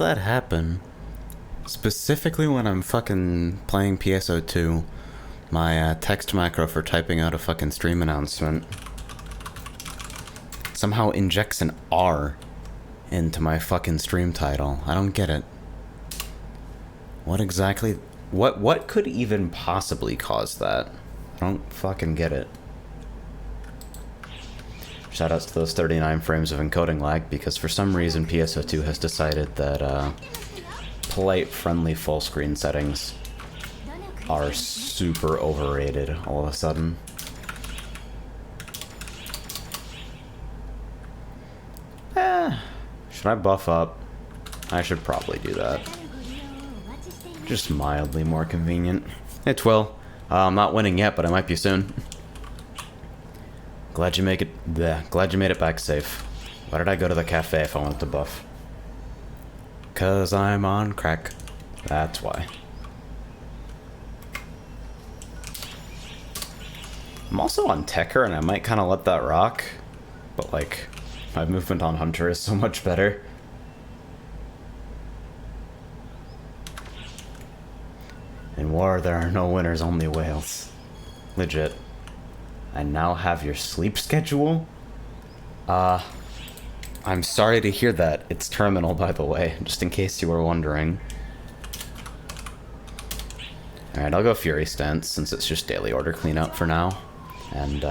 That happen? Specifically when I'm fucking playing PSO2, my text macro for typing out a fucking stream announcement somehow injects an R into my fucking stream title. I don't get it. What exactly? What could even possibly cause that? I don't fucking get it. Shoutouts to those 39 frames of encoding lag, because for some reason PSO2 has decided that polite, friendly full screen settings are super overrated all of a sudden. Should I buff up? I should probably do that. Just mildly more convenient. Hey Twill, I'm not winning yet, but I might be soon. Glad you made it back safe. Why did I go to the cafe if I wanted to buff? 'Cause I'm on crack. That's why. I'm also on Tekker, and I might kind of let that rock. But, like, my movement on Hunter is so much better. In war, there are no winners, only whales. Legit. I now have your sleep schedule? I'm sorry to hear that. It's terminal, by the way, just in case you were wondering. Alright, I'll go Fury stance, since it's just daily order cleanout for now. And,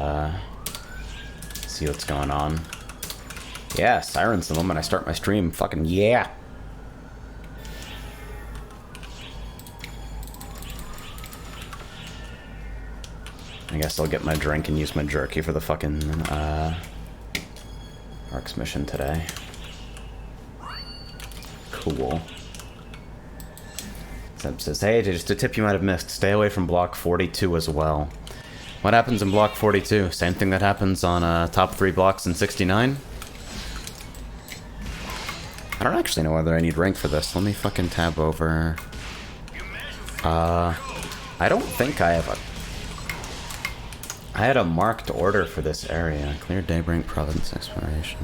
see what's going on. Yeah, Sirens the moment I start my stream. Fucking yeah! I guess I'll get my drink and use my jerky for the fucking, Arcs mission today. Cool. Seb says, hey, just a tip you might have missed. Stay away from block 42 as well. What happens in block 42? Same thing that happens on top 3 blocks in 69? I don't actually know whether I need rank for this. Let me fucking tab over. I don't think I have a... I had a marked order for this area. Clear Daybreak Province Exploration.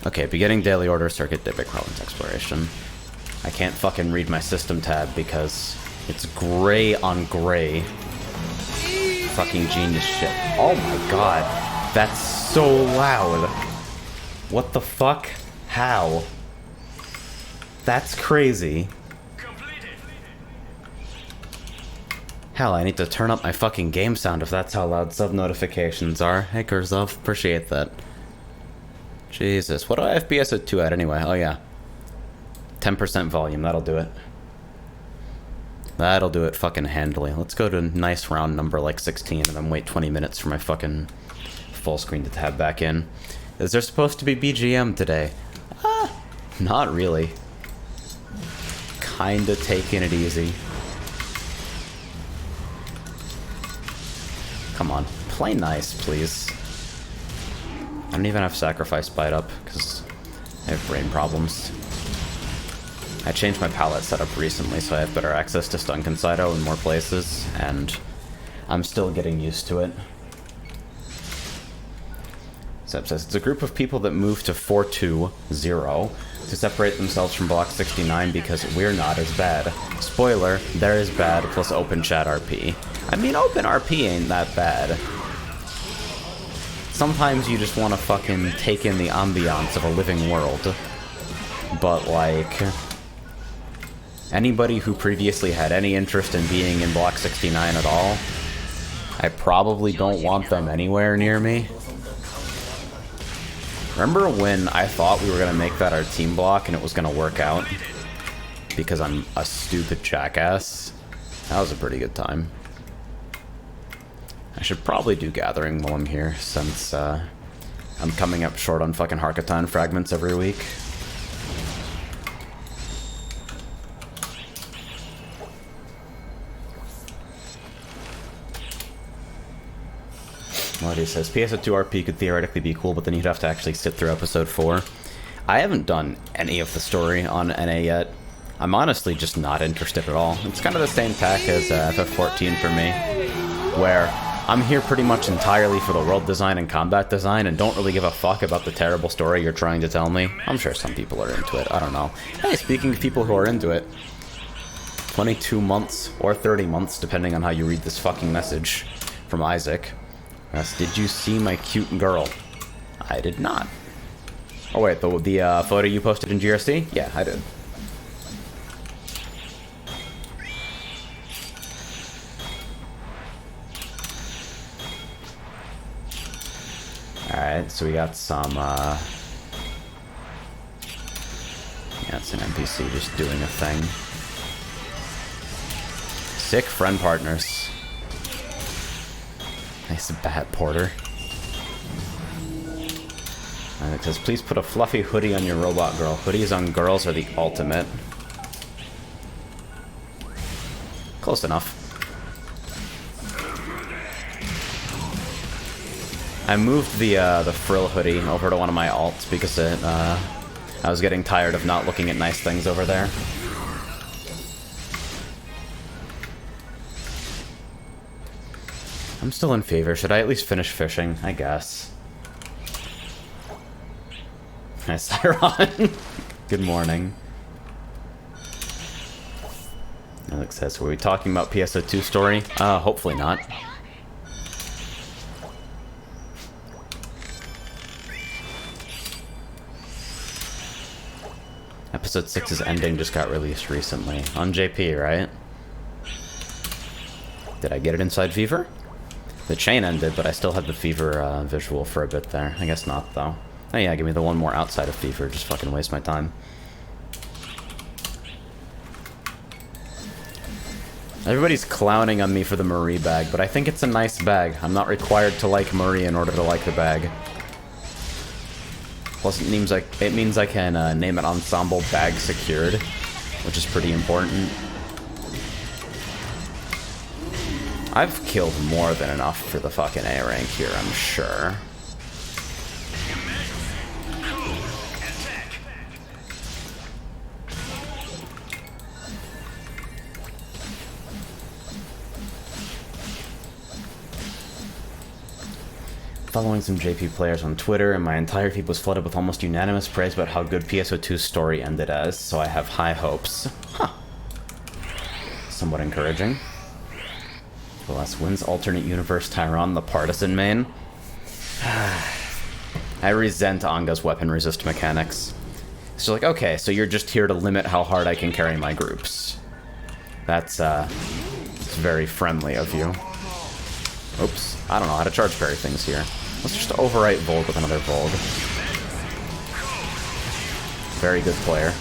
Okay, beginning daily order, circuit Daybreak Province Exploration. I can't fucking read my system tab because it's gray on gray. Fucking genius shit. Oh my god. That's so loud. What the fuck? How? That's crazy. Hell, I need to turn up my fucking game sound if that's how loud sub notifications are. Hey Kurzov, appreciate that. Jesus, what do I have PSO2 at anyway? Oh yeah. 10% volume, that'll do it. That'll do it fucking handily. Let's go to a nice round number like 16 and then wait 20 minutes for my fucking full screen to tab back in. Is there supposed to be BGM today? Not really. Kinda taking it easy. Come on, play nice, please. I don't even have Sacrifice Bite up, because I have brain problems. I changed my palette setup recently, so I have better access to Stun Consido in more places, and I'm still getting used to it. Seb says, it's a group of people that moved to 420 to separate themselves from Block 69 because we're not as bad. Spoiler, they're as bad, plus Open Chat RP. I mean, Open RP ain't that bad. Sometimes you just want to fucking take in the ambiance of a living world. But, like... anybody who previously had any interest in being in Block 69 at all, I probably don't want them anywhere near me. Remember when I thought we were going to make that our team block and it was going to work out? Because I'm a stupid jackass. That was a pretty good time. I should probably do Gathering while I'm here, since I'm coming up short on fucking Harkatan fragments every week. He says, PSO2 RP could theoretically be cool, but then you'd have to actually sit through episode 4. I haven't done any of the story on NA yet. I'm honestly just not interested at all. It's kind of the same tack as FF14 for me, where I'm here pretty much entirely for the world design and combat design and don't really give a fuck about the terrible story you're trying to tell me. I'm sure some people are into it. I don't know. Hey, speaking of people who are into it, 22 months or 30 months, depending on how you read this fucking message from Isaac. Yes, did you see my cute girl? I did not. Oh wait, the photo you posted in GRC? Yeah, I did. Alright, so we got some, yeah, it's an NPC just doing a thing. Sick friend partners. Nice bat porter. And it says, please put a fluffy hoodie on your robot girl. Hoodies on girls are the ultimate. Close enough. I moved the frill hoodie over to one of my alts because I was getting tired of not looking at nice things over there. I'm still in favor. Should I at least finish fishing? I guess. Hi, Cyron. Good morning. Alex says, were we talking about PSO2 story? Hopefully not. Episode 6's ending just got released recently. On JP, right? Did I get it inside Fever? The chain ended, but I still had the Fever visual for a bit there. I guess not, though. Oh yeah, give me the one more outside of Fever. Just fucking waste my time. Everybody's clowning on me for the Marie bag, but I think it's a nice bag. I'm not required to like Marie in order to like the bag. Plus, it means I can name it Ensemble Bag Secured, which is pretty important. I've killed more than enough for the fucking A rank here, I'm sure. Following some JP players on Twitter, and my entire feed was flooded with almost unanimous praise about how good PSO2's story ended as, so I have high hopes. Huh. Somewhat encouraging. Alas, wins alternate universe Tyron, the partisan main. I resent Anga's weapon resist mechanics. It's just like, okay, so you're just here to limit how hard I can carry my groups. That's it's very friendly of you. Oops, I don't know how to charge parry things here. Let's just overwrite Volg with another Volg. Very good player.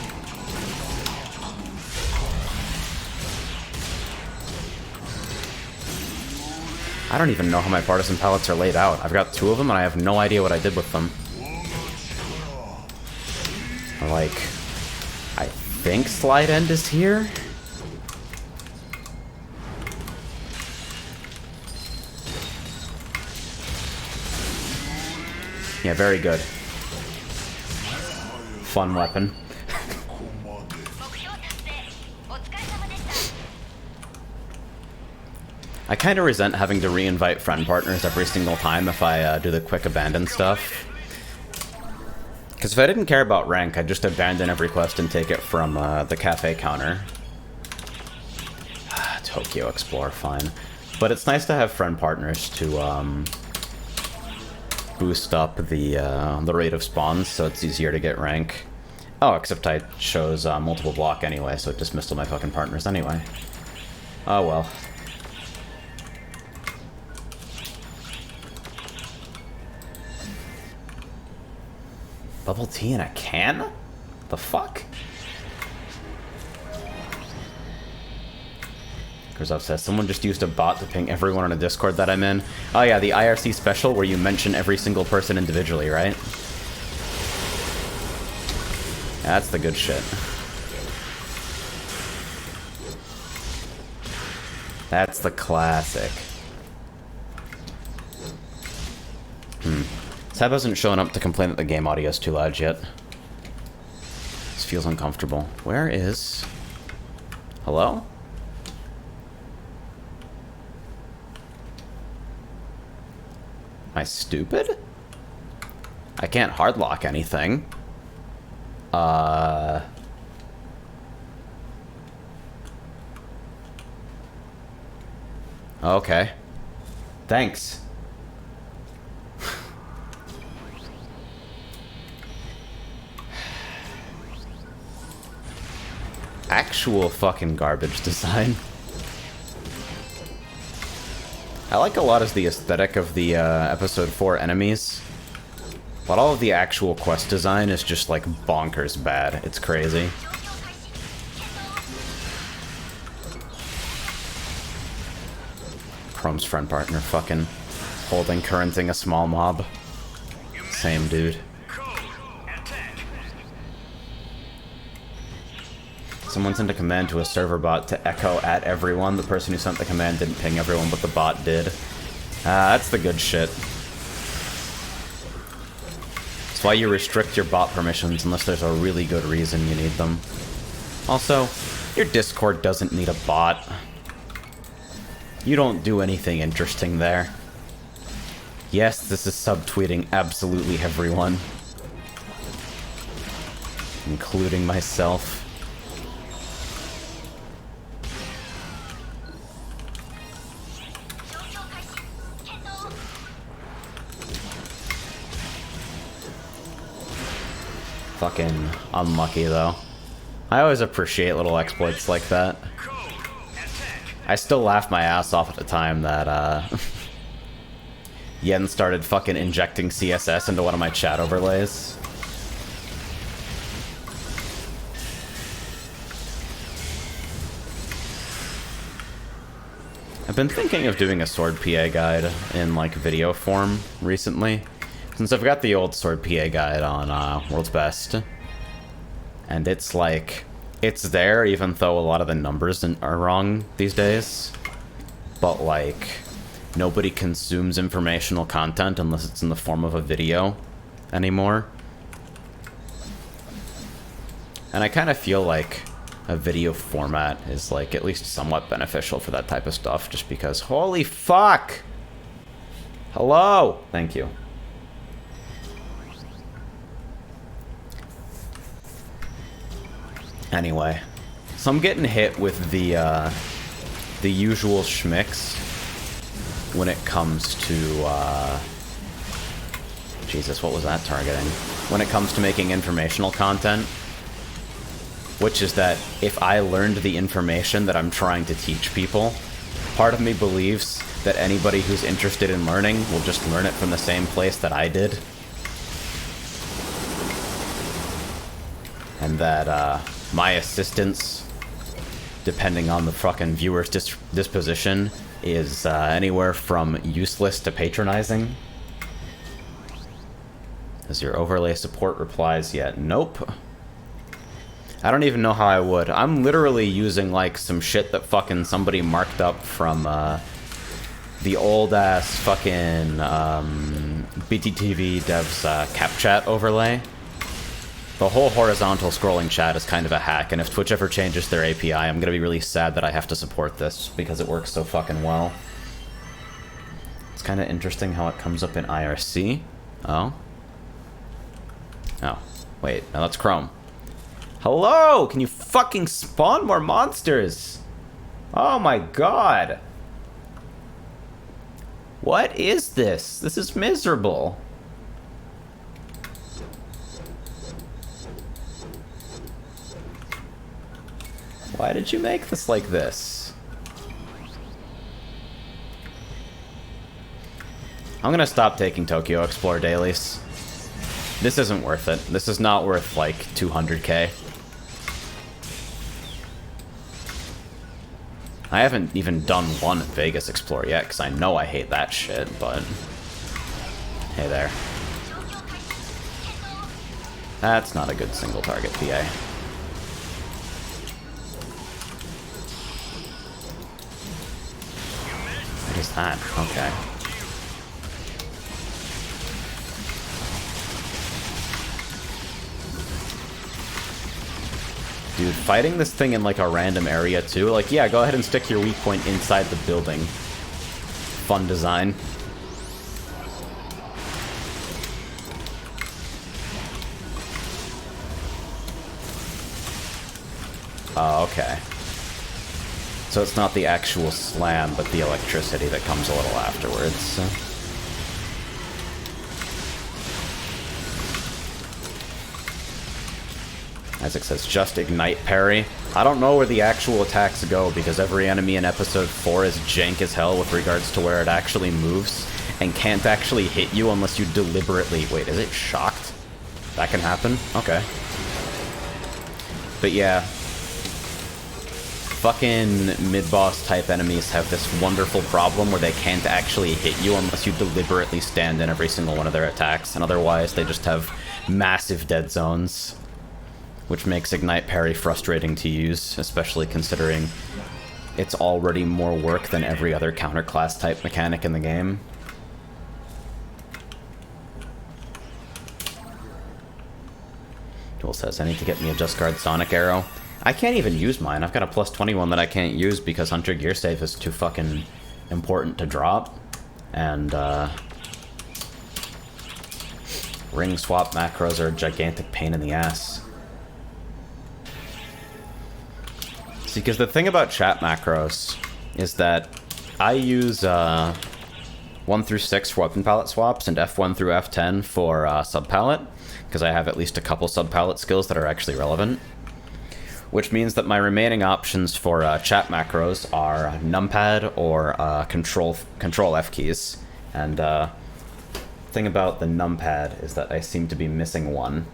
I don't even know how my partisan pallets are laid out. I've got 2 of them and I have no idea what I did with them. Like, I think slide end is here? Yeah, very good. Fun weapon. I kind of resent having to re-invite friend partners every single time if I do the quick abandon stuff. Because if I didn't care about rank, I'd just abandon every quest and take it from the cafe counter. Tokyo Explorer, fine. But it's nice to have friend partners to boost up the rate of spawns, so it's easier to get rank. Oh, except I chose multiple block anyway, so it dismissed all my fucking partners anyway. Oh well. Bubble tea in a can? The fuck? Kurzov says, someone just used a bot to ping everyone on a Discord that I'm in. Oh yeah, the IRC special where you mention every single person individually, right? That's the good shit. That's the classic. Tab hasn't shown up to complain that the game audio is too loud yet. This feels uncomfortable. Where is... Hello? I stupid? I can't hardlock anything. Okay. Thanks. Actual fucking garbage design. I like a lot of the aesthetic of the episode 4 enemies, but all of the actual quest design is just like bonkers bad. It's crazy. Chrome's friend partner fucking holding currenting a small mob. Same dude. Someone sent a command to a server bot to echo at everyone. The person who sent the command didn't ping everyone, but the bot did. That's the good shit. That's why you restrict your bot permissions unless there's a really good reason you need them. Also, your Discord doesn't need a bot. You don't do anything interesting there. Yes, this is subtweeting absolutely everyone. Including myself. Fucking unlucky, though. I always appreciate little exploits like that. I still laughed my ass off at the time that, Yen started fucking injecting CSS into one of my chat overlays. I've been thinking of doing a Sword PA guide in, like, video form recently. Since I've got the old Sword PA guide on World's Best, and it's like, it's there even though a lot of the numbers are wrong these days, but like, nobody consumes informational content unless it's in the form of a video anymore. And I kind of feel like a video format is like at least somewhat beneficial for that type of stuff, just because, holy fuck! Hello! Thank you. Anyway, so I'm getting hit with the usual schmicks when it comes to, Jesus, what was that targeting? When it comes to making informational content, which is that if I learned the information that I'm trying to teach people, part of me believes that anybody who's interested in learning will just learn it from the same place that I did. And that, my assistance, depending on the fucking viewer's disposition, is anywhere from useless to patronizing. Has your overlay support replies yet? Nope. I don't even know how I would. I'm literally using, like, some shit that fucking somebody marked up from, the old-ass fucking, BTTV devs, cap chat overlay. The whole horizontal scrolling chat is kind of a hack, and if Twitch ever changes their API, I'm gonna be really sad that I have to support this, because it works so fucking well. It's kind of interesting how it comes up in IRC. Oh. Oh. Wait, no, that's Chrome. Hello! Can you fucking spawn more monsters? Oh my god! What is this? This is miserable. Why did you make this like this? I'm gonna stop taking Tokyo Explorer dailies. This isn't worth it. This is not worth, like, 200k. I haven't even done one Vegas Explorer yet, because I know I hate that shit, but... Hey there. That's not a good single target PA. What is that? Okay. Dude, fighting this thing in, like, a random area, too. Like, yeah, go ahead and stick your weak point inside the building. Fun design. Oh, okay. So it's not the actual slam, but the electricity that comes a little afterwards. Isaac says, just ignite parry. I don't know where the actual attacks go, because every enemy in episode 4 is jank as hell with regards to where it actually moves, and can't actually hit you unless you deliberately... Wait, is it shocked? That can happen? Okay. But yeah. Fucking mid-boss type enemies have this wonderful problem where they can't actually hit you unless you deliberately stand in every single one of their attacks, and otherwise they just have massive dead zones. Which makes Ignite Parry frustrating to use, especially considering it's already more work than every other counterclass type mechanic in the game. Joel says, I need to get me a Just Guard Sonic Arrow. I can't even use mine. I've got a plus 21 that I can't use because Hunter Gear Save is too fucking important to drop. And, ring swap macros are a gigantic pain in the ass. See, because the thing about chat macros is that I use 1 through 6 for weapon palette swaps and F1 through F10 for sub-palette, because I have at least a couple sub-palette skills that are actually relevant. Which means that my remaining options for chat macros are numpad or control F keys. And the thing about the numpad is that I seem to be missing one.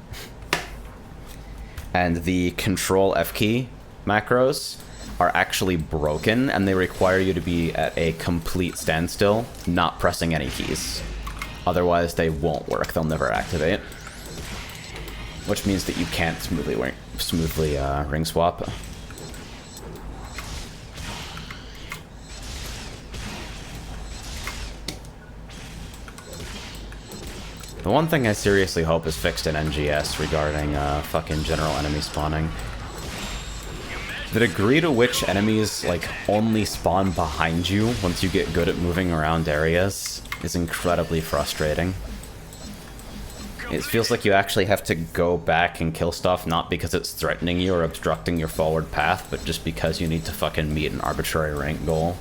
And the control F key macros are actually broken, and they require you to be at a complete standstill, not pressing any keys. Otherwise, they won't work. They'll never activate. Which means that you can't smoothly ring swap. The one thing I seriously hope is fixed in NGS regarding fucking general enemy spawning. The degree to which enemies, like, only spawn behind you once you get good at moving around areas is incredibly frustrating. It feels like you actually have to go back and kill stuff, not because it's threatening you or obstructing your forward path, but just because you need to fucking meet an arbitrary rank goal.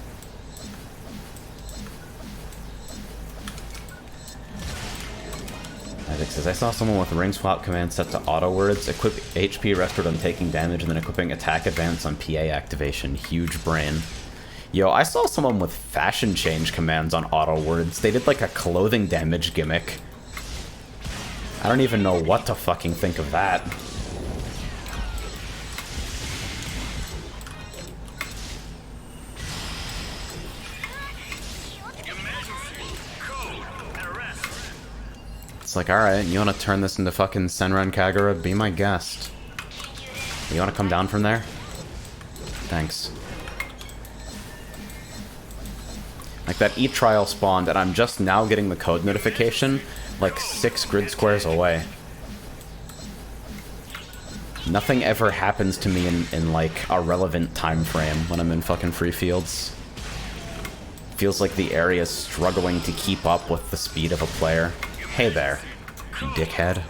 Isaac says, I saw someone with ring swap command set to auto words, equip HP restored on taking damage, and then equipping attack advance on PA activation. Huge brain. Yo, I saw someone with fashion change commands on auto words. They did like a clothing damage gimmick. I don't even know what to fucking think of that. It's like, alright, you want to turn this into fucking Senran Kagura? Be my guest. You want to come down from there? Thanks. Like, that E-Trial spawned, and I'm just now getting the code notification, like 6 grid squares away. Nothing ever happens to me in like, a relevant time frame when I'm in fucking free fields. Feels like the area's struggling to keep up with the speed of a player. Hey there, dickhead.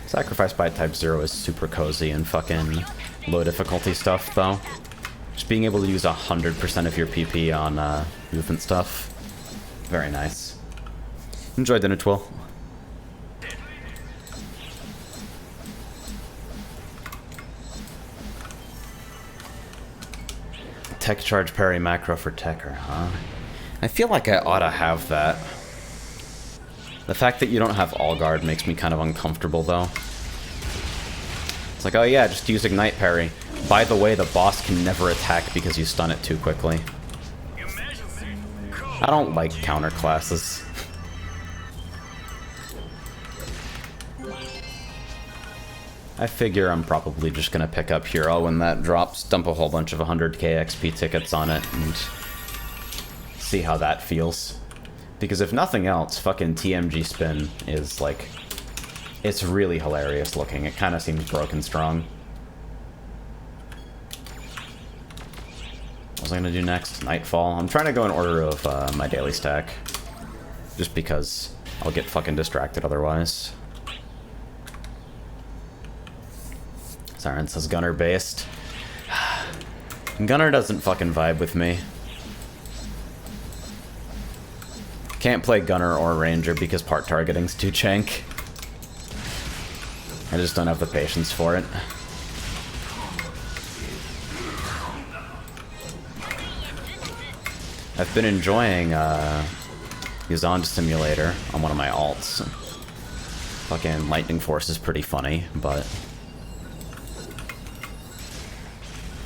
Sacrifice by Type 0 is super cozy and fucking low difficulty stuff, though. Just being able to use 100% of your PP on movement stuff. Very nice. Enjoy dinner, Twill. Tech charge parry macro for Tekker, huh? I feel like I ought to have that. The fact that you don't have all guard makes me kind of uncomfortable, though. It's like, oh yeah, just use Ignite Parry. By the way, the boss can never attack because you stun it too quickly. I don't like counter classes. I figure I'm probably just gonna pick up Hero when that drops, dump a whole bunch of 100k XP tickets on it, and see how that feels. Because if nothing else, fucking TMG Spin is, like, it's really hilarious looking. It kind of seems broken strong. was I gonna do next? Nightfall. I'm trying to go in order of my daily stack. Just because I'll get fucking distracted otherwise. Siren says Gunner based. Gunner doesn't fucking vibe with me. Can't play Gunner or Ranger because part targeting's too chank. I just don't have the patience for it. I've been enjoying Yuzan Simulator on one of my alts. Fucking Lightning Force is pretty funny, but...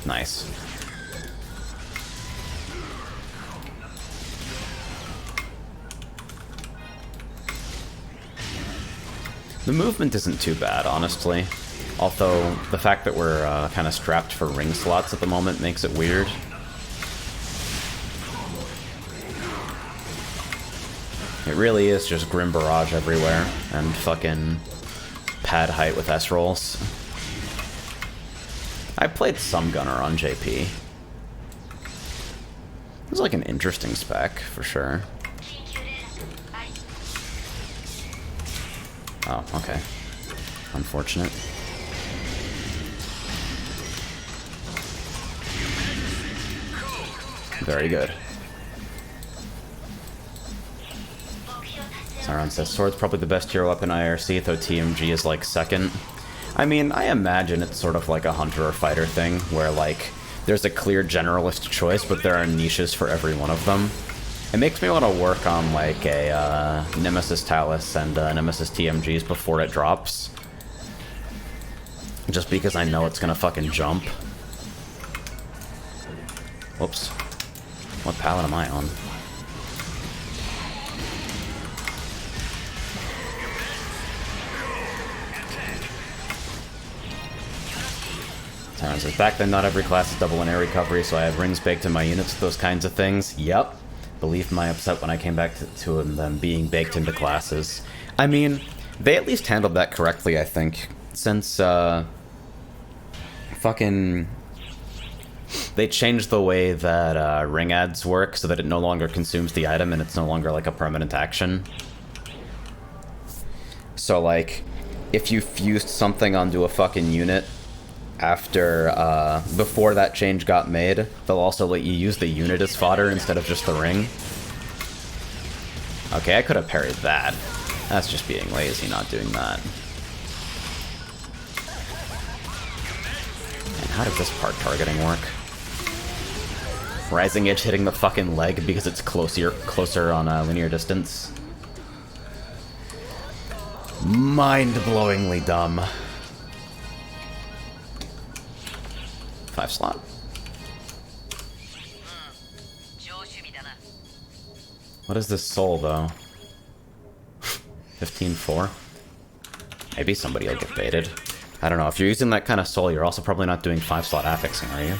nice. The movement isn't too bad, honestly. Although, the fact that we're kind of strapped for ring slots at the moment makes it weird. It really is just Grim Barrage everywhere, and fucking pad height with S-rolls. I played some Gunner on JP. It was like an interesting spec, for sure. Oh, okay. Unfortunate. Very good. Sauron says, Sword's probably the best hero weapon IRC, though TMG is like second. I mean, I imagine it's sort of like a hunter or fighter thing, where like, there's a clear generalist choice, but there are niches for every one of them. It makes me want to work on like a Nemesis Talus and Nemesis TMGs before it drops. Just because I know it's gonna fucking jump. Whoops. What palette am I on? Tyrant says, back then not every class is double in air recovery, so I have rings baked in my units, those kinds of things. Yep. Believe my upset when I came back to them being baked into classes. I mean, they at least handled that correctly, I think. Since, fucking... they changed the way that ring ads work so that it no longer consumes the item and it's no longer like a permanent action. So, like, if you fused something onto a fucking unit after, before that change got made, they'll also let you use the unit as fodder instead of just the ring. Okay, I could have parried that. That's just being lazy, not doing that. And how does this part targeting work? Rising Edge hitting the fucking leg because it's closer on a linear distance. Mind-blowingly dumb. 5 slot. What is this soul, though? 15-4? Maybe somebody will get baited. I don't know. If you're using that kind of soul, you're also probably not doing 5-slot affixing, are you?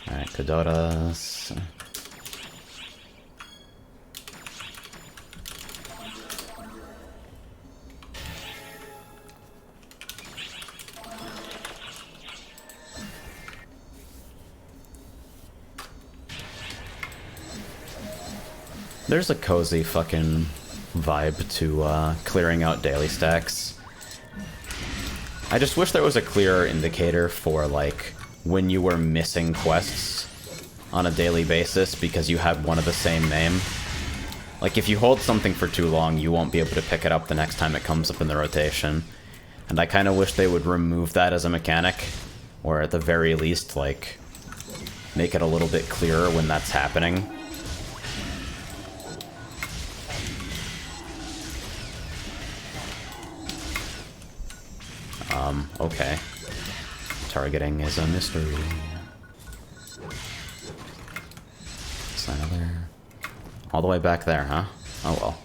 Alright, Kodotas. There's a cozy fucking vibe to clearing out daily stacks. I just wish there was a clearer indicator for, like, when you were missing quests on a daily basis because you had one of the same name. Like, if you hold something for too long, you won't be able to pick it up the next time it comes up in the rotation. And I kind of wish they would remove that as a mechanic, or at the very least, like, make it a little bit clearer when that's happening. Okay. Targeting is a mystery. It's another... all the way back there, huh? Oh well.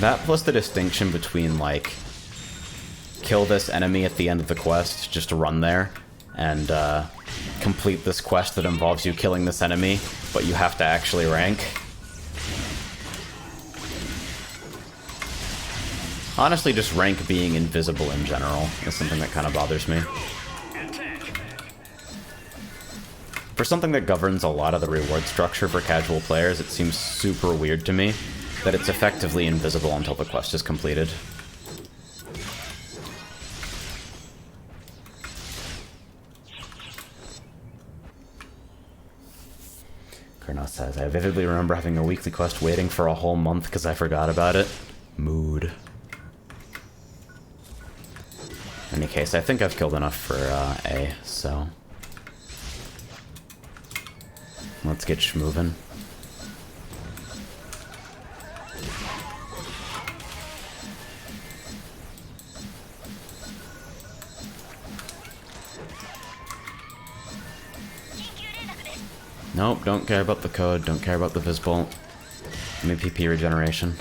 That plus the distinction between, like, kill this enemy at the end of the quest, just to run there, and, complete this quest that involves you killing this enemy, but you have to actually rank. Honestly, just rank being invisible in general is something that kind of bothers me. For something that governs a lot of the reward structure for casual players, it seems super weird to me that it's effectively invisible until the quest is completed. Kurnos says, I vividly remember having a weekly quest waiting for a whole month because I forgot about it. Mood. In any case, I think I've killed enough for A, so... let's get schmovin'. Nope, don't care about the code, don't care about the visible. Give me PP regeneration.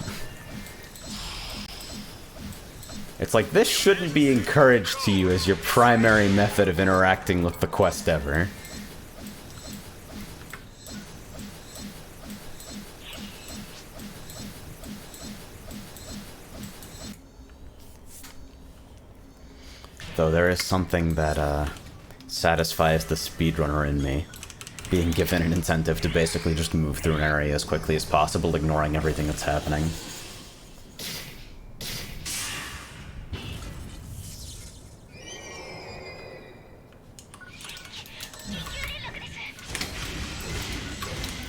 It's like, this shouldn't be encouraged to you as your primary method of interacting with the quest ever. Though there is something that satisfies the speedrunner in me, being given an incentive to basically just move through an area as quickly as possible, ignoring everything that's happening.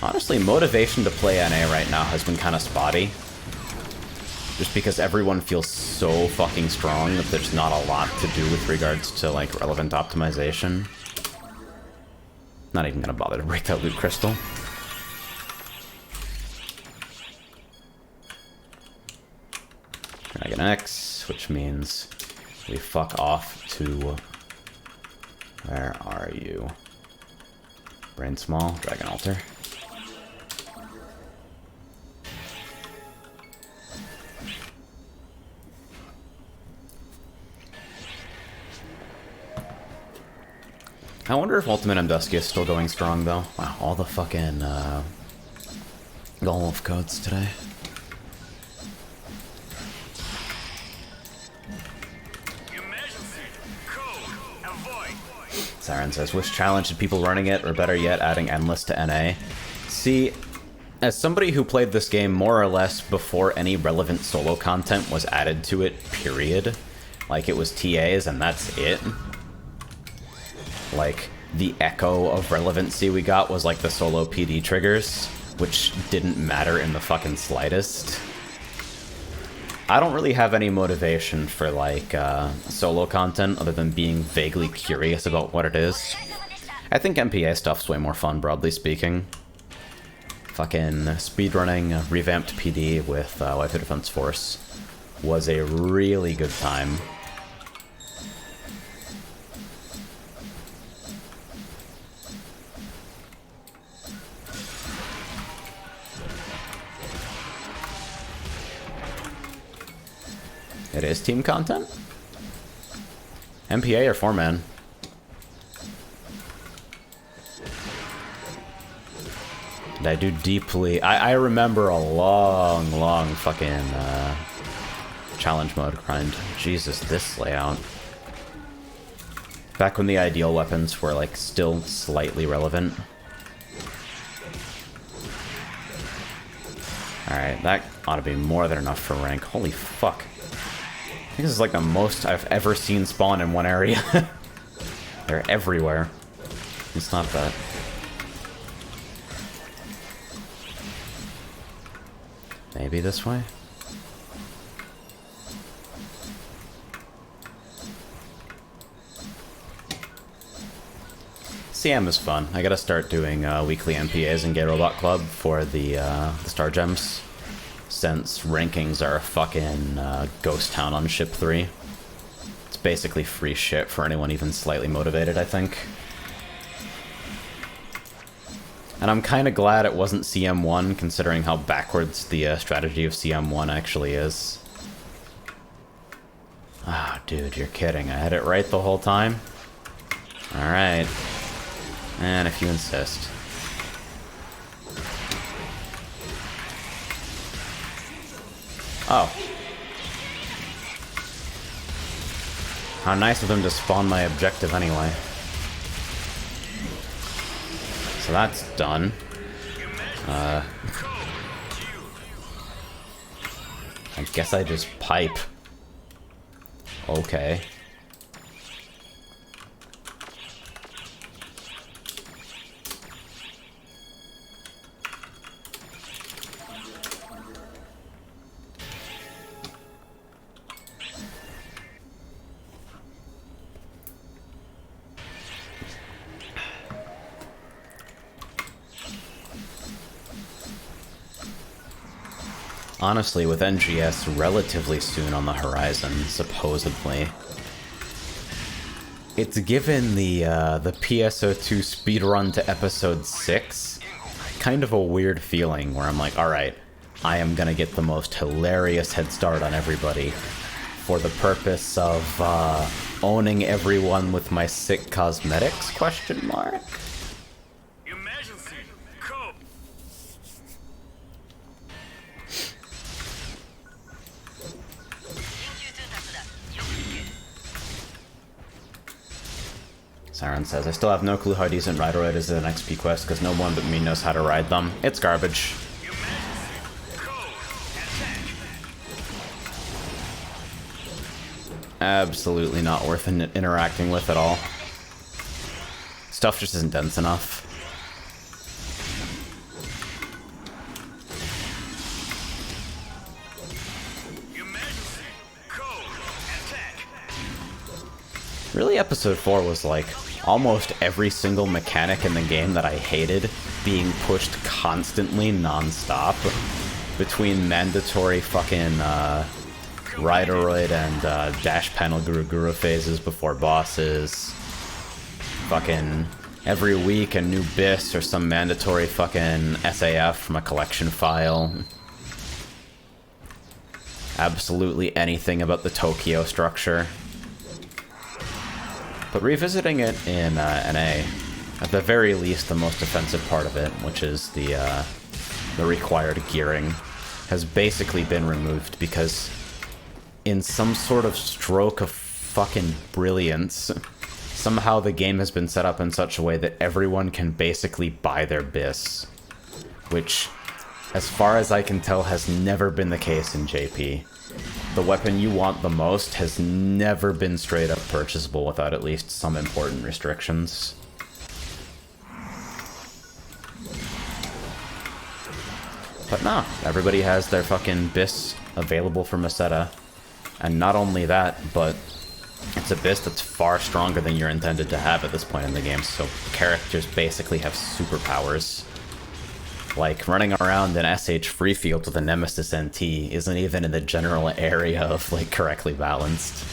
Honestly, motivation to play NA right now has been kind of spotty. Just because everyone feels so fucking strong that there's not a lot to do with regards to, like, relevant optimization. Not even gonna bother to break that loot crystal. Dragon X, which means we fuck off to... where are you? Brain Small, Dragon Altar. I wonder if Ultimate Amdusky is still going strong, though. Wow, all the fucking, Golem codes today. Siren says, wish challenge to people running it, or better yet, adding Endless to NA. See, as somebody who played this game more or less before any relevant solo content was added to it, period, like it was TAs and that's it. Like, the echo of relevancy we got was like the solo PD triggers, which didn't matter in the fucking slightest. I don't really have any motivation for, like, solo content other than being vaguely curious about what it is. I think MPA stuff's way more fun, broadly speaking. Fucking speedrunning revamped PD with Waifu Defense Force was a really good time. It is team content? MPA or 4-man? And I do deeply... I remember a long fucking challenge mode grind. Jesus, this layout. Back when the ideal weapons were, like, still slightly relevant. Alright, that ought to be more than enough for rank. Holy fuck. I think this is like the most I've ever seen spawn in one area. They're everywhere. It's not that. Maybe this way? CM is fun. I gotta start doing weekly MPAs in Gay Robot Club for the Star Gems. Since rankings are a fucking ghost town on Ship 3. It's basically free shit for anyone even slightly motivated, I think. And I'm kind of glad it wasn't CM1, considering how backwards the strategy of CM1 actually is. Ah, dude, you're kidding. I had it right the whole time? Alright. And if you insist. Oh. How nice of them to spawn my objective anyway. So that's done. I guess I just pipe. Okay. Honestly, with NGS relatively soon on the horizon, supposedly, it's given the PSO2 speedrun to episode 6 kind of a weird feeling where I'm like, alright, I am gonna get the most hilarious head start on everybody for the purpose of owning everyone with my sick cosmetics, question mark? Siren says, I still have no clue how decent Rideroid is in an XP quest because no one but me knows how to ride them. It's garbage. Absolutely not worth interacting with at all. Stuff just isn't dense enough. Really, episode 4 was like almost every single mechanic in the game that I hated being pushed constantly non-stop between mandatory fucking Rideroid and dash panel Guru phases before bosses. Fucking every week a new BIS or some mandatory fucking SAF from a collection file. Absolutely anything about the Tokyo structure. But revisiting it in NA, at the very least the most offensive part of it, which is the required gearing, has basically been removed because in some sort of stroke of fucking brilliance, somehow the game has been set up in such a way that everyone can basically buy their BIS, which, as far as I can tell, has never been the case in JP. The weapon you want the most has never been straight up purchasable without at least some important restrictions. But no, everybody has their fucking BIS available for Meseta. And not only that, but it's a BIS that's far stronger than you're intended to have at this point in the game, so characters basically have superpowers. Like, running around in SH Freefield with a Nemesis NT isn't even in the general area of, like, correctly balanced.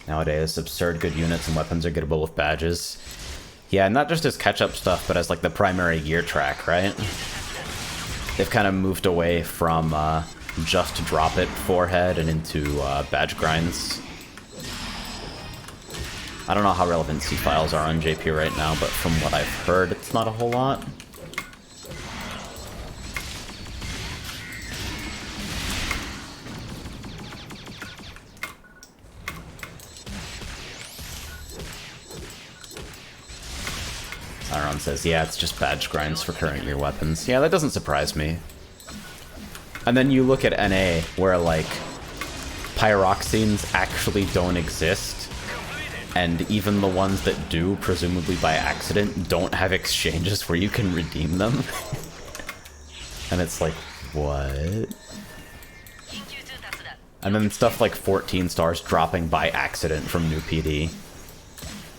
Nowadays, absurd good units and weapons are gettable with badges. Yeah, not just as catch-up stuff, but as, like, the primary gear track, right? They've kind of moved away from just drop it forehead and into badge grinds. I don't know how relevant C-files are on JP right now, but from what I've heard, it's not a whole lot. Sauron says, yeah, it's just badge grinds for current year weapons. Yeah, that doesn't surprise me. And then you look at NA, where, like, pyroxenes actually don't exist. And even the ones that do, presumably by accident, don't have exchanges where you can redeem them. And it's like, what? And then stuff like 14 stars dropping by accident from new PD.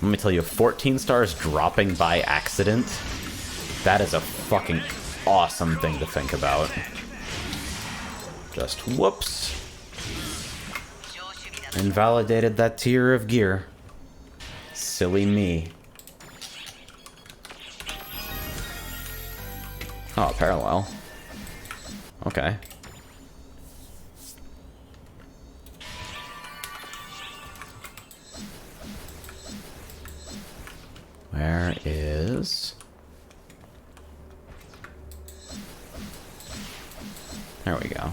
Let me tell you, 14 stars dropping by accident, that is a fucking awesome thing to think about. Just whoops. Invalidated that tier of gear. Silly me. Oh, parallel. Okay. Where is... There we go.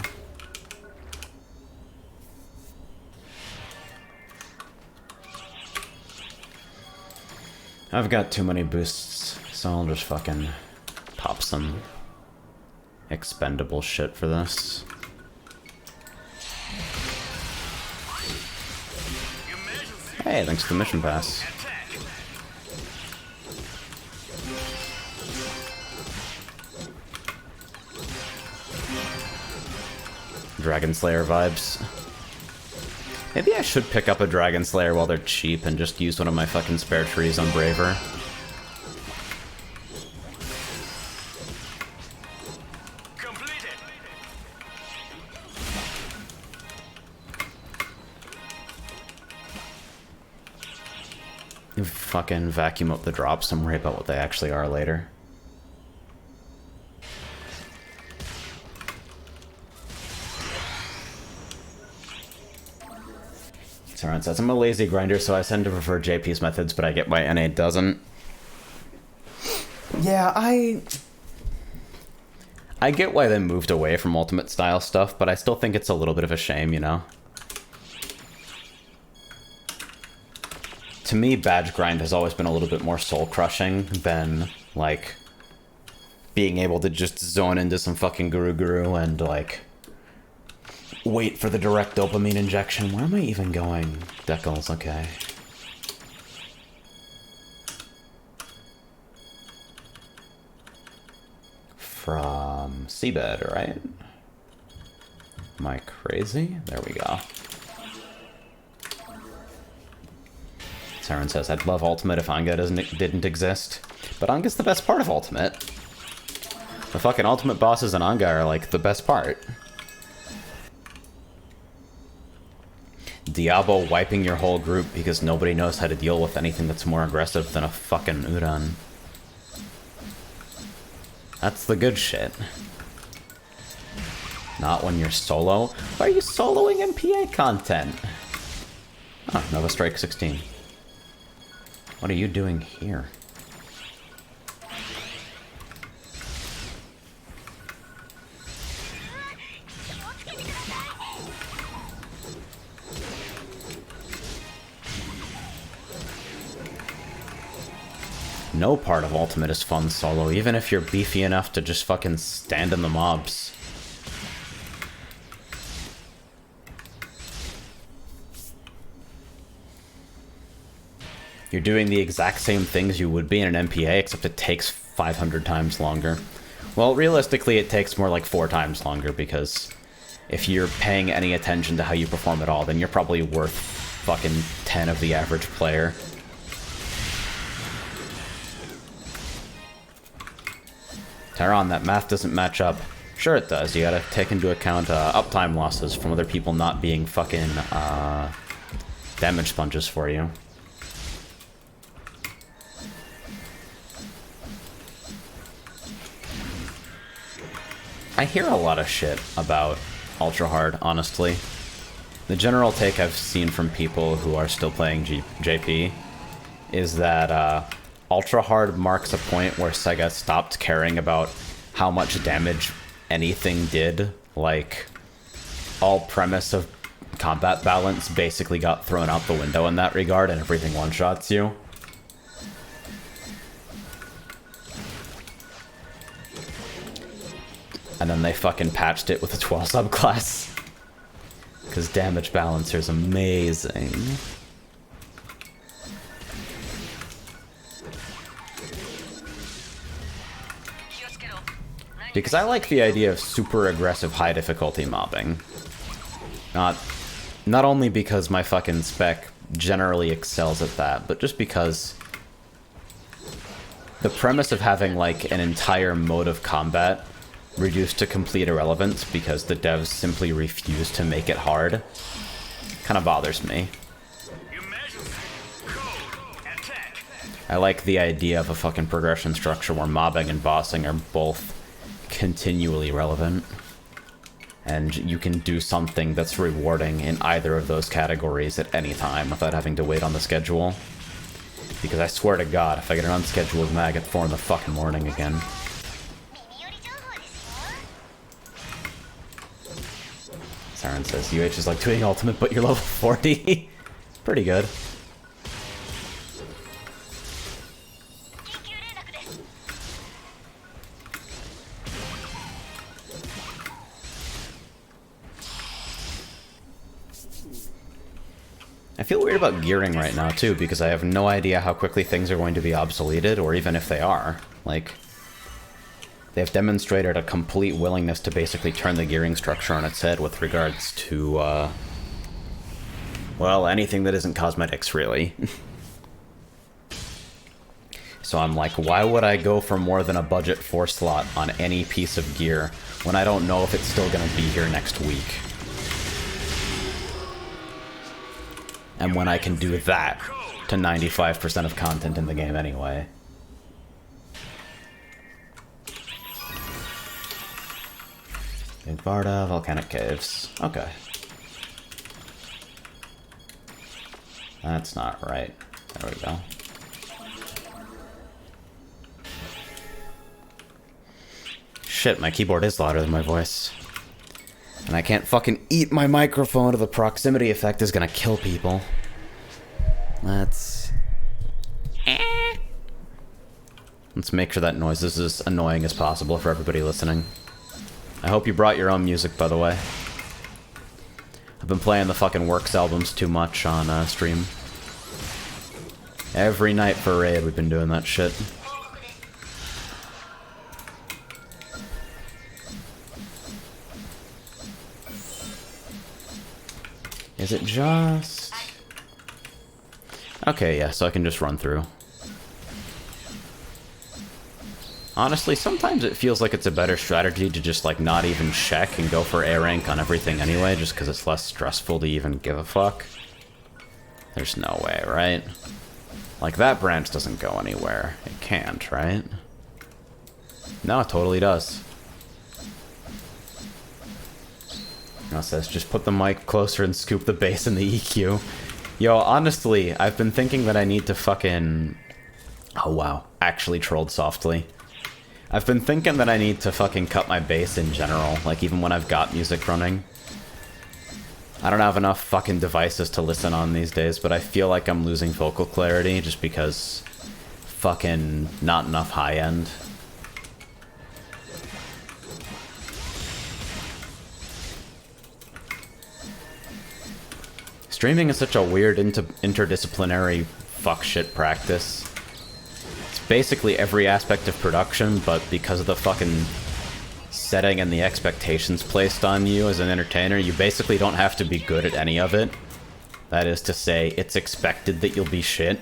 I've got too many boosts, so I'll just fucking pop some expendable shit for this. Hey, thanks for the mission pass. Dragon Slayer vibes. Maybe I should pick up a Dragon Slayer while they're cheap and just use one of my fucking spare trees on Braver. Completed. Fucking vacuum up the drops and worry about what they actually are later. Sauron says, I'm a lazy grinder, so I tend to prefer JP's methods, but I get why NA doesn't. Yeah, I get why they moved away from ultimate style stuff, but I still think it's a little bit of a shame, you know? To me, badge grind has always been a little bit more soul-crushing than, like, being able to just zone into some fucking guru and, like, wait for the direct dopamine injection. Where am I even going? Decals, okay. From Seabed, right? Am I crazy? There we go. Siren says, I'd love Ultimate if Anga didn't exist. But Anga's the best part of Ultimate. The fucking Ultimate bosses in Anga are, like, the best part. Diabo wiping your whole group because nobody knows how to deal with anything that's more aggressive than a fucking Uran. That's the good shit. Not when you're solo. Why are you soloing MPA content? Oh, Nova Strike 16. What are you doing here? No part of Ultimate is fun solo, even if you're beefy enough to just fucking stand in the mobs. You're doing the exact same things you would be in an MPA, except it takes 500 times longer. Well, realistically, it takes more like 4 times longer, because if you're paying any attention to how you perform at all, then you're probably worth fucking 10 of the average player. Tyron, that math doesn't match up. Sure it does. You gotta take into account uptime losses from other people not being fucking damage sponges for you. I hear a lot of shit about Ultra Hard, honestly. The general take I've seen from people who are still playing JP is that Ultra Hard marks a point where Sega stopped caring about how much damage anything did. Like, all premise of combat balance basically got thrown out the window in that regard, and everything one-shots you. And then they fucking patched it with a 12 subclass. Because damage balancer's amazing. Because I like the idea of super aggressive high difficulty mobbing. Not only because my fucking spec generally excels at that, but just because the premise of having like an entire mode of combat reduced to complete irrelevance because the devs simply refuse to make it hard kind of bothers me. I like the idea of a fucking progression structure where mobbing and bossing are both continually relevant, and you can do something that's rewarding in either of those categories at any time without having to wait on the schedule. Because I swear to God, if I get an unscheduled mag at 4 in the fucking morning again. Siren says, UH is like doing ultimate, but you're level 40. Pretty good. I feel weird about gearing right now, too, because I have no idea how quickly things are going to be obsoleted, or even if they are. Like, they've demonstrated a complete willingness to basically turn the gearing structure on its head with regards to, well, anything that isn't cosmetics, really. So I'm like, why would I go for more than a budget 4 slot on any piece of gear when I don't know if it's still going to be here next week? And when I can do that to 95% of content in the game anyway. Big Varda, Volcanic Caves. Okay. That's not right. There we go. Shit, my keyboard is louder than my voice. And I can't fucking eat my microphone or the proximity effect is gonna kill people. Let's make sure that noise is as annoying as possible for everybody listening. I hope you brought your own music, by the way. I've been playing the fucking Works albums too much on stream. Every night for Raid, we've been doing that shit. Is it just... Okay, yeah, so I can just run through. Honestly, sometimes it feels like it's a better strategy to just, like, not even check and go for A rank on everything anyway, just because it's less stressful to even give a fuck. There's no way, right? Like, that branch doesn't go anywhere. It can't, right? No, it totally does. It says, just put the mic closer and scoop the bass in the EQ. Yo, honestly, I've been thinking that I need to fucking... Oh, wow. Actually trolled softly. I've been thinking that I need to fucking cut my bass in general, like even when I've got music running. I don't have enough fucking devices to listen on these days, but I feel like I'm losing vocal clarity just because fucking not enough high-end. Streaming is such a weird interdisciplinary fuck shit practice. It's basically every aspect of production, but because of the fucking setting and the expectations placed on you as an entertainer, you basically don't have to be good at any of it. That is to say, it's expected that you'll be shit.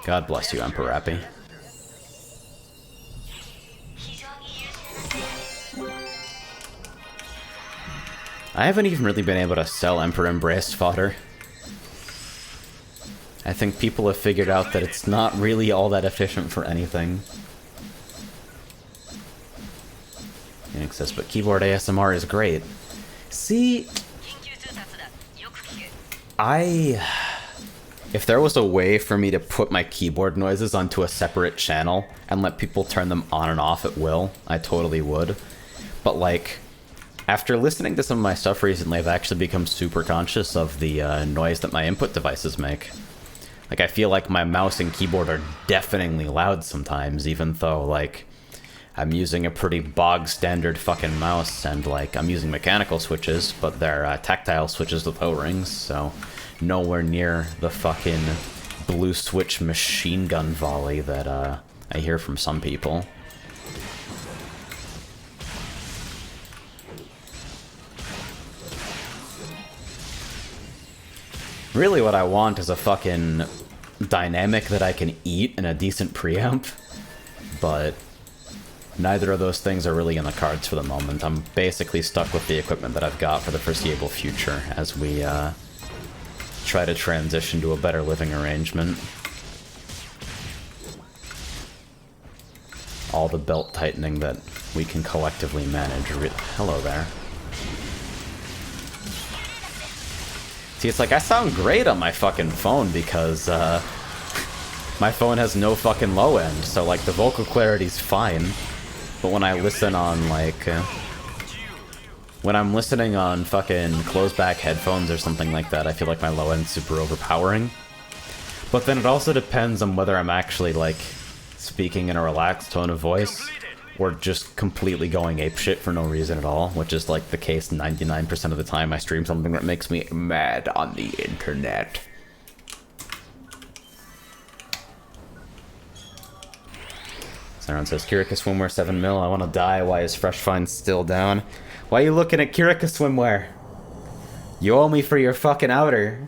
God bless you, Emperor Rappy. I haven't even really been able to sell Emperor Embraced fodder. I think people have figured out that it's not really all that efficient for anything. Phoenix says, but keyboard ASMR is great. See, if there was a way for me to put my keyboard noises onto a separate channel and let people turn them on and off at will, I totally would. But like, after listening to some of my stuff recently, I've actually become super conscious of the noise that my input devices make. Like, I feel like my mouse and keyboard are deafeningly loud sometimes, even though, like, I'm using a pretty bog-standard fucking mouse, and, like, I'm using mechanical switches, but they're tactile switches with O-rings, so nowhere near the fucking blue switch machine gun volley that I hear from some people. Really what I want is a fucking dynamic that I can eat in a decent preamp, but neither of those things are really in the cards for the moment. I'm basically stuck with the equipment that I've got for the foreseeable future as we try to transition to a better living arrangement. All the belt tightening that we can collectively manage. Hello there. See, it's like I sound great on my fucking phone because My phone has no fucking low end, so like the vocal clarity's fine. But when I listen on like... when I'm listening on fucking closed back headphones or something like that, I feel like my low end's super overpowering. But then it also depends on whether I'm actually like speaking in a relaxed tone of voice or just completely going apeshit for no reason at all, which is like the case 99% of the time I stream something that makes me mad on the internet. Saron says, Kirika Swimwear 7 mil, I want to die, why is Fresh Find still down? Why are you looking at Kirika Swimwear? You owe me for your fucking outer.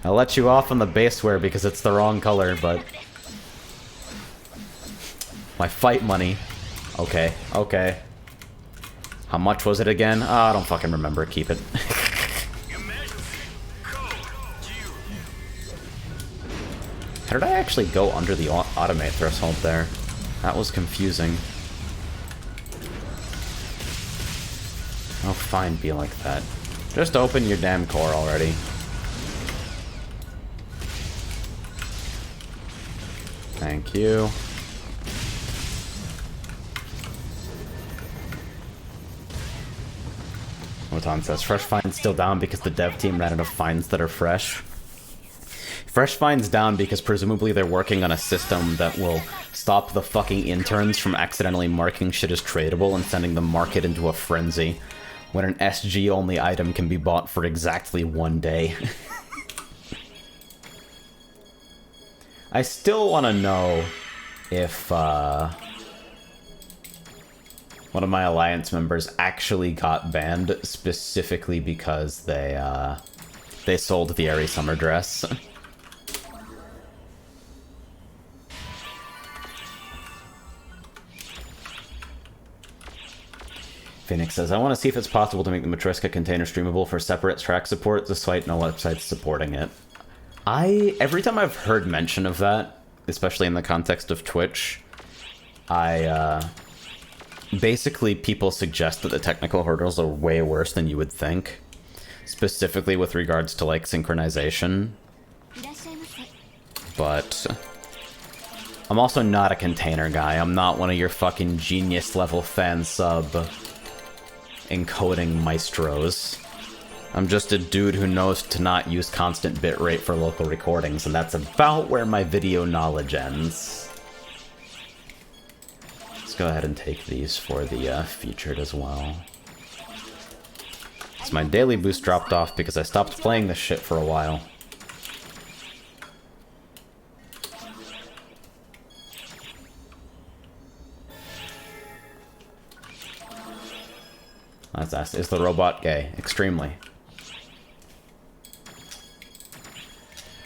I'll let you off on the basewear because it's the wrong color, but... my fight money. Okay, okay. How much was it again? Oh, I don't fucking remember. Keep it. How did I actually go under the automate threshold there? That was confusing. Oh, fine, be like that. Just open your damn core already. Thank you. Wotan says, Fresh Find's still down because the dev team ran out of finds that are fresh. Fresh Find's down because presumably they're working on a system that will stop the fucking interns from accidentally marking shit as tradable and sending the market into a frenzy when an SG-only item can be bought for exactly 1 day. I still want to know if one of my Alliance members actually got banned specifically because they sold the Airy Summer Dress. Phoenix says, I want to see if it's possible to make the Matriska container streamable for separate track support, despite no websites supporting it. Every time I've heard mention of that, especially in the context of Twitch, basically people suggest that the technical hurdles are way worse than you would think, specifically with regards to, like, synchronization. But I'm also not a container guy. I'm not one of your fucking genius level fan sub encoding maestros. I'm just a dude who knows to not use constant bitrate for local recordings, and that's about where my video knowledge ends. Let's go ahead and take these for the featured as well. So my daily boost dropped off because I stopped playing this shit for a while. That's asked, is the robot gay? Extremely.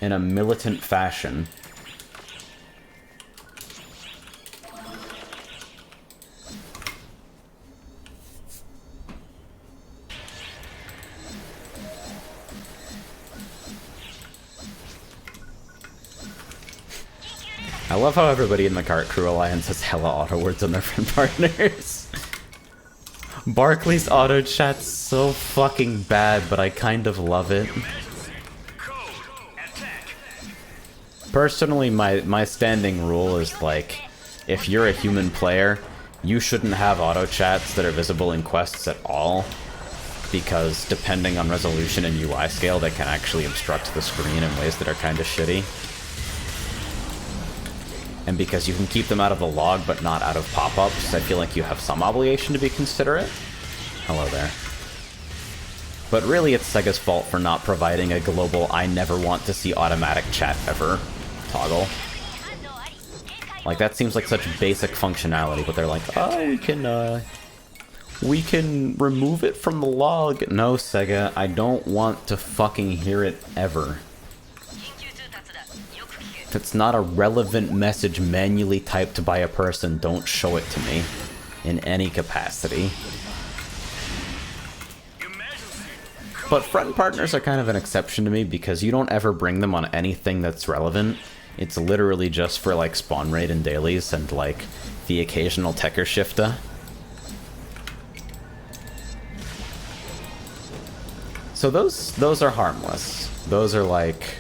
In a militant fashion. I love how everybody in the Cart Crew Alliance has hella auto words on their friend partners. Barkley's auto chat's so fucking bad, but I kind of love it. Personally, my standing rule is, like, if you're a human player, you shouldn't have auto chats that are visible in quests at all, because depending on resolution and UI scale, they can actually obstruct the screen in ways that are kind of shitty. And because you can keep them out of the log but not out of pop-ups, I feel like you have some obligation to be considerate. Hello there. But really it's Sega's fault for not providing a global I never want to see automatic chat ever toggle. Like, that seems like such basic functionality, but they're like, oh, we can remove it from the log. No, Sega, I don't want to fucking hear it ever. If it's not a relevant message manually typed by a person, don't show it to me in any capacity. But friend partners are kind of an exception to me because you don't ever bring them on anything that's relevant. It's literally just for, like, spawn rate and dailies and, like, the occasional techer shifter. So those are harmless. Those are, like,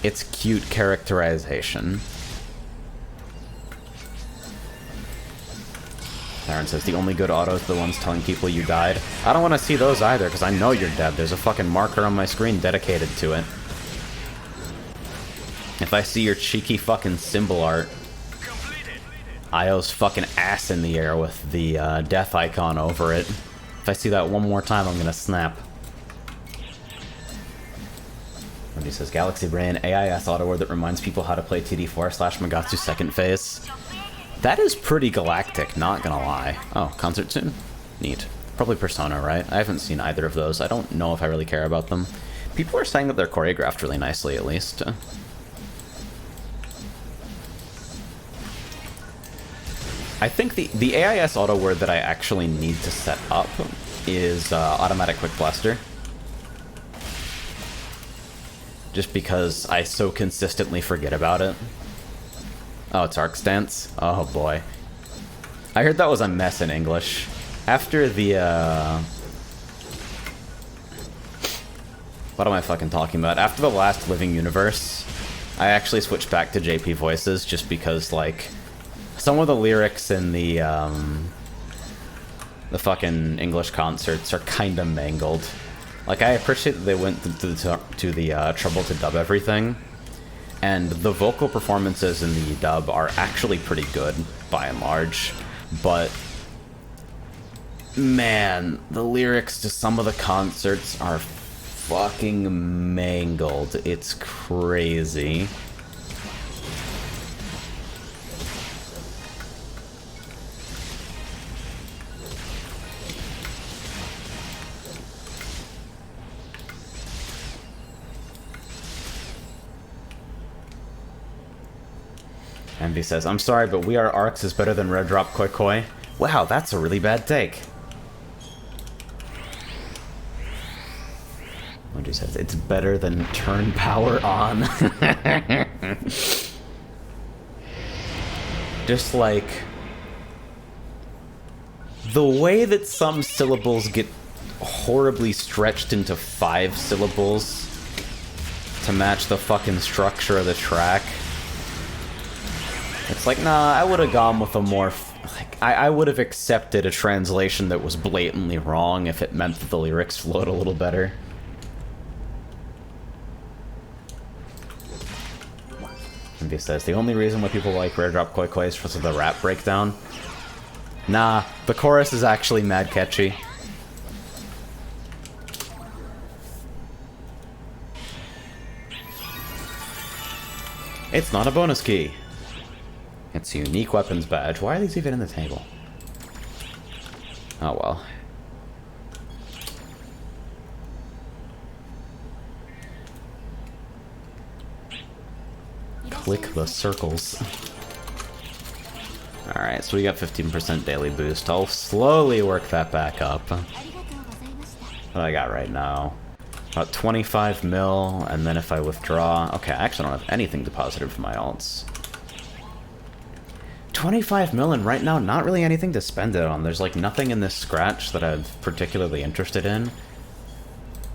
It's cute characterization. Aaron says, the only good autos are the ones telling people you died. I don't want to see those either, because I know you're dead. There's a fucking marker on my screen dedicated to it. If I see your cheeky fucking symbol art, Io's fucking ass in the air with the death icon over it. If I see that one more time, I'm gonna snap. And he says, Galaxy Brain, AIS auto word that reminds people how to play TD4/Magatsu second phase. That is pretty galactic, not gonna lie. Oh, concert soon? Neat. Probably Persona, right? I haven't seen either of those. I don't know if I really care about them. People are saying that they're choreographed really nicely, at least. I think the AIS auto word that I actually need to set up is automatic quick blaster. Just because I so consistently forget about it. Oh, it's arc stance? Oh boy. I heard that was a mess in English. After the, what am I fucking talking about? After the last Living Universe, I actually switched back to JP voices just because, like, some of the lyrics in the fucking English concerts are kinda mangled. Like, I appreciate that they went to the trouble to dub everything, and the vocal performances in the dub are actually pretty good, by and large, but man, the lyrics to some of the concerts are fucking mangled. It's crazy. Envy says, I'm sorry, but We Are Arcs is better than Red Drop Koi Koi. Wow, that's a really bad take. Wendy says, it's better than Turn Power On. Just like, the way that some syllables get horribly stretched into 5 syllables to match the fucking structure of the track. It's like, nah, I would have gone with a more... like, I would have accepted a translation that was blatantly wrong if it meant that the lyrics flowed a little better. Envy says, the only reason why people like Rare Drop Koi Koi is because of the rap breakdown. Nah, the chorus is actually mad catchy. It's not a bonus key. It's a unique weapons badge. Why are these even in the table? Oh well. Click the circles. Alright, so we got 15% daily boost. I'll slowly work that back up. What do I got right now? About 25 mil, and then if I withdraw... Okay, I actually don't have anything deposited for my alts. 25 million right now, not really anything to spend it on. There's like nothing in this scratch that I'm particularly interested in.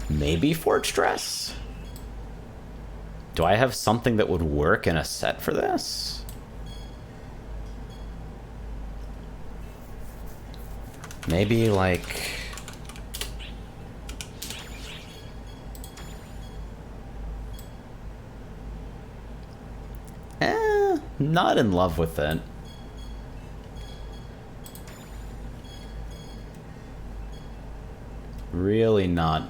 Maybe Forge Dress? Do I have something that would work in a set for this? Maybe like... not in love with it. Really not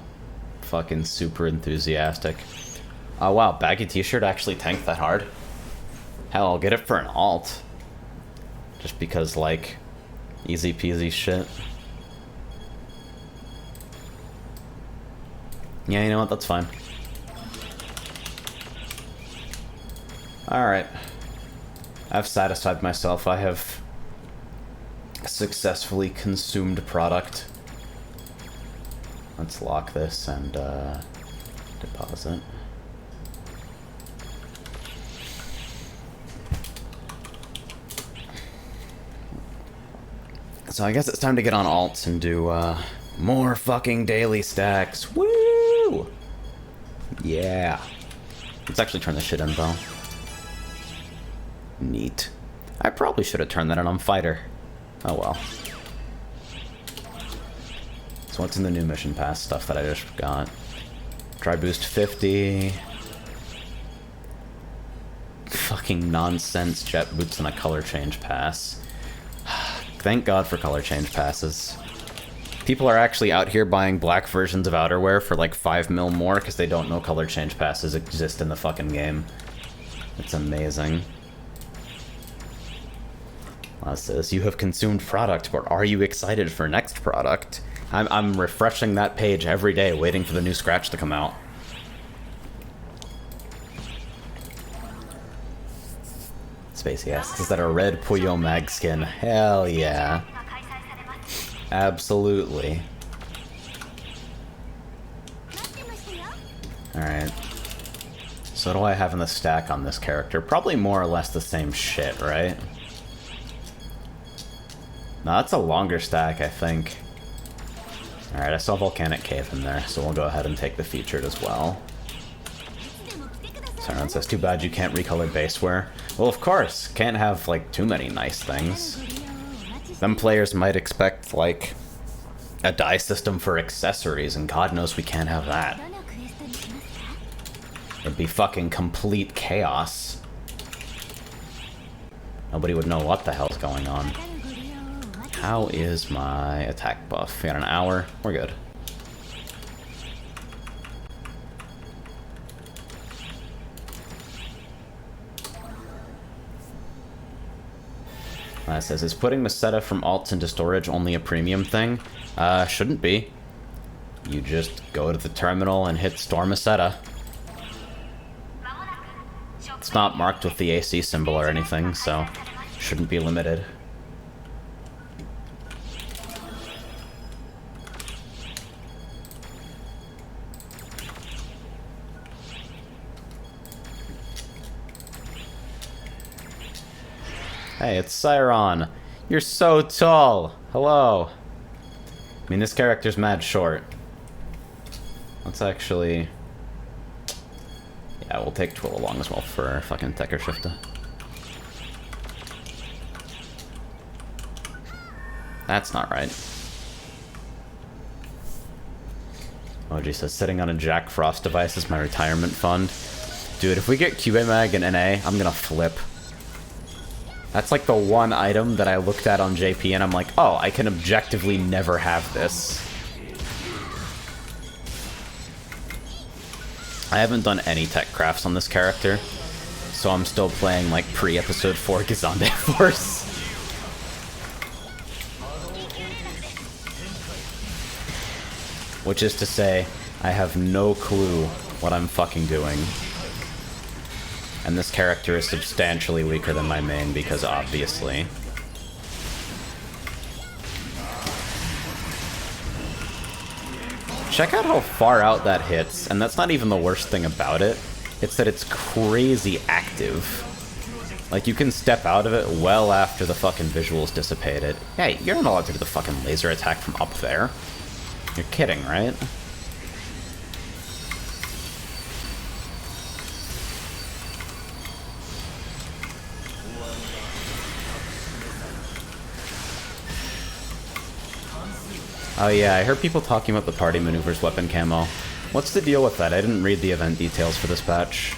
fucking super enthusiastic. Oh wow, baggy t-shirt actually tanked that hard? Hell, I'll get it for an alt. Just because, like, easy peasy shit. Yeah, you know what, that's fine. Alright. I've satisfied myself. I have successfully consumed product. Let's lock this and deposit. So I guess it's time to get on alts and do more fucking daily stacks. Woo! Yeah. Let's actually turn this shit in, though. Neat. I probably should have turned that on fighter. Oh well. So what's in the new mission pass stuff that I just got? Dry boost 50. Fucking nonsense jet boots and a color change pass. Thank God for color change passes. People are actually out here buying black versions of outerwear for like 5 mil more because they don't know color change passes exist in the fucking game. It's amazing. It says, you have consumed product, but are you excited for next product? I'm refreshing that page every day, waiting for the new scratch to come out. Spacey asks, is that a red Puyo mag skin? Hell yeah. Absolutely. Alright. So what do I have in the stack on this character? Probably more or less the same shit, right? No, that's a longer stack, I think. Alright, I saw Volcanic Cave in there, so we'll go ahead and take the featured as well. Saran says, too bad you can't recolor basewear. Well, of course, can't have, like, too many nice things. Them players might expect, like, a dye system for accessories, and God knows we can't have that. It'd be fucking complete chaos. Nobody would know what the hell's going on. How is my attack buff? We got an hour. We're good. It says, is putting Meseta from alts into storage only a premium thing? Shouldn't be. You just go to the terminal and hit store Meseta. It's not marked with the AC symbol or anything, so shouldn't be limited. Hey, it's Cyron. You're so tall. Hello. I mean, this character's mad short. Let's actually... Yeah, we'll take Twill along as well for fucking Tekker Shifta. That's not right. OG says, sitting on a Jack Frost device is my retirement fund. Dude, if we get QA Mag and NA, I'm gonna flip. That's like the one item that I looked at on JP and I'm like, oh, I can objectively never have this. I haven't done any tech crafts on this character, so I'm still playing like pre-episode 4 Gizande Force. Which is to say, I have no clue what I'm fucking doing. And this character is substantially weaker than my main because obviously. Check out how far out that hits, and that's not even the worst thing about it. It's that it's crazy active. Like, you can step out of it well after the fucking visuals dissipated. Hey, you're not allowed to do the fucking laser attack from up there. You're kidding, right? Oh yeah, I heard people talking about the party maneuvers weapon camo. What's the deal with that? I didn't read the event details for this patch.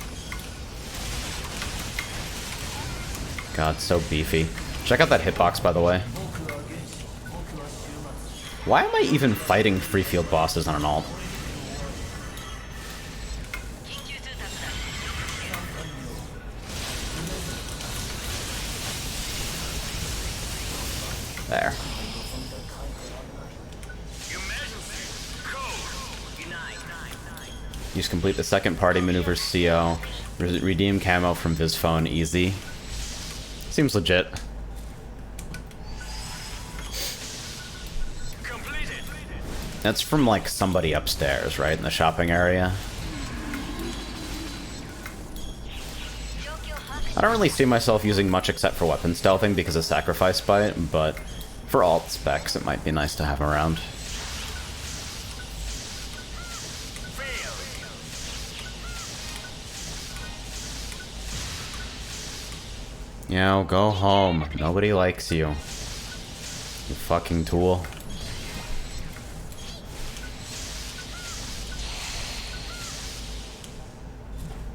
God, so beefy. Check out that hitbox, by the way. Why am I even fighting free field bosses on an alt? There. Just complete the second party maneuvers CO. Redeem camo from Visphone easy. Seems legit. That's from like somebody upstairs, right? In the shopping area. I don't really see myself using much except for weapon stealthing because of sacrifice bite, but for alt specs it might be nice to have around. You know, go home. Nobody likes you. You fucking tool.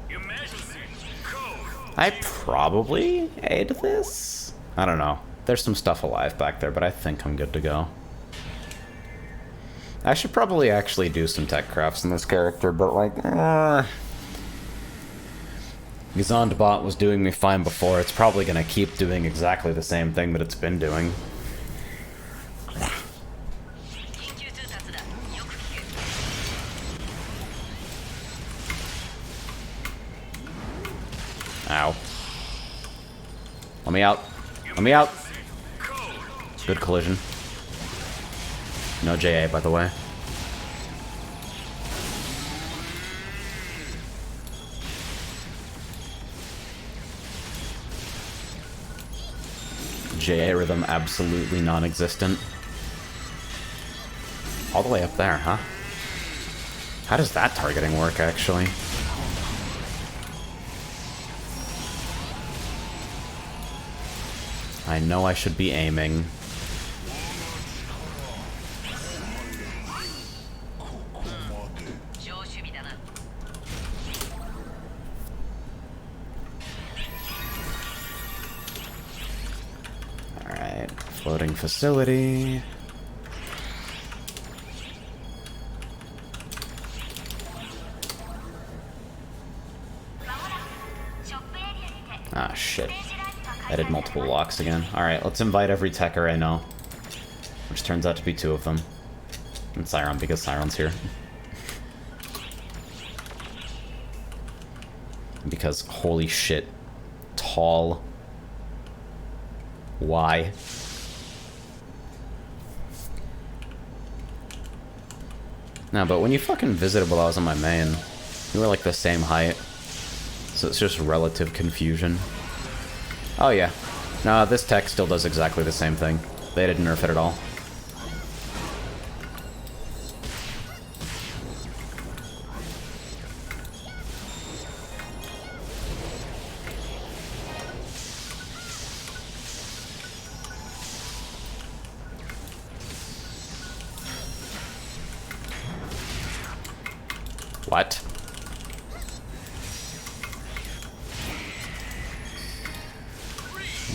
Emergency code. I probably ate this? I don't know. There's some stuff alive back there, but I think I'm good to go. I should probably actually do some tech crafts in this character, but like, Gazandbot was doing me fine before. It's probably gonna keep doing exactly the same thing that it's been doing. Ow. Let me out. Let me out. Good collision. No JA, by the way. JA rhythm absolutely non-existent. All the way up there, huh? How does that targeting work, actually? I know I should be aiming. Alright, floating facility. Ah, shit. I did multiple locks again. Alright, let's invite every techer I know. Which turns out to be 2 of them. And Siron, because Siron's here. Because, holy shit. Tall. Why? No, but when you fucking visited while I was on my main, you were like the same height. So it's just relative confusion. Oh yeah. No, this tech still does exactly the same thing. They didn't nerf it at all. What?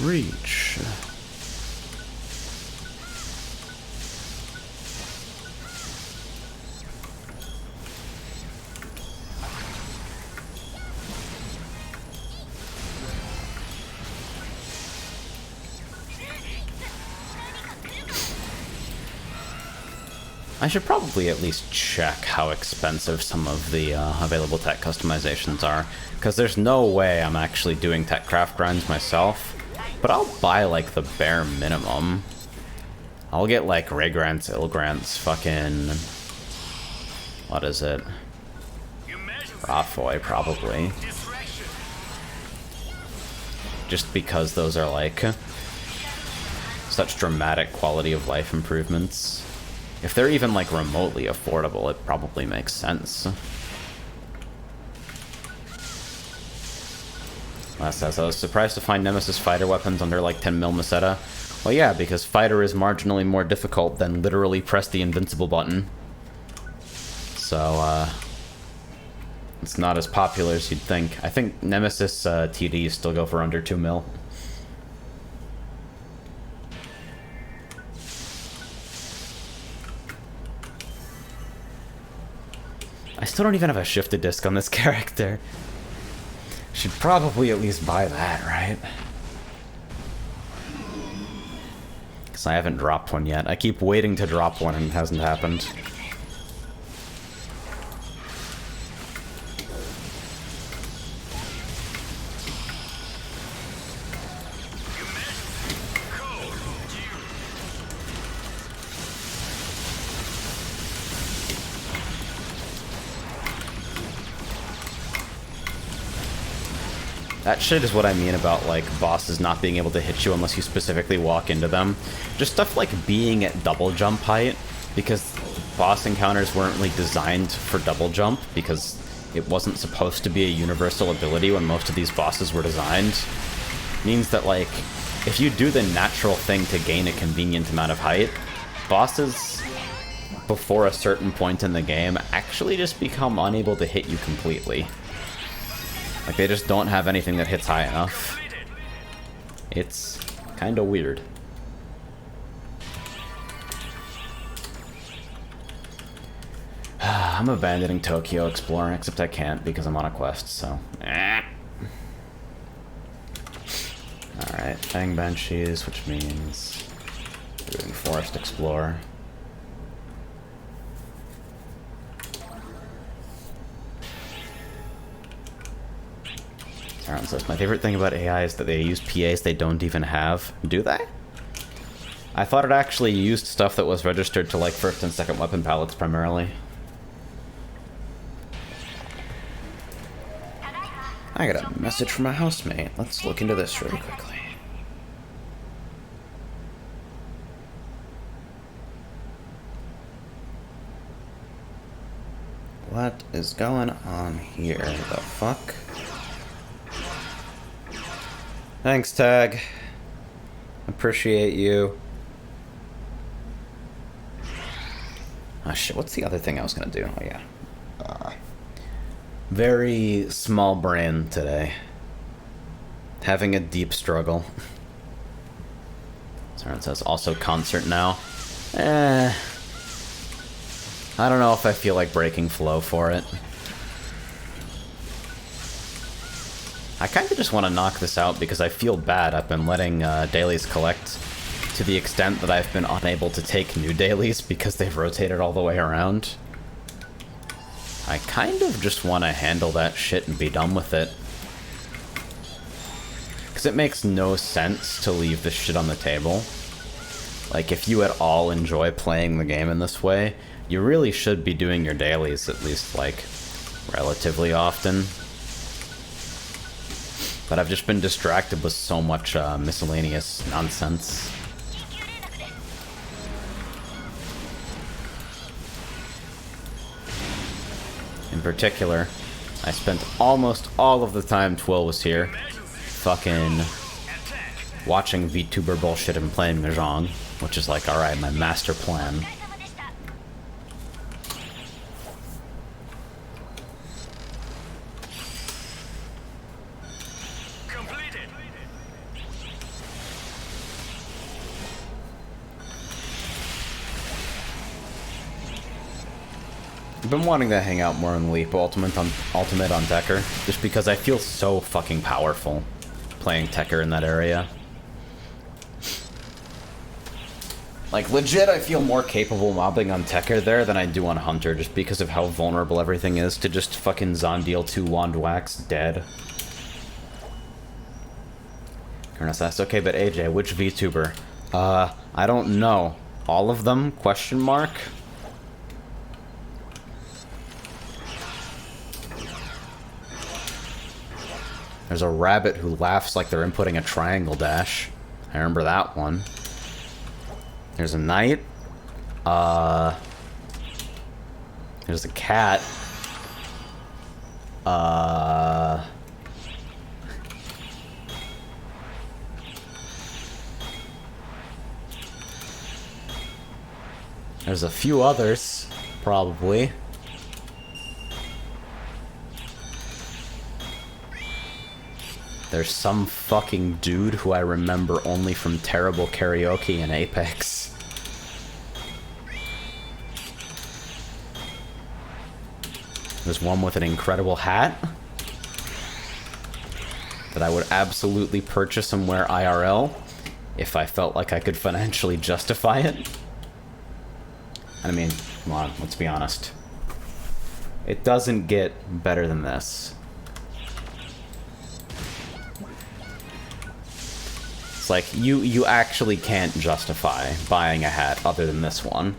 Reach. I should probably at least check how expensive some of the available tech customizations are, because there's no way I'm actually doing tech craft grinds myself, but I'll buy like the bare minimum. I'll get like Ray Grants, Il Grants, fucking... what is it? Rafoy, probably. Just because those are like such dramatic quality of life improvements. If they're even, like, remotely affordable, it probably makes sense. Last says, I was surprised to find Nemesis fighter weapons under, like, 10 mil Meseta. Well, yeah, because fighter is marginally more difficult than literally press the invincible button. So, it's not as popular as you'd think. I think Nemesis TDs still go for under 2 mil. I still don't even have a shifted disc on this character. Should probably at least buy that, right? Because I haven't dropped one yet. I keep waiting to drop one and it hasn't happened. That shit is what I mean about, like, bosses not being able to hit you unless you specifically walk into them. Just stuff like being at double jump height, because boss encounters weren't really designed for double jump, because it wasn't supposed to be a universal ability when most of these bosses were designed. means that, like, if you do the natural thing to gain a convenient amount of height, bosses, before a certain point in the game, actually just become unable to hit you completely. Like, they just don't have anything that hits high enough. It's kind of weird. I'm abandoning Tokyo Explorer, except I can't because I'm on a quest, so... Alright, Fang Banshees, which means... doing Forest Explorer. Aaron says, my favorite thing about AI is that they use PAs they don't even have. Do they? I thought it actually used stuff that was registered to, like, first and second weapon palettes primarily. I got a message from my housemate. Let's look into this really quickly. What is going on here? The fuck? Thanks, Tag. Appreciate you. Oh shit, what's the other thing I was gonna do? Oh yeah. Very small brain today. Having a deep struggle. Someone says, also concert now. I don't know if I feel like breaking flow for it. I kind of just want to knock this out because I feel bad. I've been letting dailies collect to the extent that I've been unable to take new dailies because they've rotated all the way around. I kind of just want to handle that shit and be done with it. Because it makes no sense to leave this shit on the table. Like, if you at all enjoy playing the game in this way, you really should be doing your dailies at least, like, relatively often. But I've just been distracted with so much miscellaneous nonsense. In particular, I spent almost all of the time Twill was here fucking watching VTuber bullshit and playing Mahjong, which is like, alright, my master plan. I've been wanting to hang out more in Leap Ultimate on Tekker, just because I feel so fucking powerful playing Tekker in that area. Like, legit, I feel more capable mobbing on Tekker there than I do on Hunter, just because of how vulnerable everything is to just fucking Zondeal 2 Wand Wax dead. Kernas asks, okay, but AJ, which VTuber? I don't know. All of them? Question mark? There's a rabbit who laughs like they're inputting a triangle dash. I remember that one. There's a knight. There's a cat. There's a few others, probably. There's some fucking dude who I remember only from terrible karaoke in Apex. There's one with an incredible hat that I would absolutely purchase and wear IRL if I felt like I could financially justify it. I mean, come on, let's be honest. It doesn't get better than this. It's like, you actually can't justify buying a hat other than this one.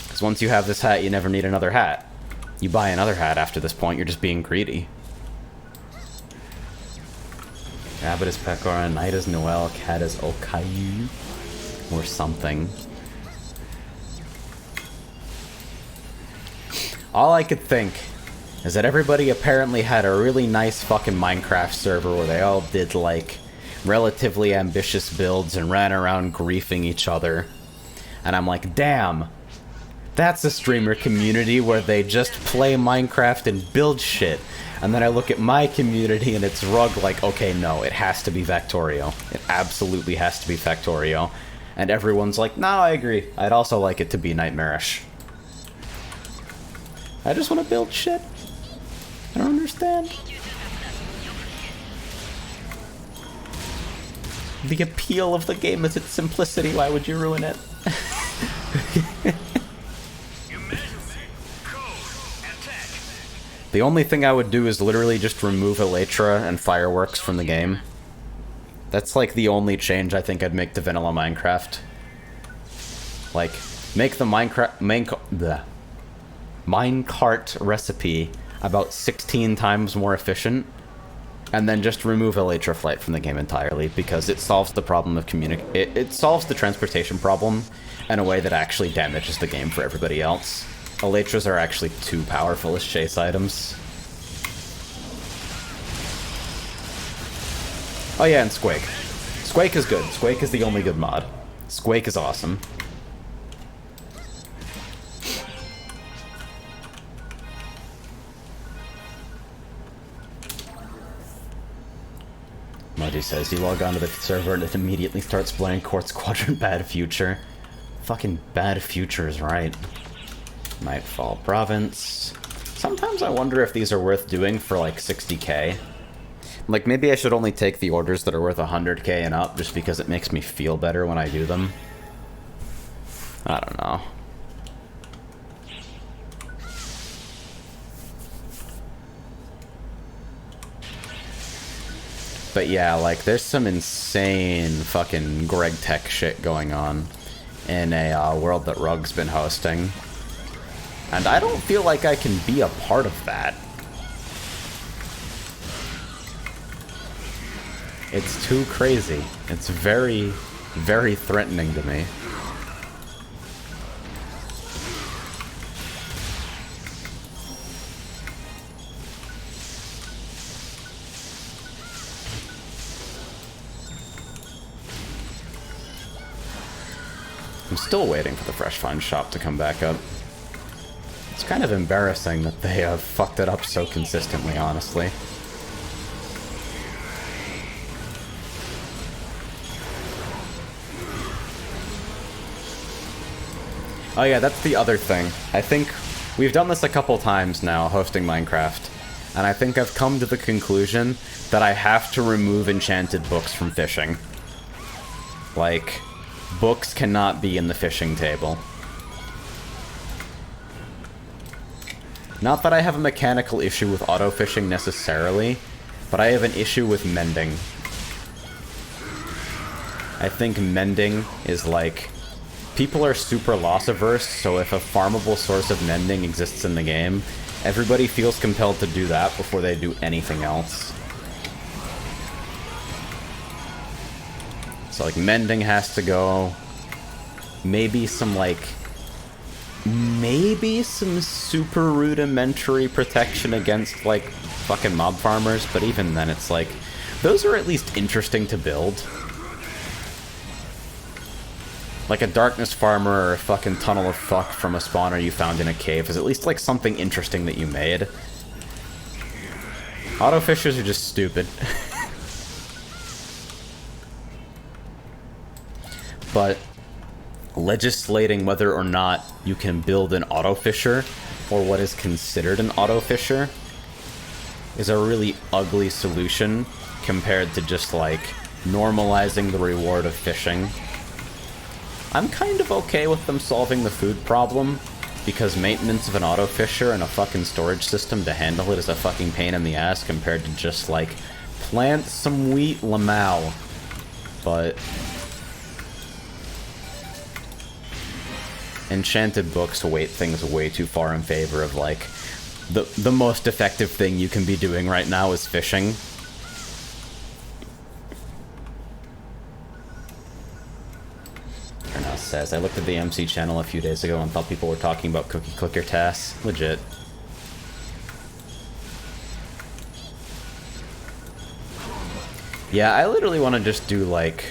Because once you have this hat, you never need another hat. You buy another hat after this point, you're just being greedy. Rabbit is Pekora, Knight is Noel, Cat is Okayu. Or something. All I could think is that everybody apparently had a really nice fucking Minecraft server where they all did, like, relatively ambitious builds and ran around griefing each other. And I'm like, damn, that's a streamer community where they just play Minecraft and build shit. And then I look at my community and it's rug like, okay, no, it has to be Factorio. It absolutely has to be Factorio. And everyone's like, no, I agree. I'd also like it to be Nightmarish. I just want to build shit. I don't understand. The appeal of the game is its simplicity. Why would you ruin it? The only thing I would do is literally just remove Elytra and fireworks from the game. That's like the only change I think I'd make to vanilla Minecraft. Like, make the minecart recipe about 16 times more efficient, and then just remove Elytra flight from the game entirely, because it solves the problem of it solves the transportation problem in a way that actually damages the game for everybody else. Elytras are actually too powerful as chase items. Oh yeah, and Squake. Squake is good. Squake is the only good mod. Squake is awesome. Muddy says, you log onto the server and it immediately starts playing Quartz Quadrant Bad Future. Fucking Bad Future is right. Nightfall Province. Sometimes I wonder if these are worth doing for like 60k. Like, maybe I should only take the orders that are worth 100k and up, just because it makes me feel better when I do them. I don't know. But yeah, like, there's some insane fucking Greg Tech shit going on in a world that Rug's been hosting. And I don't feel like I can be a part of that. It's too crazy. It's very, very threatening to me. I'm still waiting for the Fresh Find shop to come back up. It's kind of embarrassing that they have fucked it up so consistently, honestly. Oh yeah, that's the other thing. I think we've done this a couple times now, hosting Minecraft, and I think I've come to the conclusion that I have to remove enchanted books from fishing. Like, books cannot be in the fishing table. Not that I have a mechanical issue with auto-fishing necessarily, but I have an issue with mending. I think mending is like... People are super loss-averse, so if a farmable source of mending exists in the game, everybody feels compelled to do that before they do anything else. So, like, mending has to go. Maybe some, like... Maybe some super rudimentary protection against, like, fucking mob farmers, but even then it's like... Those are at least interesting to build. Like a darkness farmer or a fucking tunnel of fuck from a spawner you found in a cave is at least like something interesting that you made. Auto fishers are just stupid. But legislating whether or not you can build an auto fisher, or what is considered an auto fisher, is a really ugly solution compared to just like normalizing the reward of fishing. I'm kind of okay with them solving the food problem, because maintenance of an auto fisher and a fucking storage system to handle it is a fucking pain in the ass compared to just like plant some wheat, lamau. But enchanted books weight things way too far in favor of like the most effective thing you can be doing right now is fishing. Says, I looked at the MC channel a few days ago and thought people were talking about cookie clicker tasks. Legit. Yeah, I literally want to just do, like,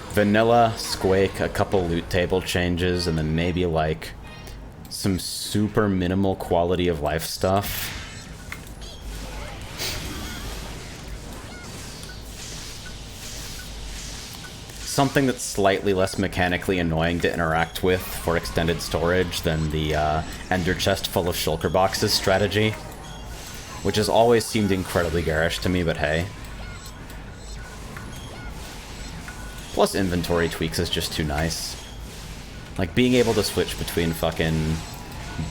vanilla, Squake, a couple loot table changes, and then maybe, like, some super minimal quality of life stuff. Something that's slightly less mechanically annoying to interact with for extended storage than the Ender Chest full of shulker boxes strategy. Which has always seemed incredibly garish to me, but hey. Plus inventory tweaks is just too nice. Like, being able to switch between fucking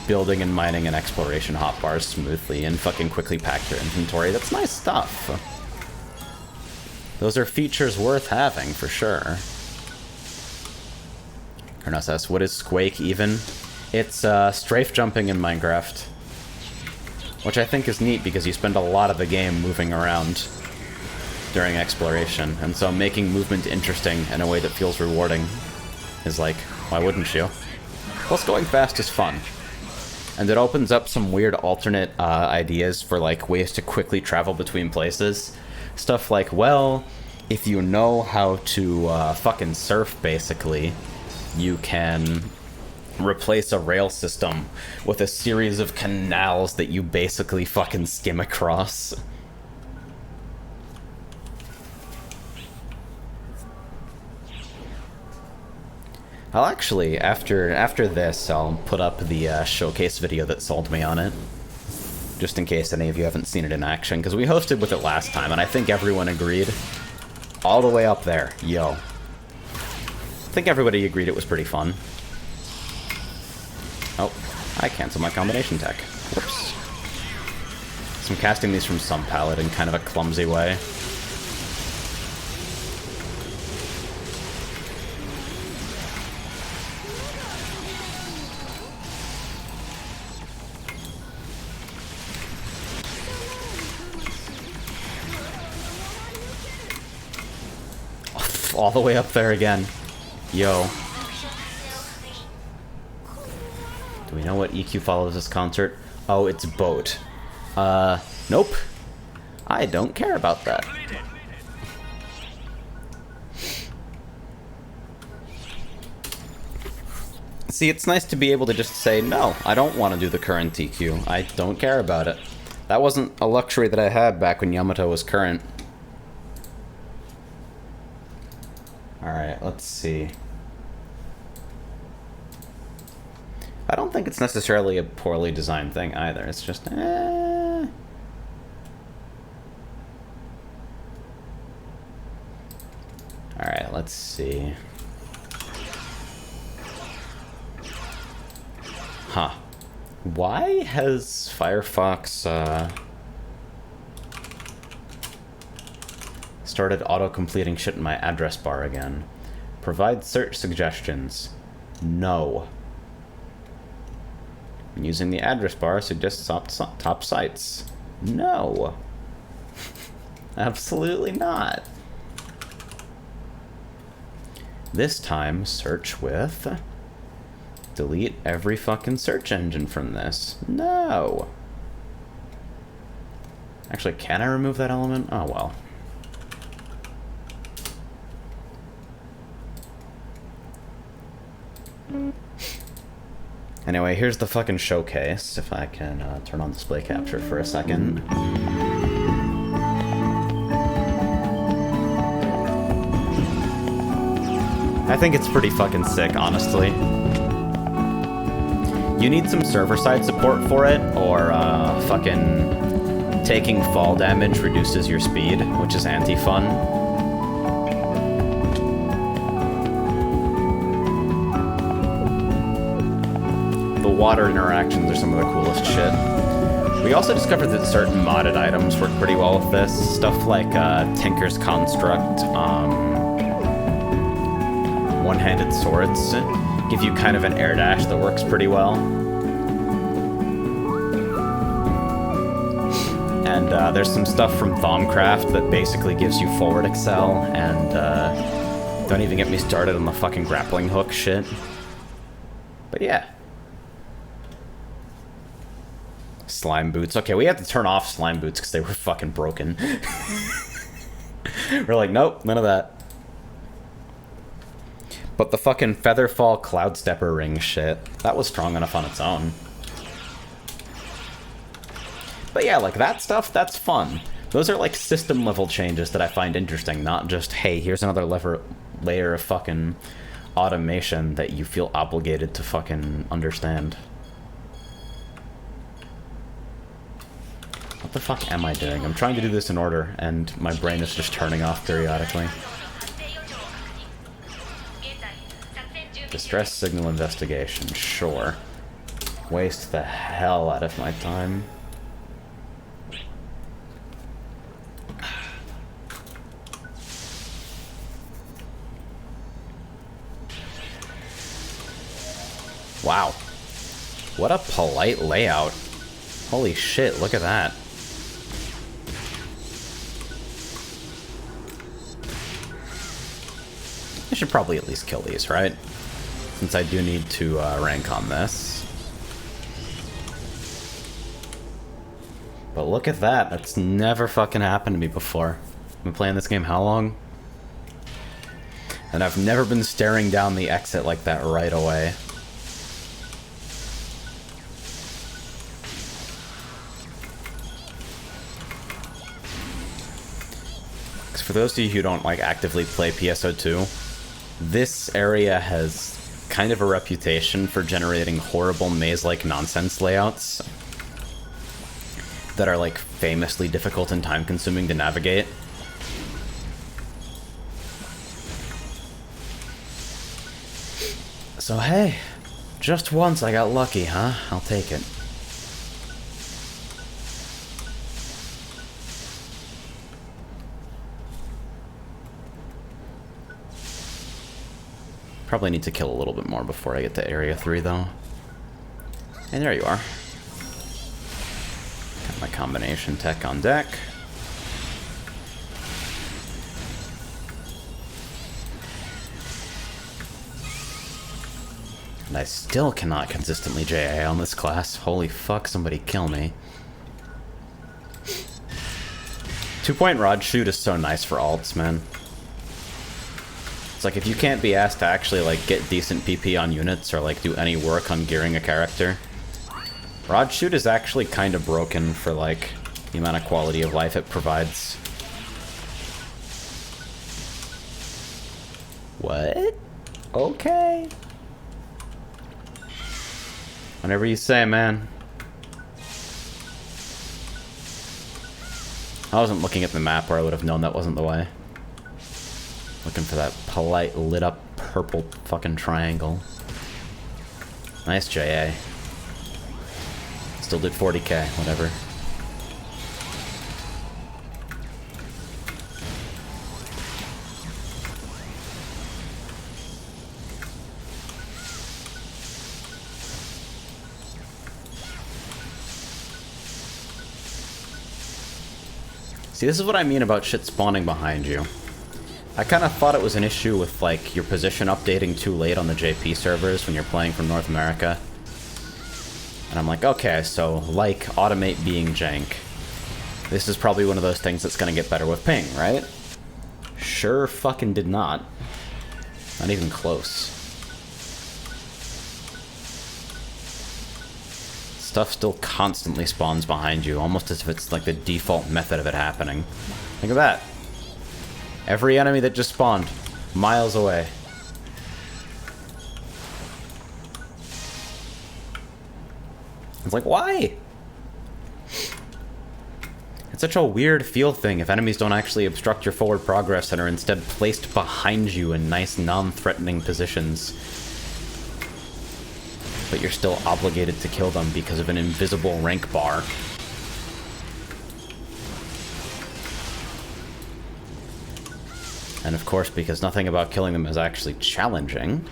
building and mining and exploration hotbars smoothly and fucking quickly pack your inventory, that's nice stuff. Those are features worth having, for sure. Karnasus, what is Squake even? It's strafe jumping in Minecraft. Which I think is neat because you spend a lot of the game moving around during exploration, and so making movement interesting in a way that feels rewarding is like, why wouldn't you? Plus going fast is fun. And it opens up some weird alternate ideas for like ways to quickly travel between places. Stuff like, well, if you know how to fucking surf, basically, you can replace a rail system with a series of canals that you basically fucking skim across. I'll actually, after this, I'll put up the showcase video that sold me on it. Just in case any of you haven't seen it in action, because we hosted with it last time, and I think everyone agreed. All the way up there, yo. I think everybody agreed it was pretty fun. Oh, I canceled my combination tech. Whoops. So I'm casting these from some palette in kind of a clumsy way. All the way up there again. Yo. Do we know what EQ follows this concert? Oh, it's Boat. Nope. I don't care about that. See, it's nice to be able to just say, no, I don't want to do the current EQ. I don't care about it. That wasn't a luxury that I had back when Yamato was current. Alright, let's see. I don't think it's necessarily a poorly designed thing either. It's just, Alright, let's see. Huh. Why has Firefox, started auto-completing shit in my address bar again? Provide search suggestions. No. Using the address bar suggests top sites. No. Absolutely not. This time, search with... delete every fucking search engine from this. No. Actually, can I remove that element? Oh, well. Anyway, here's the fucking showcase, if I can turn on display capture for a second. I think it's pretty fucking sick, honestly. You need some server-side support for it, or fucking taking fall damage reduces your speed, which is anti-fun. Water interactions are some of the coolest shit. We also discovered that certain modded items work pretty well with this. Stuff like Tinker's Construct, one-handed swords give you kind of an air dash that works pretty well. And there's some stuff from Thaumcraft that basically gives you forward excel, and don't even get me started on the fucking grappling hook shit. But yeah. Slime boots. Okay, we had to turn off slime boots because they were fucking broken. We're like, nope, none of that. But the fucking Featherfall Cloud Stepper ring shit, that was strong enough on its own. But yeah, like that stuff, that's fun. Those are like system level changes that I find interesting, not just, hey, here's another layer of fucking automation that you feel obligated to fucking understand. What the fuck am I doing? I'm trying to do this in order, and my brain is just turning off periodically. Distress signal investigation, sure. Waste the hell out of my time. Wow. What a polite layout. Holy shit, look at that. I should probably at least kill these, right? Since I do need to rank on this. But look at that. That's never fucking happened to me before. I've been playing this game how long? And I've never been staring down the exit like that right away. For those of you who don't like actively play PSO2, this area has kind of a reputation for generating horrible maze-like nonsense layouts that are like famously difficult and time-consuming to navigate. So hey, just once I got lucky, huh? I'll take it. Probably need to kill a little bit more before I get to Area 3, though. And there you are. Got my combination tech on deck. And I still cannot consistently JA on this class. Holy fuck, somebody kill me. 2-point rod shoot is so nice for alts, man. It's like, if you can't be asked to actually, like, get decent PP on units or, like, do any work on gearing a character, Rod Shoot is actually kind of broken for, like, the amount of quality of life it provides. What? Okay. Whatever you say, man. I wasn't looking at the map, or I would have known that wasn't the way. Looking for that polite, lit-up, purple fucking triangle. Nice JA. Still did 40k, whatever. See, this is what I mean about shit spawning behind you. I kind of thought it was an issue with, like, your position updating too late on the JP servers when you're playing from North America. And I'm like, okay, so, like, automate being jank. This is probably one of those things that's gonna get better with ping, right? Sure fucking did not. Not even close. Stuff still constantly spawns behind you, almost as if it's, like, the default method of it happening. Think of that. Every enemy that just spawned, miles away. It's like, why? It's such a weird feel thing if enemies don't actually obstruct your forward progress and are instead placed behind you in nice, non-threatening positions. But you're still obligated to kill them because of an invisible rank bar. And of course, because nothing about killing them is actually challenging.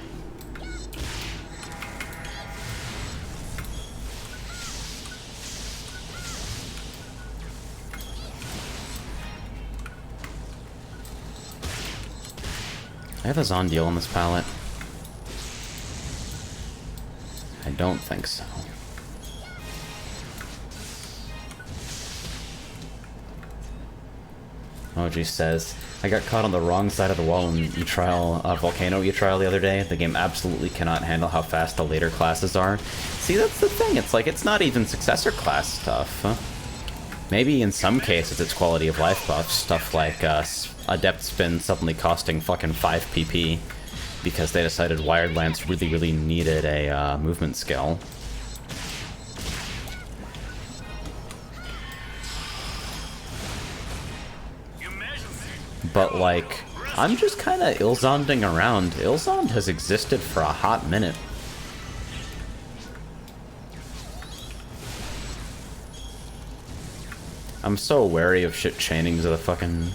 I have a Zondeal on this palette. I don't think so. OG says, I got caught on the wrong side of the wall in E-Trial, Volcano E-Trial the other day. The game absolutely cannot handle how fast the later classes are. See, that's the thing. It's like, it's not even successor class stuff. Maybe in some cases it's quality of life buffs. Stuff like Adept Spin suddenly costing fucking 5 PP because they decided Wired Lance really, really needed a movement skill. But, like, I'm just kind of Ilzonding around. Ilzond has existed for a hot minute. I'm so wary of shit chaining to the fucking...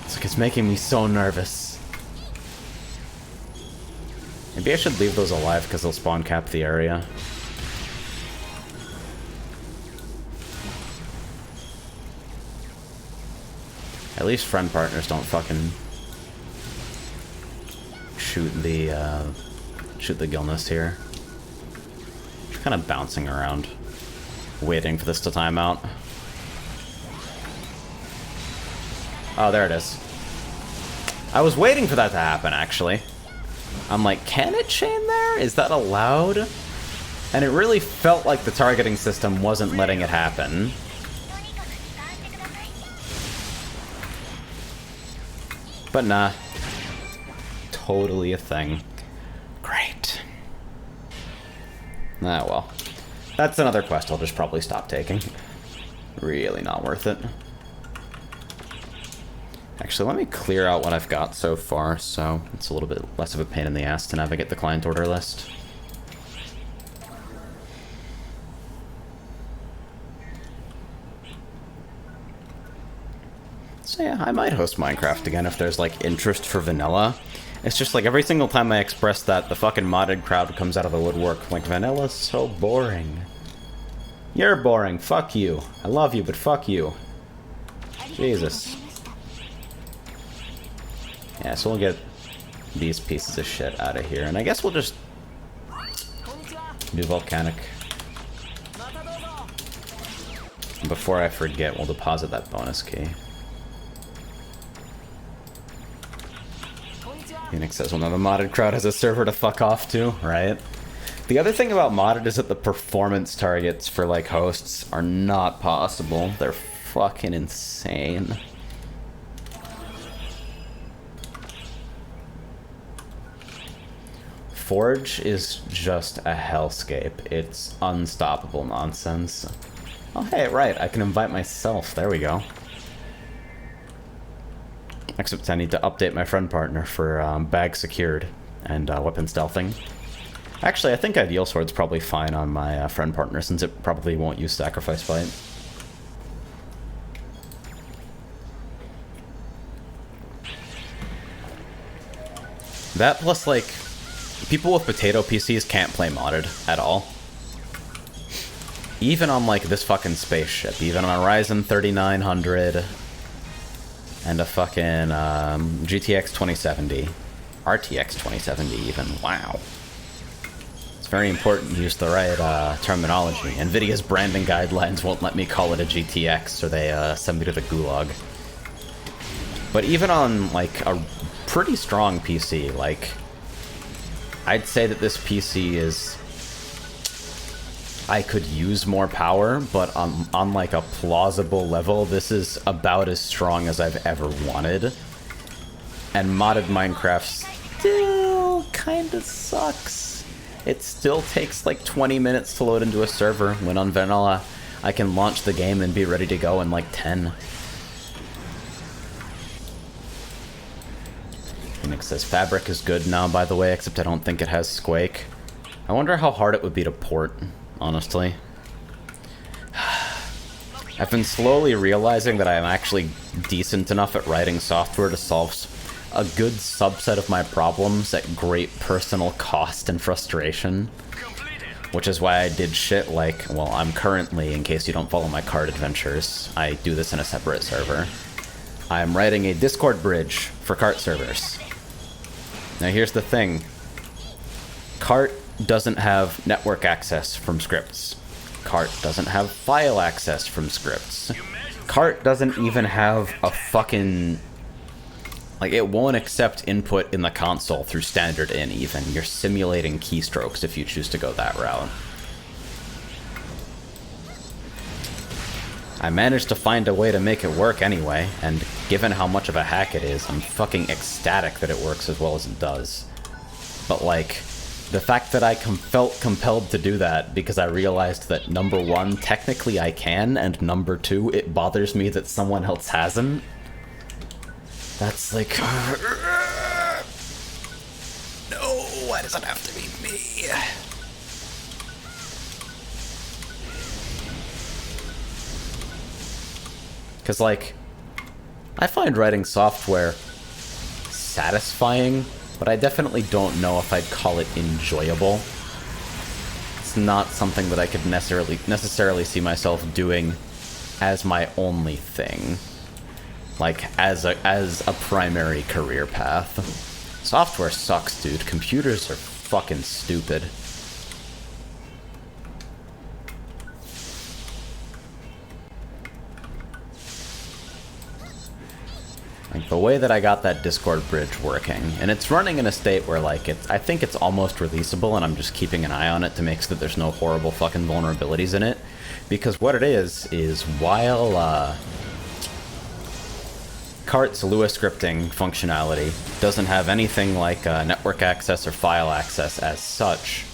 It's like, it's making me so nervous. Maybe I should leave those alive because they'll spawn cap the area. At least friend partners don't fucking shoot the Gilness here. Just kind of bouncing around, waiting for this to time out. Oh, there it is. I was waiting for that to happen, actually. I'm like, can it chain there? Is that allowed? And it really felt like the targeting system wasn't letting it happen. But nah. Totally a thing. Great. Ah, well. That's another quest I'll just probably stop taking. Really not worth it. Actually, let me clear out what I've got so far, so it's a little bit less of a pain in the ass to navigate the client order list. So yeah, I might host Minecraft again if there's, like, interest for vanilla. It's just like every single time I express that, the fucking modded crowd comes out of the woodwork. Like, vanilla's so boring. You're boring. Fuck you. I love you, but fuck you. Jesus. Yeah, so we'll get these pieces of shit out of here. And I guess we'll just do volcanic. And before I forget, we'll deposit that bonus key. Phoenix says, well, now the modded crowd has a server to fuck off to, right? The other thing about modded is that the performance targets for, like, hosts are not possible. They're fucking insane. Forge is just a hellscape. It's unstoppable nonsense. Oh, hey, right, I can invite myself. There we go. Except I need to update my friend partner for bag secured and weapon stealthing. Actually, I think Ideal Sword's probably fine on my friend partner since it probably won't use Sacrifice Fight. That plus, like, people with potato PCs can't play modded at all. Even on, like, this fucking spaceship. Even on a Ryzen 3900... and a fucking GTX 2070. RTX 2070 even. Wow. It's very important to use the right terminology. NVIDIA's branding guidelines won't let me call it a GTX, or they send me to the gulag. But even on, like, a pretty strong PC, like, I'd say that this PC is... I could use more power, but on like a plausible level, this is about as strong as I've ever wanted. And modded Minecraft still kind of sucks. It still takes like 20 minutes to load into a server, when on vanilla I can launch the game and be ready to go in like 10. Phoenix says Fabric is good now, by the way, except I don't think it has Squake. I wonder how hard it would be to port. Honestly. I've been slowly realizing that I am actually decent enough at writing software to solve a good subset of my problems at great personal cost and frustration. Which is why I did shit like, well, I'm currently, in case you don't follow my card adventures, I do this in a separate server. I'm writing a Discord bridge for cart servers. Now here's the thing. Cart doesn't have network access from scripts. Cart doesn't have file access from scripts. Cart doesn't even have a fucking... Like, it won't accept input in the console through standard in, even. You're simulating keystrokes if you choose to go that route. I managed to find a way to make it work anyway, and given how much of a hack it is, I'm fucking ecstatic that it works as well as it does. But, like, the fact that I felt compelled to do that because I realized that, number one, technically I can, and number two, it bothers me that someone else hasn't. That's like... No, why does it have to be me? Because, like, I find writing software satisfying, but I definitely don't know if I'd call it enjoyable. It's not something that I could necessarily see myself doing as my only thing. Like, as a primary career path. Software sucks, dude. Computers are fucking stupid. Like, the way that I got that Discord bridge working, and it's running in a state where, like, I think it's almost releasable, and I'm just keeping an eye on it to make sure that there's no horrible fucking vulnerabilities in it. Because what it is while, Cart's Lua scripting functionality doesn't have anything like network access or file access as such,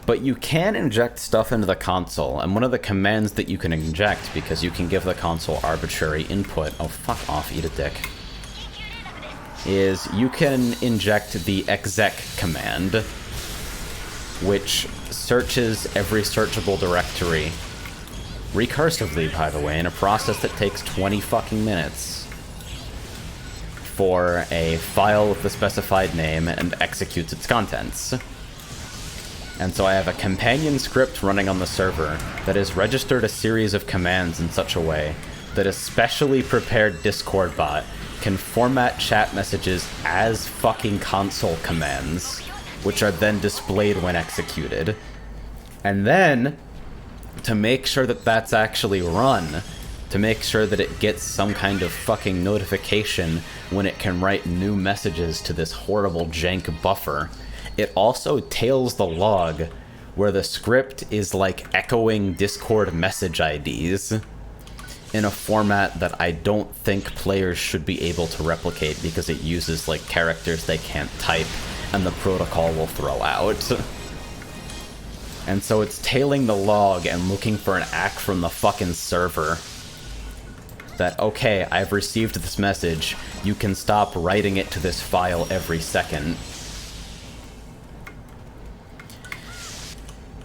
but you can inject stuff into the console, and one of the commands that you can inject, because you can give the console arbitrary input, oh fuck off, eat a dick, is you can inject the exec command, which searches every searchable directory, recursively by the way, in a process that takes 20 fucking minutes, for a file with the specified name and executes its contents. And so I have a companion script running on the server that has registered a series of commands in such a way that a specially prepared Discord bot can format chat messages as fucking console commands, which are then displayed when executed. And then, to make sure that that's actually run, to make sure that it gets some kind of fucking notification when it can write new messages to this horrible jank buffer, it also tails the log where the script is like echoing Discord message IDs in a format that I don't think players should be able to replicate because it uses like characters they can't type and the protocol will throw out. And so it's tailing the log and looking for an ACK from the fucking server that, okay, I've received this message, you can stop writing it to this file every second.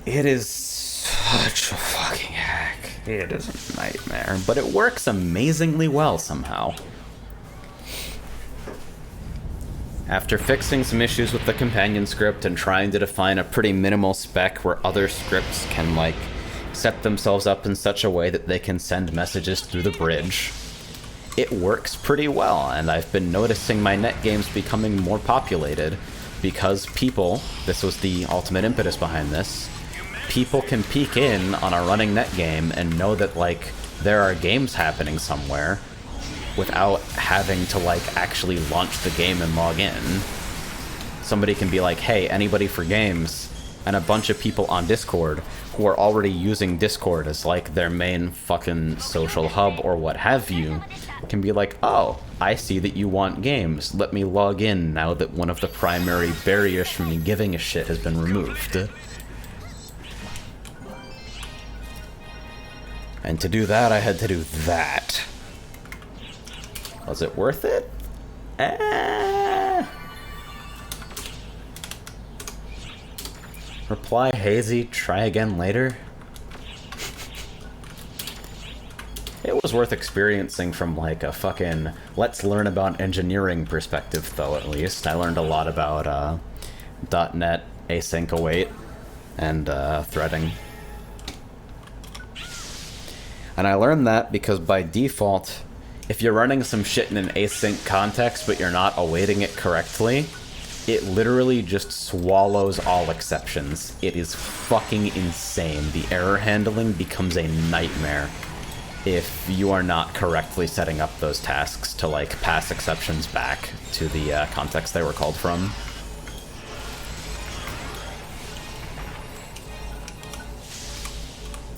It is such a fucking hack. It is a nightmare, but it works amazingly well somehow. After fixing some issues with the companion script and trying to define a pretty minimal spec where other scripts can, like, set themselves up in such a way that they can send messages through the bridge, it works pretty well, and I've been noticing my net games becoming more populated because people, this was the ultimate impetus behind this, people can peek in on a running net game and know that, like, there are games happening somewhere without having to, like, actually launch the game and log in. Somebody can be like, hey, anybody for games, and a bunch of people on Discord who are already using Discord as, like, their main fucking social hub or what have you, can be like, oh, I see that you want games. Let me log in now that one of the primary barriers for me giving a shit has been removed. And to do that, I had to do that. Was it worth it? Reply hazy, try again later. It was worth experiencing from, like, a fucking let's learn about engineering perspective, though, at least. I learned a lot about .NET async await and threading. And I learned that because by default, if you're running some shit in an async context but you're not awaiting it correctly, it literally just swallows all exceptions. It is fucking insane. The error handling becomes a nightmare. if you are not correctly setting up those tasks to, like, pass exceptions back to the context they were called from.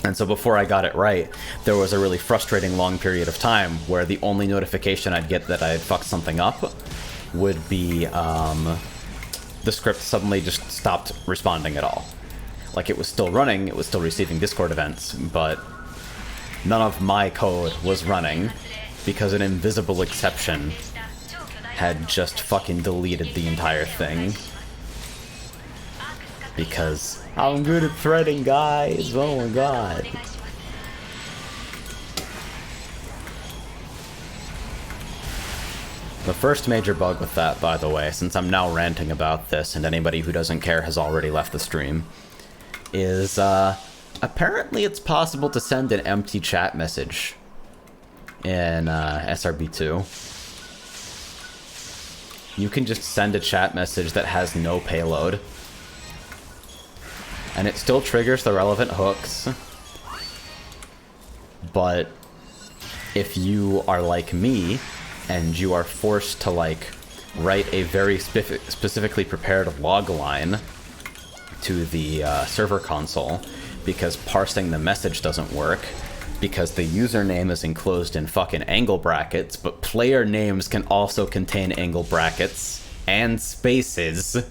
And so before I got it right, there was a really frustrating long period of time where the only notification I'd get that I had fucked something up would be the script suddenly just stopped responding at all. Like, it was still running, it was still receiving Discord events, but none of my code was running because an invisible exception had just fucking deleted the entire thing. Because I'm good at threading, guys. Oh my god. The first major bug with that, by the way, since I'm now ranting about this and anybody who doesn't care has already left the stream, is apparently it's possible to send an empty chat message in SRB2. You can just send a chat message that has no payload, and it still triggers the relevant hooks. But if you are like me, and you are forced to, like, write a very specifically prepared log line to the server console because parsing the message doesn't work, because the username is enclosed in fucking angle brackets, but player names can also contain angle brackets and spaces.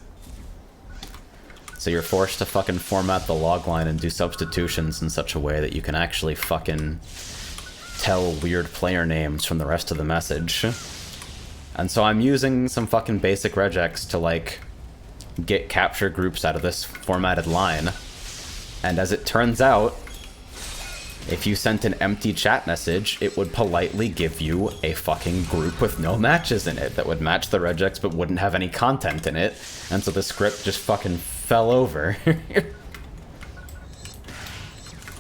So you're forced to fucking format the log line and do substitutions in such a way that you can actually fucking tell weird player names from the rest of the message. And so I'm using some fucking basic regex to, like, get capture groups out of this formatted line. And as it turns out, if you sent an empty chat message, it would politely give you a fucking group with no matches in it that would match the regex but wouldn't have any content in it. And so the script just fucking fell over.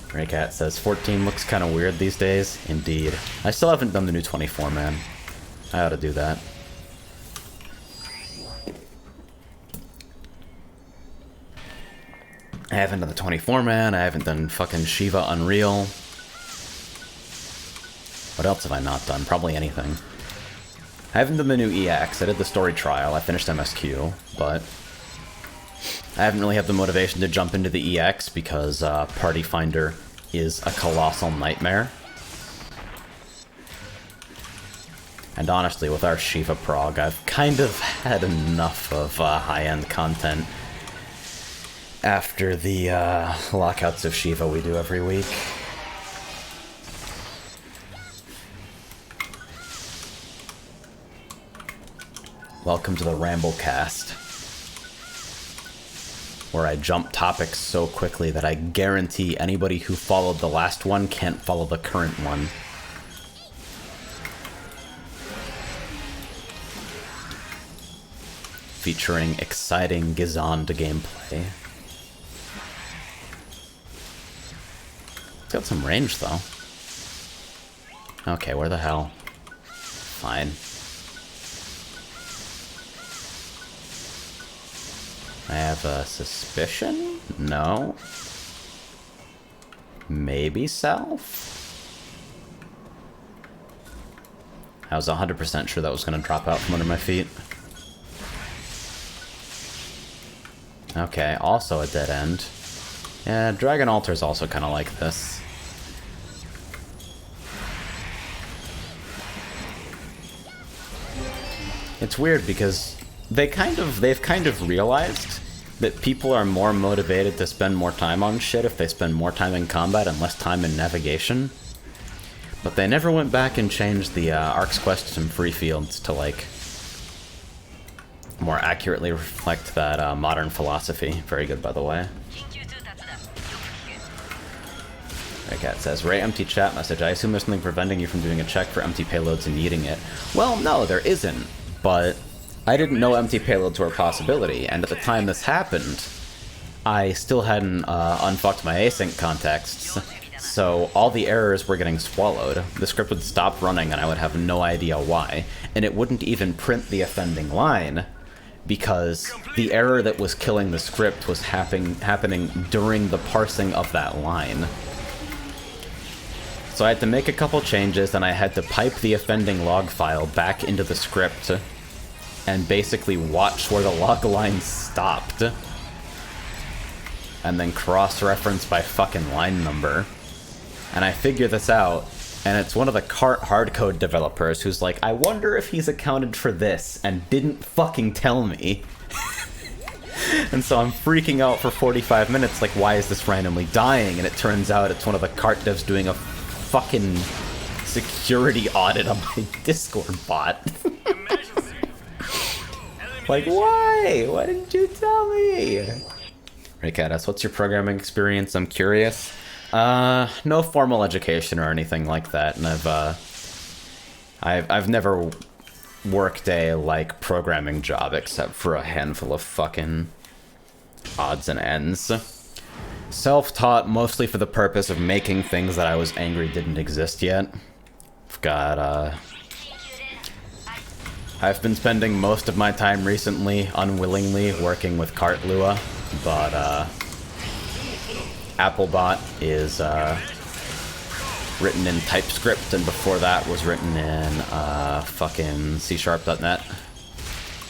Raycat says 14 looks kind of weird these days. Indeed. I still haven't done the new 24, man. I ought to do that. I haven't done the 24, man. I haven't done fucking Shiva Unreal. What else have I not done? Probably anything. I haven't done the new EX. I did the story trial. I finished MSQ, but I haven't really had the motivation to jump into the EX because Party Finder is a colossal nightmare. And honestly, with our Shiva prog, I've kind of had enough of high-end content after the lockouts of Shiva we do every week. Welcome to the Ramblecast, where I jump topics so quickly that I guarantee anybody who followed the last one can't follow the current one. Featuring exciting Gizond gameplay. It's got some range, though. Okay, where the hell? Fine. I have a suspicion? No. Maybe south? I was 100% sure that was going to drop out from under my feet. Okay, also a dead end. Yeah, Dragon Altar's also kind of like this. It's weird because they've kind of realized that people are more motivated to spend more time on shit if they spend more time in combat and less time in navigation. But they never went back and changed the Ark's quests and free fields to, like, more accurately reflect that modern philosophy. Very good, by the way. Cat says, Ray, empty chat message. I assume there's something preventing you from doing a check for empty payloads and needing it. Well, no, there isn't. But I didn't know empty payloads were a possibility, and at the time this happened, I still hadn't unfucked my async contexts, so all the errors were getting swallowed. The script would stop running and I would have no idea why, and it wouldn't even print the offending line, because the error that was killing the script was happening during the parsing of that line. So I had to make a couple changes, and I had to pipe the offending log file back into the script and basically watch where the log line stopped. And then cross-reference by fucking line number. And I figure this out, and it's one of the hardcode developers who's like, I wonder if he's accounted for this, and didn't fucking tell me. And so I'm freaking out for 45 minutes, like, why is this randomly dying? And it turns out it's one of the cart devs doing a fucking security audit on my Discord bot. Like, why? Why didn't you tell me? Raycatus, what's your programming experience? I'm curious. No formal education or anything like that, and I've never worked a, like, programming job except for a handful of fucking odds and ends. Self-taught mostly for the purpose of making things that I was angry didn't exist yet. I've been spending most of my time recently, unwillingly, working with Cart Lua, but, Applebot is, written in TypeScript, and before that was written in, fucking C#.net.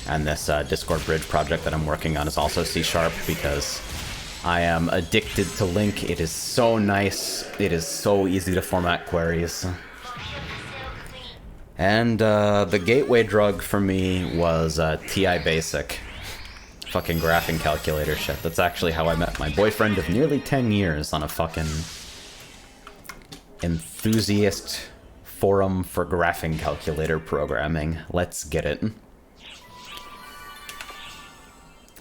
And this, Discord Bridge project that I'm working on is also C# because I am addicted to Link. It is so nice. It is so easy to format queries. And, the gateway drug for me was, TI Basic. Fucking graphing calculator shit. That's actually how I met my boyfriend of nearly 10 years on a fucking enthusiast forum for graphing calculator programming. Let's get it.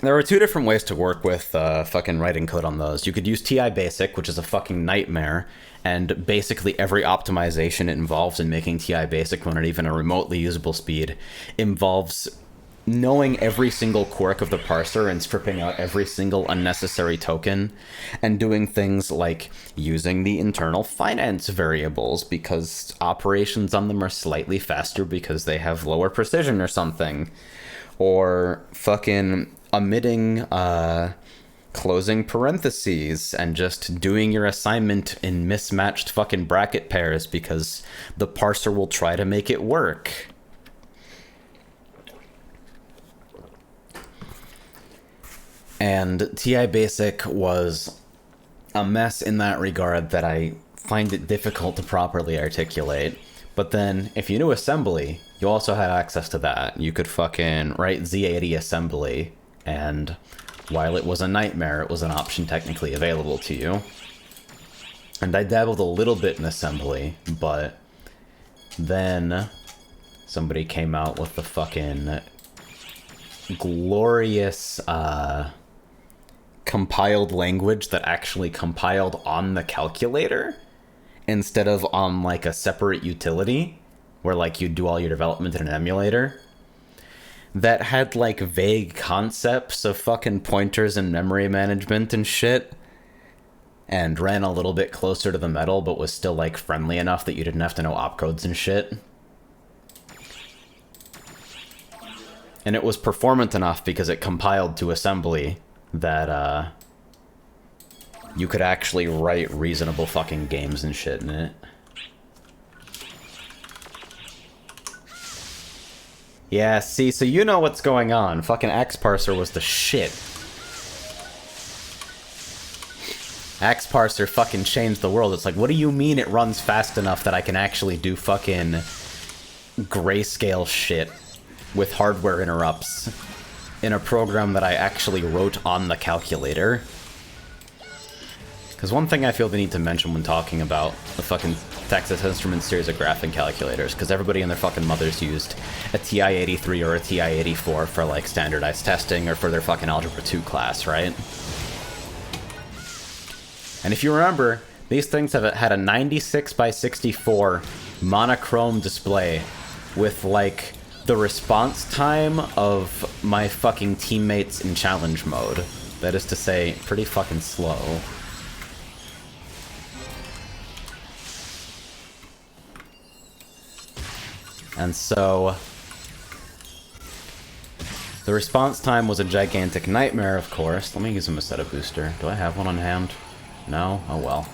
There are two different ways to work with fucking writing code on those. You could use TI Basic, which is a fucking nightmare, and basically every optimization it involves in making TI Basic run at even a remotely usable speed involves knowing every single quirk of the parser and stripping out every single unnecessary token, and doing things like using the internal finance variables because operations on them are slightly faster because they have lower precision or something, or fucking omitting closing parentheses and just doing your assignment in mismatched fucking bracket pairs because the parser will try to make it work. And TI Basic was a mess in that regard that I find it difficult to properly articulate. But then, if you knew assembly, you also had access to that. You could fucking write Z80 assembly, and while it was a nightmare, it was an option technically available to you. And I dabbled a little bit in assembly, but then somebody came out with the fucking glorious, compiled language that actually compiled on the calculator instead of on, like, a separate utility where, like, you do all your development in an emulator, that had, like, vague concepts of fucking pointers and memory management and shit, and ran a little bit closer to the metal but was still, like, friendly enough that you didn't have to know opcodes and shit. And it was performant enough because it compiled to assembly that, you could actually write reasonable fucking games and shit in it. Yeah, see, so you know what's going on. Fucking XParser was the shit. XParser fucking changed the world. It's like, what do you mean it runs fast enough that I can actually do fucking grayscale shit with hardware interrupts in a program that I actually wrote on the calculator? Because one thing I feel the need to mention when talking about the fucking Texas Instruments series of graphing calculators, because everybody and their fucking mothers used a TI-83 or a TI-84 for, like, standardized testing or for their fucking Algebra 2 class, right? And if you remember, these things have had a 96 by 64 monochrome display with, like, the response time of my fucking teammates in challenge mode. That is to say, pretty fucking slow. And so the response time was a gigantic nightmare, of course. Let me use a Meseta booster. Do I have one on hand? No? Oh well.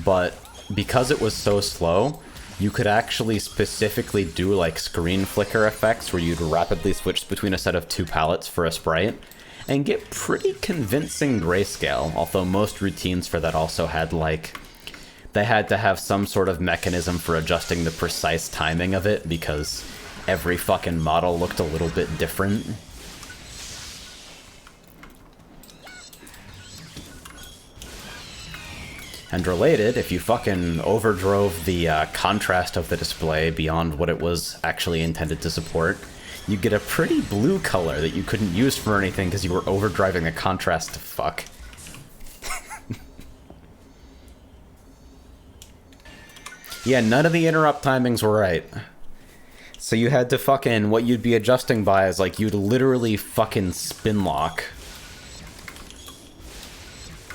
but because it was so slow, you could actually specifically do like screen flicker effects where you'd rapidly switch between a set of 2 palettes for a sprite and get pretty convincing grayscale, although most routines for that also had like, they had to have some sort of mechanism for adjusting the precise timing of it because every fucking model looked a little bit different. And related, if you fucking overdrove the contrast of the display beyond what it was actually intended to support, you get a pretty blue color that you couldn't use for anything because you were overdriving the contrast to fuck. Yeah, none of the interrupt timings were right. So you had to fucking, what you'd be adjusting by is like, you'd literally fucking spin lock.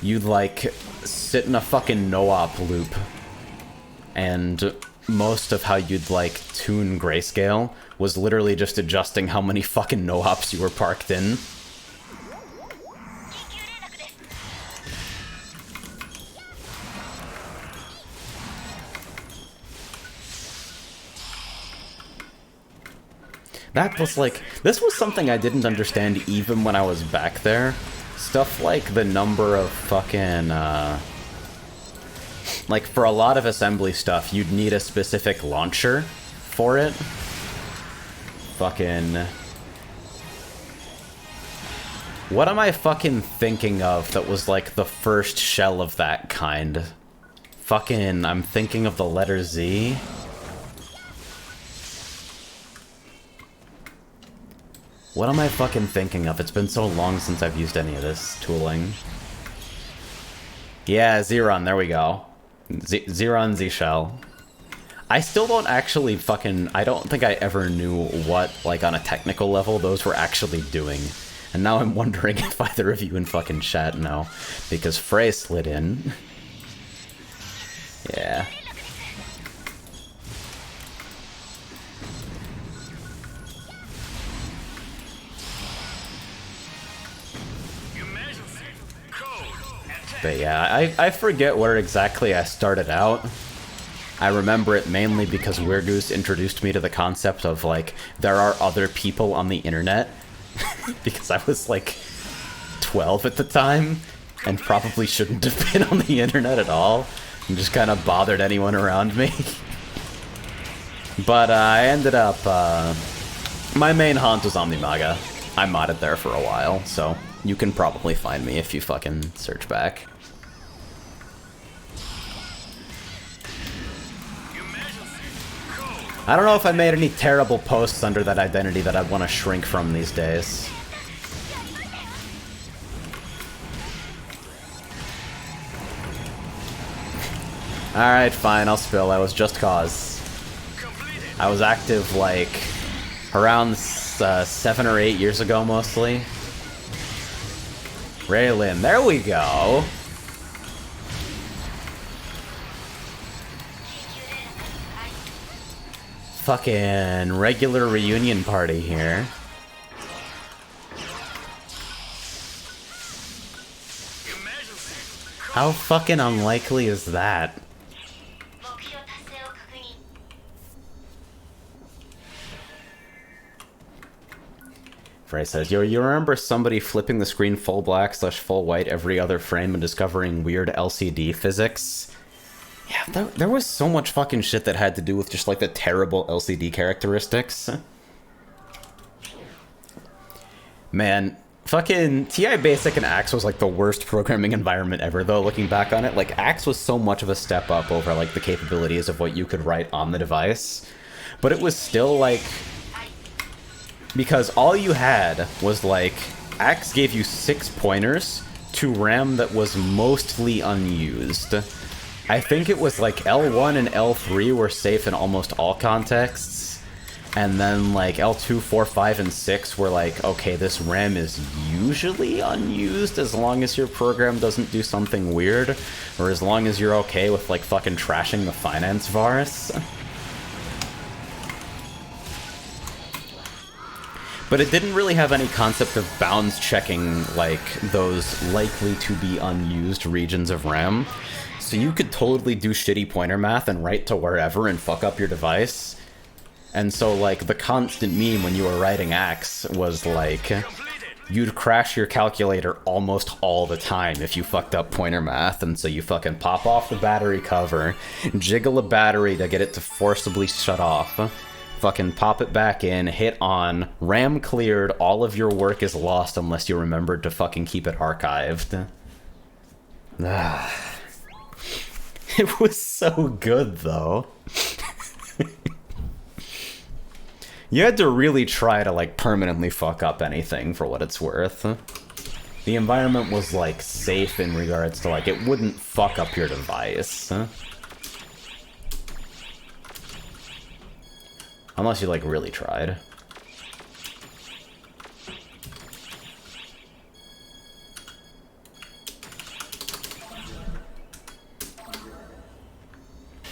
You'd like sit in a fucking no-op loop. And most of how you'd like tune grayscale was literally just adjusting how many fucking no-ops you were parked in. That was like, this was something I didn't understand even when I was back there. Stuff like the number of fucking, like for a lot of assembly stuff, you'd need a specific launcher for it. Fucking... What am I fucking thinking of that was like the first shell of that kind? Fucking, I'm thinking of the letter Z. What am I fucking thinking of? It's been so long since I've used any of this tooling. Yeah, Xeron, there we go. Xeron Z-Shell. I still don't actually fucking... I don't think I ever knew what, like, on a technical level, those were actually doing. And now I'm wondering if either of you in fucking chat know. Because Frey slid in. Yeah. But yeah, I forget where exactly I started out. I remember it mainly because Weirgoose introduced me to the concept of, like, there are other people on the internet. Because I was, like, 12 at the time, and probably shouldn't have been on the internet at all, and just kind of bothered anyone around me. But I ended up, my main haunt was Omnimaga. I modded there for a while, so you can probably find me if you fucking search back. I don't know if I made any terrible posts under that identity that I'd want to shrink from these days. Alright, fine, I'll spill. I was just cause. I was active, like, around 7 or 8 years ago, mostly. Raylin, there we go! Fucking regular reunion party here. How fucking unlikely is that? Frey says, yo, you remember somebody flipping the screen full black / full white every other frame and discovering weird LCD physics? Yeah, there was so much fucking shit that had to do with just, like, the terrible LCD characteristics. Man, fucking TI Basic and Axe was, like, the worst programming environment ever, though, looking back on it. Like, Axe was so much of a step up over, like, the capabilities of what you could write on the device. But it was still, like... Because all you had was, like, Axe gave you 6 pointers to RAM that was mostly unused. I think it was like L1 and L3 were safe in almost all contexts, and then like L2, 4, 5, and 6 were like, okay, this RAM is usually unused as long as your program doesn't do something weird, or as long as you're okay with like fucking trashing the finance virus. But it didn't really have any concept of bounds checking like those likely to be unused regions of RAM. So you could totally do shitty pointer math and write to wherever and fuck up your device. And so, like, the constant meme when you were writing Axe was, like, you'd crash your calculator almost all the time if you fucked up pointer math, and so you fucking pop off the battery cover, jiggle a battery to get it to forcibly shut off, fucking pop it back in, hit on, RAM cleared, all of your work is lost unless you remembered to fucking keep it archived. It was so good, though. You had to really try to, like, permanently fuck up anything for what it's worth. The environment was, like, safe in regards to, like, it wouldn't fuck up your device. Unless you, like, really tried.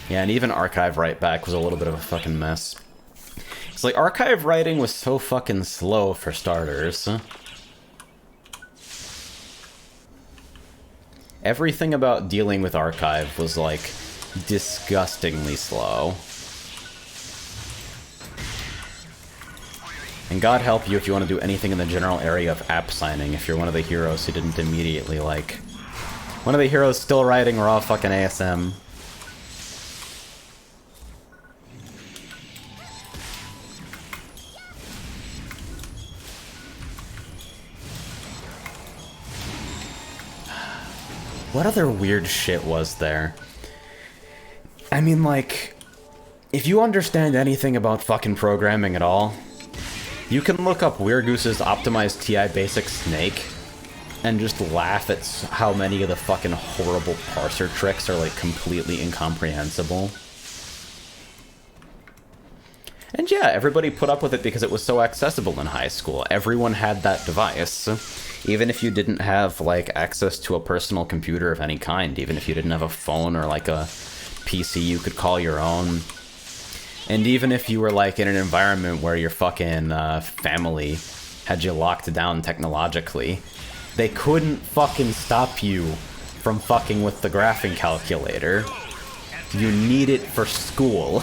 Yeah, and even archive write-back was a little bit of a fucking mess. It's like, archive writing was so fucking slow, for starters. Everything about dealing with archive was, like, disgustingly slow. And God help you if you want to do anything in the general area of app signing, if you're one of the heroes who didn't immediately, like... One of the heroes still writing raw fucking ASM. What other weird shit was there? I mean, like, if you understand anything about fucking programming at all, you can look up Weirgoose's optimized TI basic snake and just laugh at how many of the fucking horrible parser tricks are, like, completely incomprehensible. And yeah, everybody put up with it because it was so accessible in high school. Everyone had that device. Even if you didn't have, like, access to a personal computer of any kind, even if you didn't have a phone or, like, a PC you could call your own, and even if you were, like, in an environment where your fucking family had you locked down technologically, they couldn't fucking stop you from fucking with the graphing calculator. You need it for school.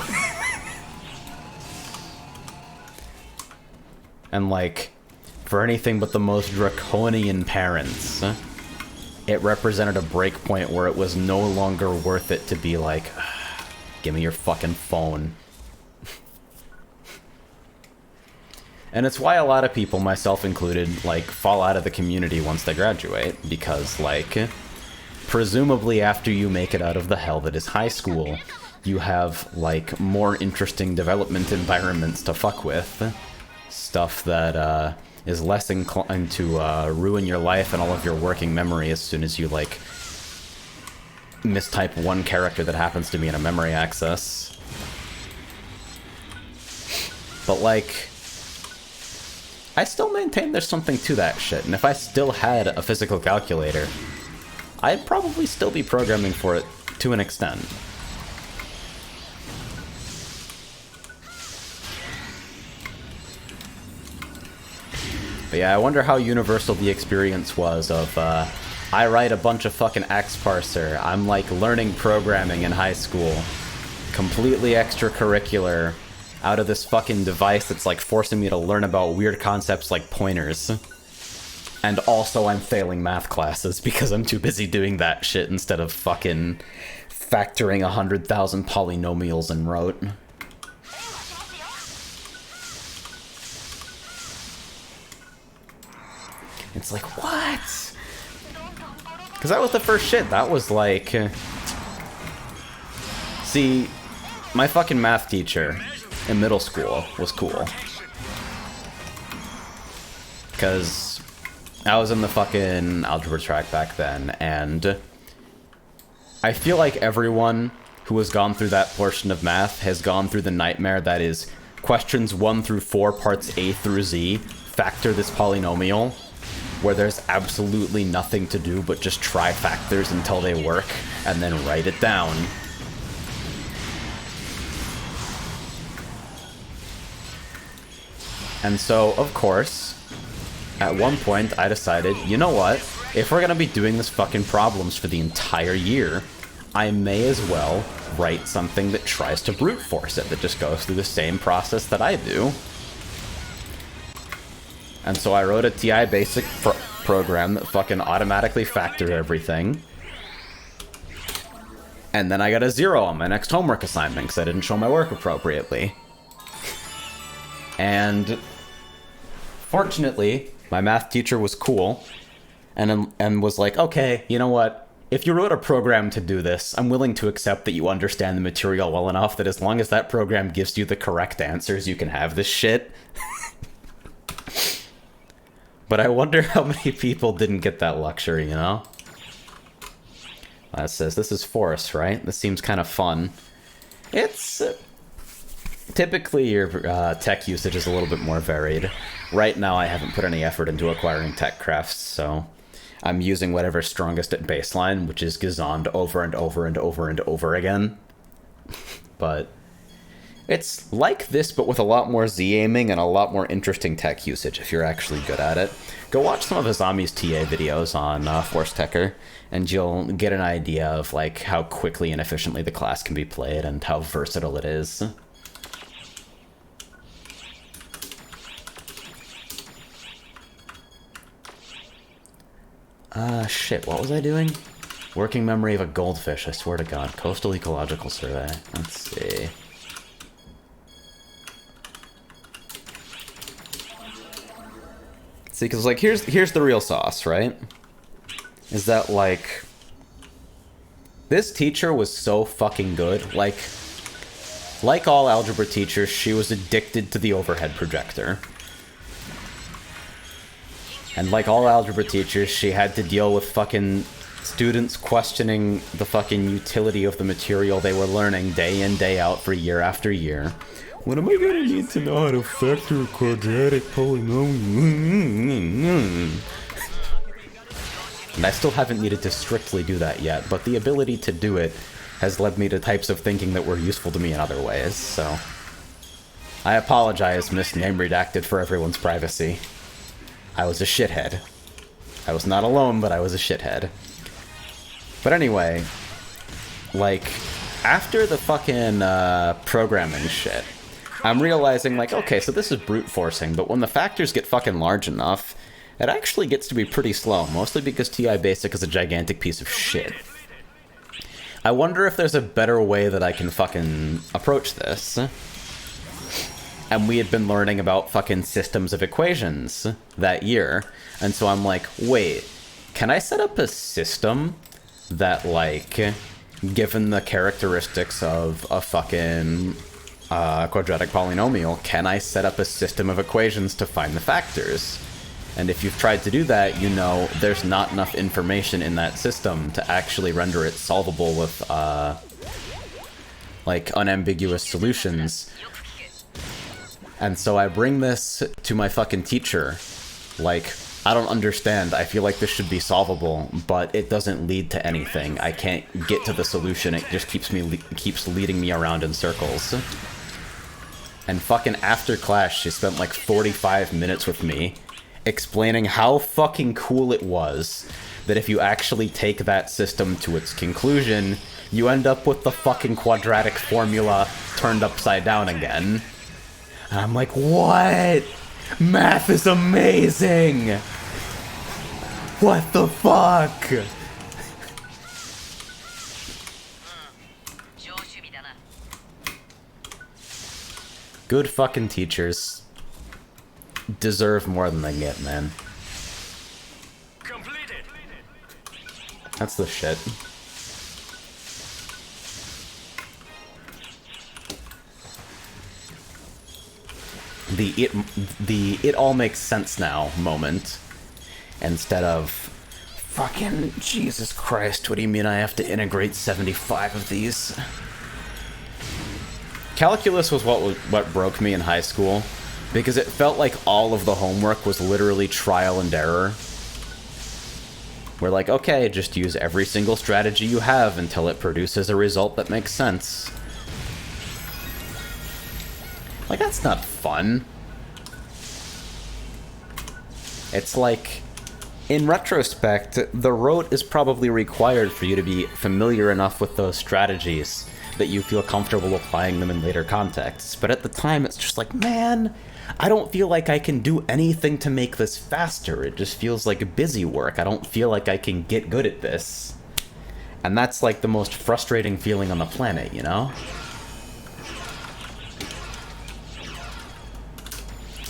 And, like, for anything but the most draconian parents, it represented a breakpoint where it was no longer worth it to be like, give me your fucking phone. And it's why a lot of people, myself included, like, fall out of the community once they graduate, because, like, presumably after you make it out of the hell that is high school, you have, like, more interesting development environments to fuck with. Stuff that, is less inclined to ruin your life and all of your working memory as soon as you, like, mistype one character that happens to be in a memory access. But, like, I still maintain there's something to that shit, and if I still had a physical calculator, I'd probably still be programming for it to an extent. But yeah, I wonder how universal the experience was of, I write a bunch of fucking Axe parser, I'm like learning programming in high school, completely extracurricular, out of this fucking device that's like forcing me to learn about weird concepts like pointers. And also I'm failing math classes because I'm too busy doing that shit instead of fucking factoring 100,000 polynomials in rote. It's like, what? Because that was the first shit. That was like... See, my fucking math teacher in middle school was cool. Because I was in the fucking algebra track back then, and I feel like everyone who has gone through that portion of math has gone through the nightmare that is questions 1 through 4, parts A through Z, factor this polynomial, where there's absolutely nothing to do but just try factors until they work, and then write it down. And so, of course, at one point I decided, you know what? If we're gonna be doing this fucking problems for the entire year, I may as well write something that tries to brute force it, that just goes through the same process that I do. And so I wrote a TI basic program that fucking automatically factored everything. And then I got a 0 on my next homework assignment because I didn't show my work appropriately. And fortunately, my math teacher was cool and was like, okay, you know what? If you wrote a program to do this, I'm willing to accept that you understand the material well enough that as long as that program gives you the correct answers, you can have this shit. But I wonder how many people didn't get that luxury, you know? That says, this is Force, right? This seems kind of fun. It's... typically, your tech usage is a little bit more varied. Right now, I haven't put any effort into acquiring tech crafts, so... I'm using whatever's strongest at baseline, which is Gazond over and over and over and over again. But... it's like this, but with a lot more Z-aiming and a lot more interesting tech usage, if you're actually good at it. Go watch some of Azami's TA videos on Force Techer, and you'll get an idea of like how quickly and efficiently the class can be played and how versatile it is. Shit, what was I doing? Working memory of a goldfish, I swear to God. Coastal Ecological Survey. Let's see. See, because, like, here's the real sauce, right? Is that, like... this teacher was so fucking good. Like all algebra teachers, she was addicted to the overhead projector. And like all algebra teachers, she had to deal with fucking students questioning the fucking utility of the material they were learning day in, day out for year after year. When am I gonna need to know how to factor a quadratic polynomial? And I still haven't needed to strictly do that yet, but the ability to do it has led me to types of thinking that were useful to me in other ways, so... I apologize, Miss Name Redacted, for everyone's privacy. I was a shithead. I was not alone, but I was a shithead. But anyway, like, after the fucking programming shit, I'm realizing, like, okay, so this is brute forcing, but when the factors get fucking large enough, it actually gets to be pretty slow, mostly because TI Basic is a gigantic piece of shit. I wonder if there's a better way that I can fucking approach this. And we had been learning about fucking systems of equations that year, and so I'm like, wait, can I set up a system that, like, given the characteristics of a fucking quadratic polynomial, can I set up a system of equations to find the factors? And if you've tried to do that, you know there's not enough information in that system to actually render it solvable with, like, unambiguous solutions. And so I bring this to my fucking teacher, like, I don't understand, I feel like this should be solvable, but it doesn't lead to anything. I can't get to the solution, it just keeps leading me around in circles. And fucking after class, she spent like 45 minutes with me, explaining how fucking cool it was that if you actually take that system to its conclusion, you end up with the fucking quadratic formula turned upside down again. And I'm like, what? Math is amazing! What the fuck? Good fucking teachers deserve more than they get, man. Completed. That's the shit. The it all makes sense now moment, instead of fucking Jesus Christ, what do you mean I have to integrate 75 of these? Calculus was what broke me in high school, because it felt like all of the homework was literally trial and error. We're like, okay, just use every single strategy you have until it produces a result that makes sense. Like, that's not fun. It's like in retrospect, the rote is probably required for you to be familiar enough with those strategies that you feel comfortable applying them in later contexts. But at the time, it's just like, man, I don't feel like I can do anything to make this faster. It just feels like busy work. I don't feel like I can get good at this. And that's like the most frustrating feeling on the planet, you know?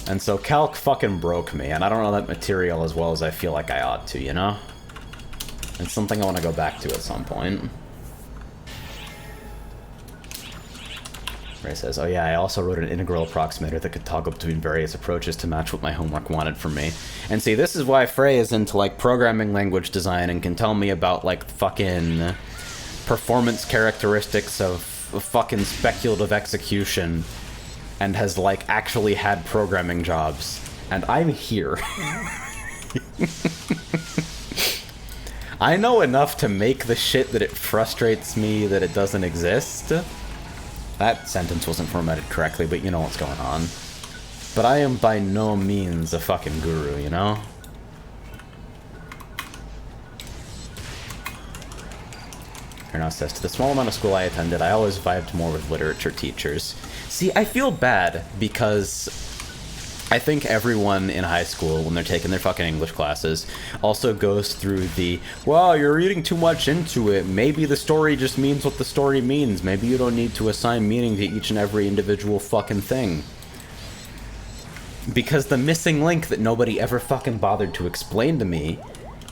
And so calc fucking broke me, and I don't know that material as well as I feel like I ought to, you know? It's something I want to go back to at some point. Ray says, oh yeah, I also wrote an integral approximator that could toggle between various approaches to match what my homework wanted from me. And see, this is why Frey is into, like, programming language design and can tell me about, like, fucking performance characteristics of fucking speculative execution and has, like, actually had programming jobs. And I'm here. I know enough to make the shit that it frustrates me that it doesn't exist. That sentence wasn't formatted correctly, but you know what's going on. But I am by no means a fucking guru, you know? Erno says, to the small amount of school I attended, I always vibed more with literature teachers. See, I feel bad because I think everyone in high school, when they're taking their fucking English classes, also goes through the, well, you're reading too much into it. Maybe the story just means what the story means. Maybe you don't need to assign meaning to each and every individual fucking thing. Because the missing link that nobody ever fucking bothered to explain to me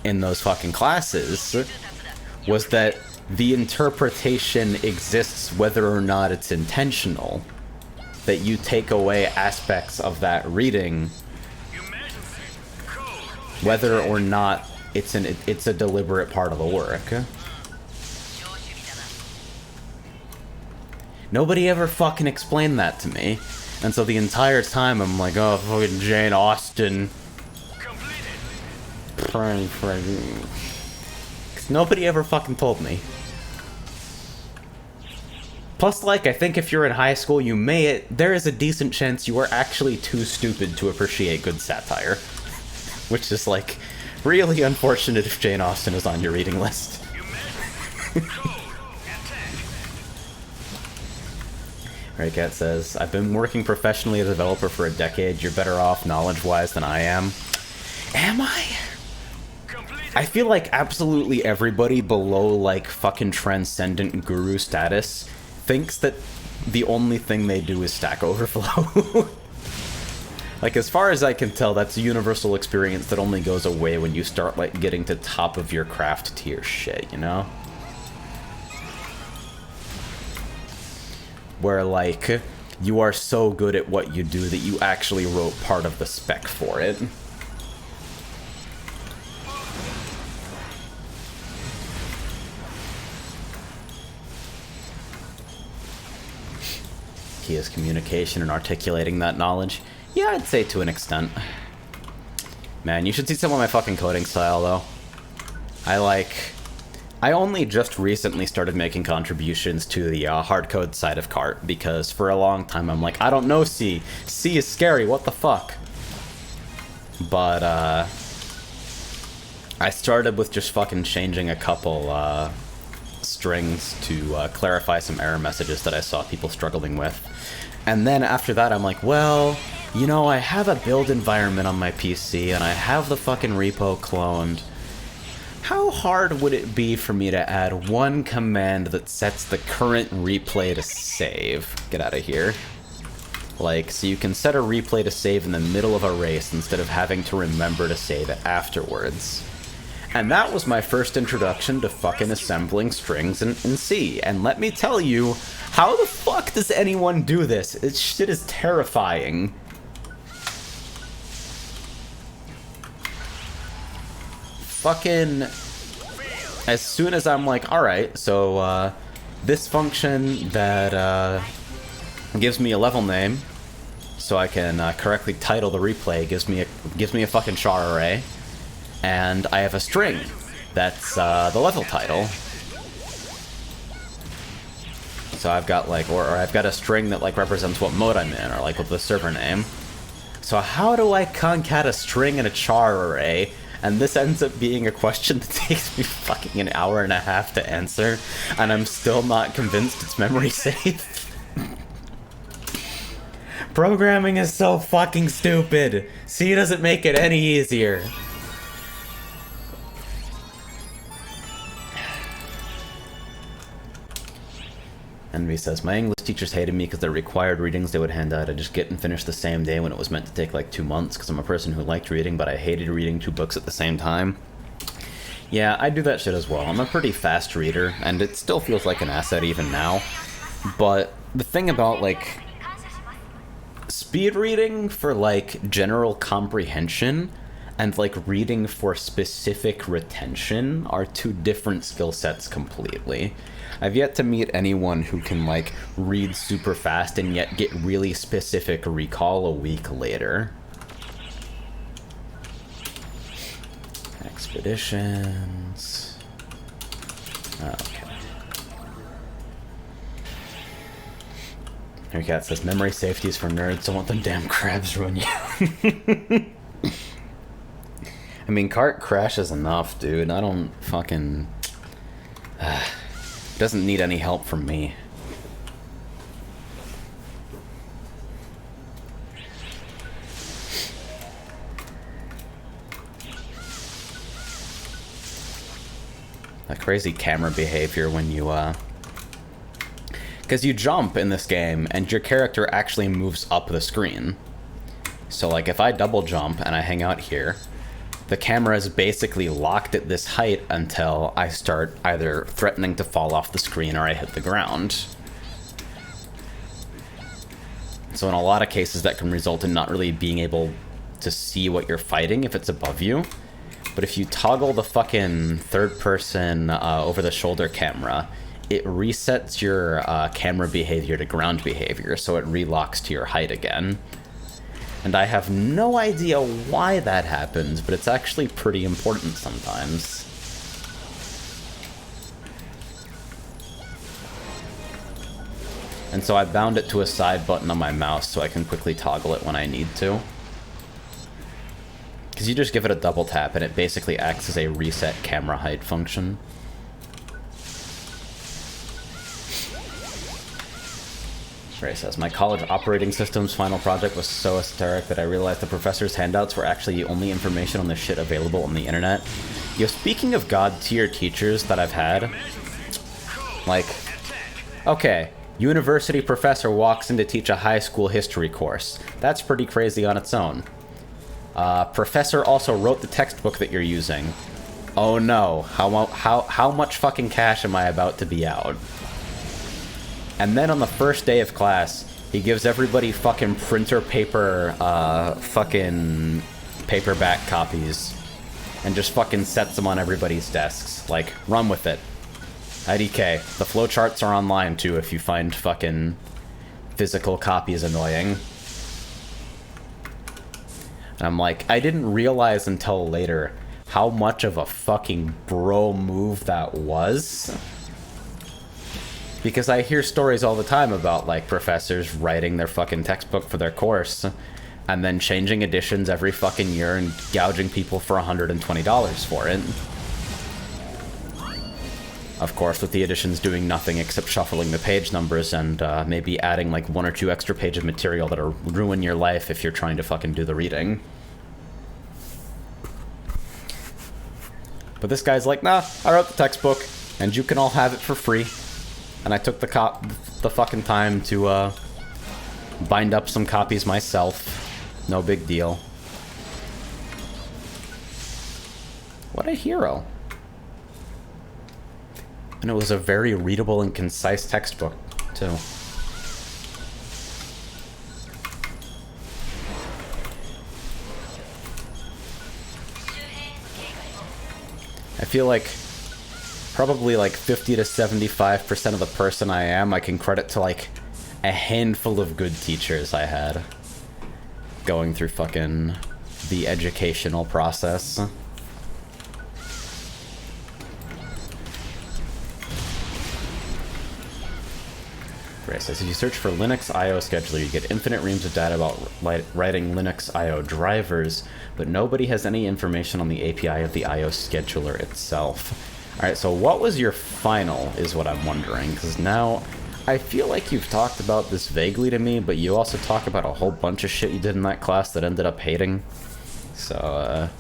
in those fucking classes was that the interpretation exists whether or not it's intentional. That you take away aspects of that reading, whether or not it's a deliberate part of the work. Nobody ever fucking explained that to me, and so the entire time I'm like, oh, fucking Jane Austen. Because nobody ever fucking told me. Plus, like, I think if you're in high school, there is a decent chance you are actually too stupid to appreciate good satire. Which is, like, really unfortunate if Jane Austen is on your reading list. Raycat says, I've been working professionally as a developer for a decade. You're better off knowledge-wise than I am. Am I? I feel like absolutely everybody below, like, fucking transcendent guru status thinks that the only thing they do is Stack Overflow. Like, as far as I can tell, that's a universal experience that only goes away when you start, like, getting to top of your craft tier shit, you know? Where, like, you are so good at what you do that you actually wrote part of the spec for it. Key is communication and articulating that knowledge. Yeah, I'd say to an extent. Man, you should see some of my fucking coding style, though. I only just recently started making contributions to the hard code side of CART, because for a long time I'm like, I don't know C. C is scary, what the fuck? But, I started with just fucking changing a couple, strings to clarify some error messages that I saw people struggling with. And then after that I'm like, well, you know, I have a build environment on my PC and I have the fucking repo cloned. How hard would it be for me to add one command that sets the current replay to save? Get out of here. Like, so you can set a replay to save in the middle of a race instead of having to remember to save it afterwards. And that was my first introduction to fucking assembling strings in C. And let me tell you, how the fuck does anyone do this? This shit is terrifying. Fucking... As soon as I'm like, alright, so, this function that, gives me a level name, so I can, correctly title the replay, gives me a fucking char array. And I have a string that's the level title. So I've got like, or I've got a string that like represents what mode I'm in, or like with the server name. So how do I concat a string and a char array and this ends up being a question that takes me fucking an hour and a half to answer, and I'm still not convinced it's memory safe. Programming is so fucking stupid. C doesn't make it any easier. Envy says, my English teachers hated me because the required readings they would hand out, I'd just get and finish the same day when it was meant to take like 2 months, because I'm a person who liked reading, but I hated reading 2 books at the same time. Yeah, I do that shit as well. I'm a pretty fast reader, and it still feels like an asset even now. But the thing about, like, speed reading for, like, general comprehension and, like, reading for specific retention are 2 different skill sets completely. I've yet to meet anyone who can, like, read super fast and yet get really specific recall a week later. Expeditions. Okay. Here Cat says, memory safety is for nerds, don't want them damn crabs ruin you. I mean, cart crashes enough, dude. I don't fucking... doesn't need any help from me. That crazy camera behavior when you, because you jump in this game, and your character actually moves up the screen. So, like, if I double jump and I hang out here, the camera is basically locked at this height until I start either threatening to fall off the screen or I hit the ground. So in a lot of cases that can result in not really being able to see what you're fighting if it's above you. But if you toggle the fucking third person over the shoulder camera, it resets your camera behavior to ground behavior, so it relocks to your height again. And I have no idea why that happens, but it's actually pretty important sometimes. And so I bound it to a side button on my mouse so I can quickly toggle it when I need to. Because you just give it a double tap and it basically acts as a reset camera height function. Ray says, my college operating system's final project was so esoteric that I realized the professor's handouts were actually the only information on the shit available on the internet. Yo, speaking of god-tier teachers that I've had, like, okay, university professor walks in to teach a high school history course. That's pretty crazy on its own. Professor also wrote the textbook that you're using. Oh no, how much fucking cash am I about to be out? And then on the first day of class, he gives everybody fucking printer paper, fucking paperback copies. And just fucking sets them on everybody's desks. Like, run with it. IDK. The flowcharts are online too if you find fucking physical copies annoying. And I'm like, I didn't realize until later how much of a fucking bro move that was. Because I hear stories all the time about, like, professors writing their fucking textbook for their course and then changing editions every fucking year and gouging people for $120 for it. Of course, with the editions doing nothing except shuffling the page numbers and maybe adding, like, 1 or 2 extra pages of material that'll ruin your life if you're trying to fucking do the reading. But this guy's like, nah, I wrote the textbook, and you can all have it for free. And I took the fucking time to bind up some copies myself. No big deal. What a hero. And it was a very readable and concise textbook, too. I feel like probably like 50 to 75% of the person I am, I can credit to like a handful of good teachers I had going through fucking the educational process. It says, if you search for Linux I/O scheduler, you get infinite reams of data about writing Linux I/O drivers, but nobody has any information on the API of the I/O scheduler itself. Alright, so what was your final, is what I'm wondering, because now I feel like you've talked about this vaguely to me, but you also talk about a whole bunch of shit you did in that class that ended up hating. So,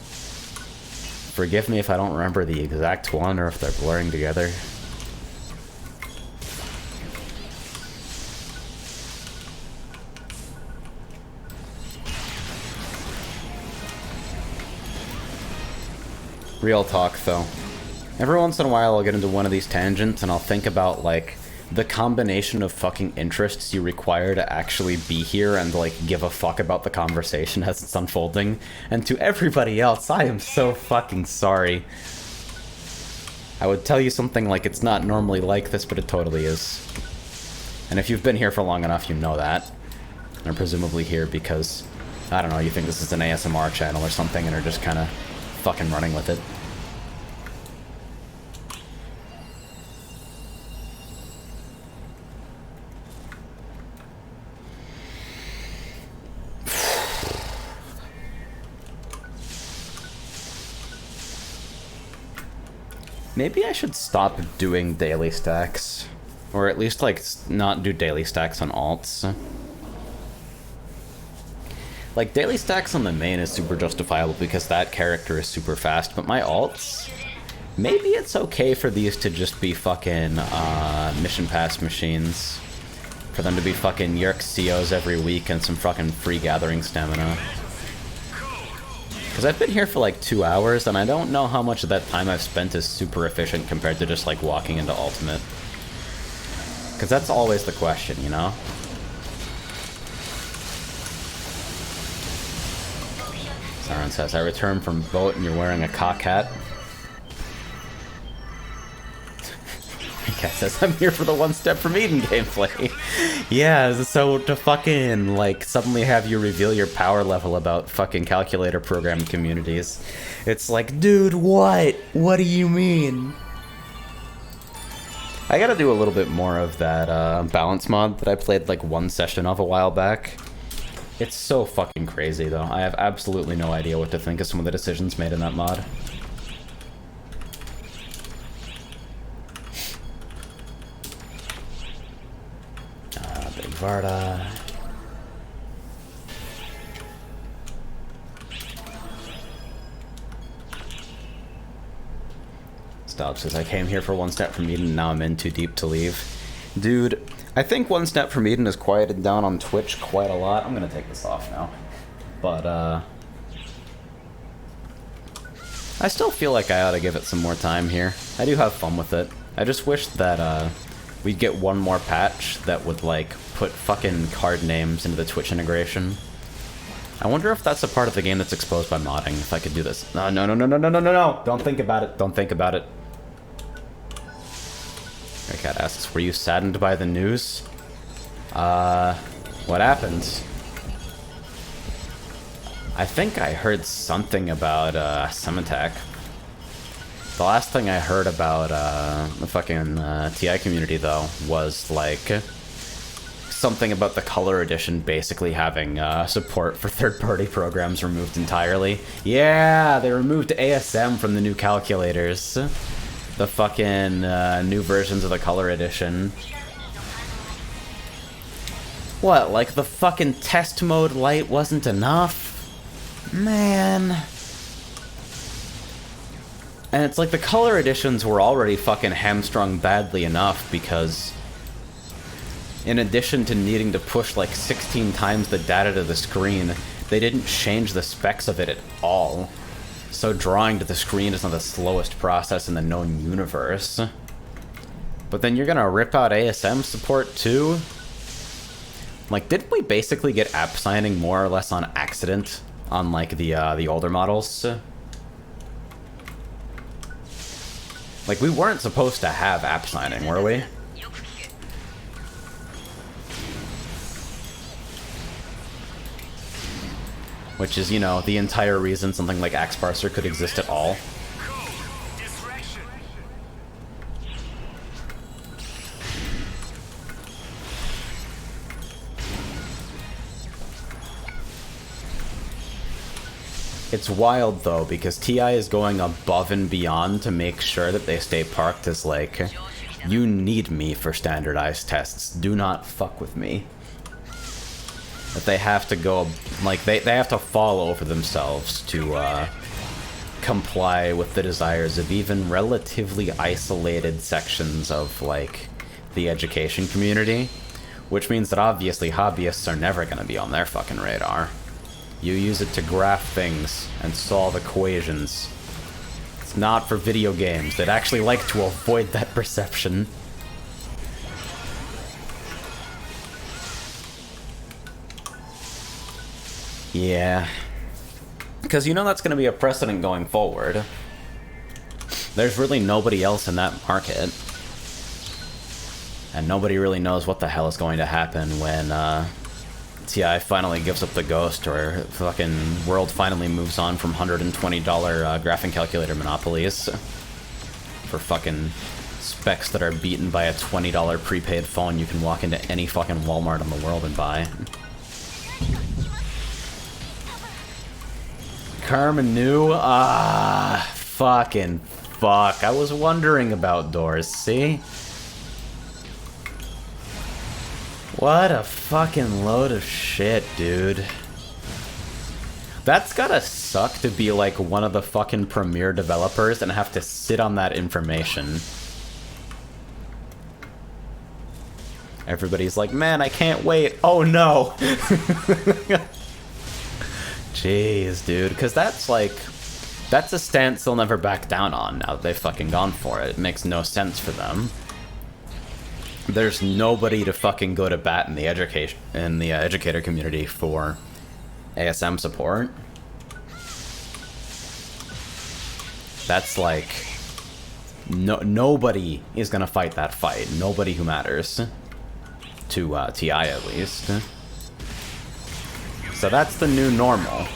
forgive me if I don't remember the exact one or if they're blurring together. Real talk, though. Every once in a while I'll get into one of these tangents and I'll think about, like, the combination of fucking interests you require to actually be here and, like, give a fuck about the conversation as it's unfolding. And to everybody else, I am so fucking sorry. I would tell you something like it's not normally like this, but it totally is. And if you've been here for long enough, you know that. And are presumably here because, I don't know, you think this is an ASMR channel or something and are just kind of fucking running with it. Maybe I should stop doing daily stacks. Or at least, like, not do daily stacks on alts. Like, daily stacks on the main is super justifiable because that character is super fast, but my alts... Maybe it's okay for these to just be fucking, mission pass machines. For them to be fucking Yerk COs every week and some fucking free gathering stamina. Because I've been here for like 2 hours, and I don't know how much of that time I've spent is super efficient compared to just like walking into Ultimate. Because that's always the question, you know? Sauron says, I returned from boat and you're wearing a cock hat. Cat says, I'm here for the One Step from Eden gameplay. Yeah, so to fucking, like, suddenly have you reveal your power level about fucking calculator program communities. It's like, dude, what? What do you mean? I gotta do a little bit more of that balance mod that I played, like, one session of a while back. It's so fucking crazy, though. I have absolutely no idea what to think of some of the decisions made in that mod. Big Varda. Stalch says, I came here for One Step from Eden, now I'm in too deep to leave. Dude, I think One Step from Eden has quieted down on Twitch quite a lot. I'm gonna take this off now. But, I still feel like I ought to give it some more time here. I do have fun with it. I just wish that, we'd get one more patch that would, like, put fucking card names into the Twitch integration. I wonder if that's a part of the game that's exposed by modding, if I could do this. No, no, no, no, no, no, no, no, no! Don't think about it. Don't think about it. Cat asks, were you saddened by the news? What happened? I think I heard something about, Sematek. The last thing I heard about the fucking TI community, though, was, like, something about the Color Edition basically having support for third-party programs removed entirely. Yeah, they removed ASM from the new calculators. The fucking new versions of the Color Edition. What, like the fucking test mode light wasn't enough? Man... And it's like the Color Editions were already fucking hamstrung badly enough because in addition to needing to push like 16 times the data to the screen, they didn't change the specs of it at all. So drawing to the screen is not the slowest process in the known universe. But then you're gonna rip out ASM support too? Like, didn't we basically get app signing more or less on accident on like the older models? Like, we weren't supposed to have app signing, were we? Which is, you know, the entire reason something like AxeParser could exist at all. It's wild, though, because TI is going above and beyond to make sure that they stay parked as, like, you need me for standardized tests. Do not fuck with me. That they have to go, like, they have to fall over themselves to, comply with the desires of even relatively isolated sections of, like, the education community. Which means that obviously hobbyists are never gonna be on their fucking radar. You use it to graph things and solve equations. It's not for video games. They'd actually like to avoid that perception. Yeah. Because you know that's going to be a precedent going forward. There's really nobody else in that market. And nobody really knows what the hell is going to happen when, TI finally gives up the ghost, or fucking world finally moves on from $120 graphing calculator monopolies for fucking specs that are beaten by a $20 prepaid phone you can walk into any fucking Walmart in the world and buy. Carmen New? Ah, fucking fuck. I was wondering about doors, see? What a fucking load of shit, dude. That's gotta suck to be like one of the fucking premier developers and have to sit on that information. Everybody's like, man, I can't wait. Oh no! Jeez, dude. Because that's like... That's a stance they'll never back down on now that they've fucking gone for it. It makes no sense for them. There's nobody to fucking go to bat in the educator community for ASM support. That's like... nobody is gonna fight that fight. Nobody who matters. To TI at least. So that's the new normal.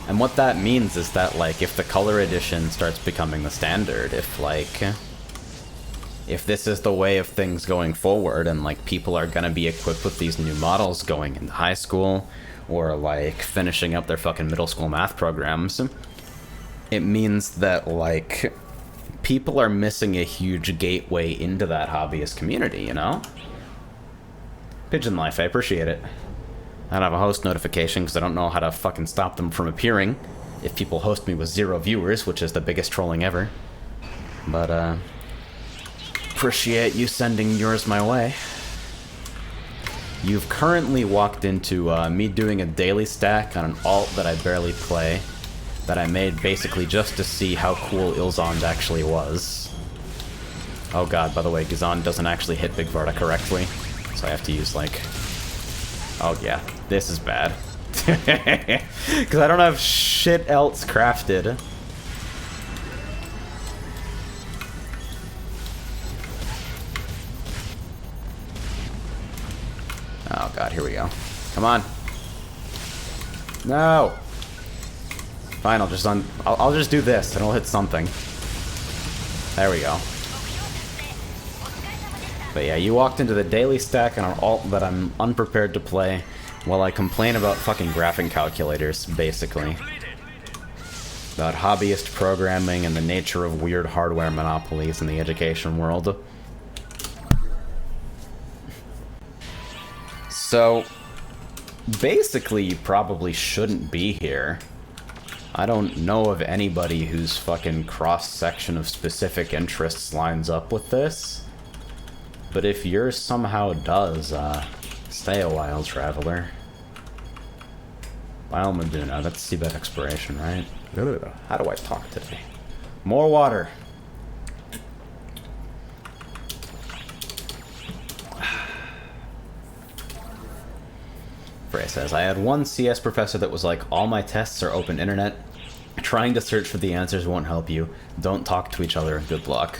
And what that means is that, like, if the color edition starts becoming the standard, if, like... If this is the way of things going forward, and, like, people are gonna be equipped with these new models going into high school, or, like, finishing up their fucking middle school math programs, it means that, like, people are missing a huge gateway into that hobbyist community, you know? Pigeon Life, I appreciate it. I don't have a host notification because I don't know how to fucking stop them from appearing if people host me with 0 viewers, which is the biggest trolling ever. But, appreciate you sending yours my way. You've currently walked into me doing a daily stack on an alt that I barely play, that I made basically just to see how cool Ilzond actually was. Oh god, by the way, Gazan doesn't actually hit Big Varda correctly, so I have to use, like... Oh yeah, this is bad. Because I don't have shit else crafted. Oh god, here we go. Come on. No! Fine, I'll just do this and I'll hit something. There we go. But yeah, you walked into the daily stack on an alt that I'm unprepared to play while I complain about fucking graphing calculators, basically. About hobbyist programming and the nature of weird hardware monopolies in the education world. So, basically, you probably shouldn't be here. I don't know of anybody whose fucking cross-section of specific interests lines up with this. But if yours somehow does, stay a while, traveler. While Meduna, that's seabed exploration, right? How do I talk today? More water. Frey says, I had one CS professor that was like, all my tests are open internet. Trying to search for the answers won't help you. Don't talk to each other. Good luck.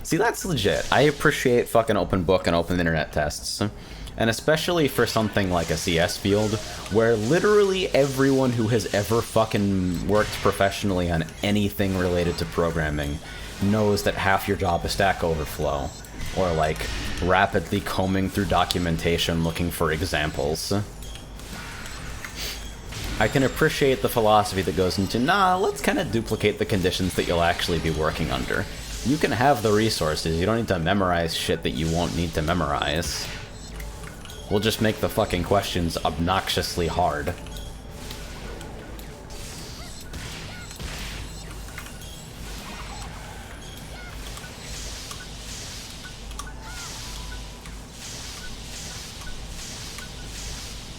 See, that's legit. I appreciate fucking open book and open internet tests. And especially for something like a CS field, where literally everyone who has ever fucking worked professionally on anything related to programming knows that half your job is Stack Overflow. Or, like, rapidly combing through documentation looking for examples. I can appreciate the philosophy that goes into, nah, let's kind of duplicate the conditions that you'll actually be working under. You can have the resources, you don't need to memorize shit that you won't need to memorize. We'll just make the fucking questions obnoxiously hard.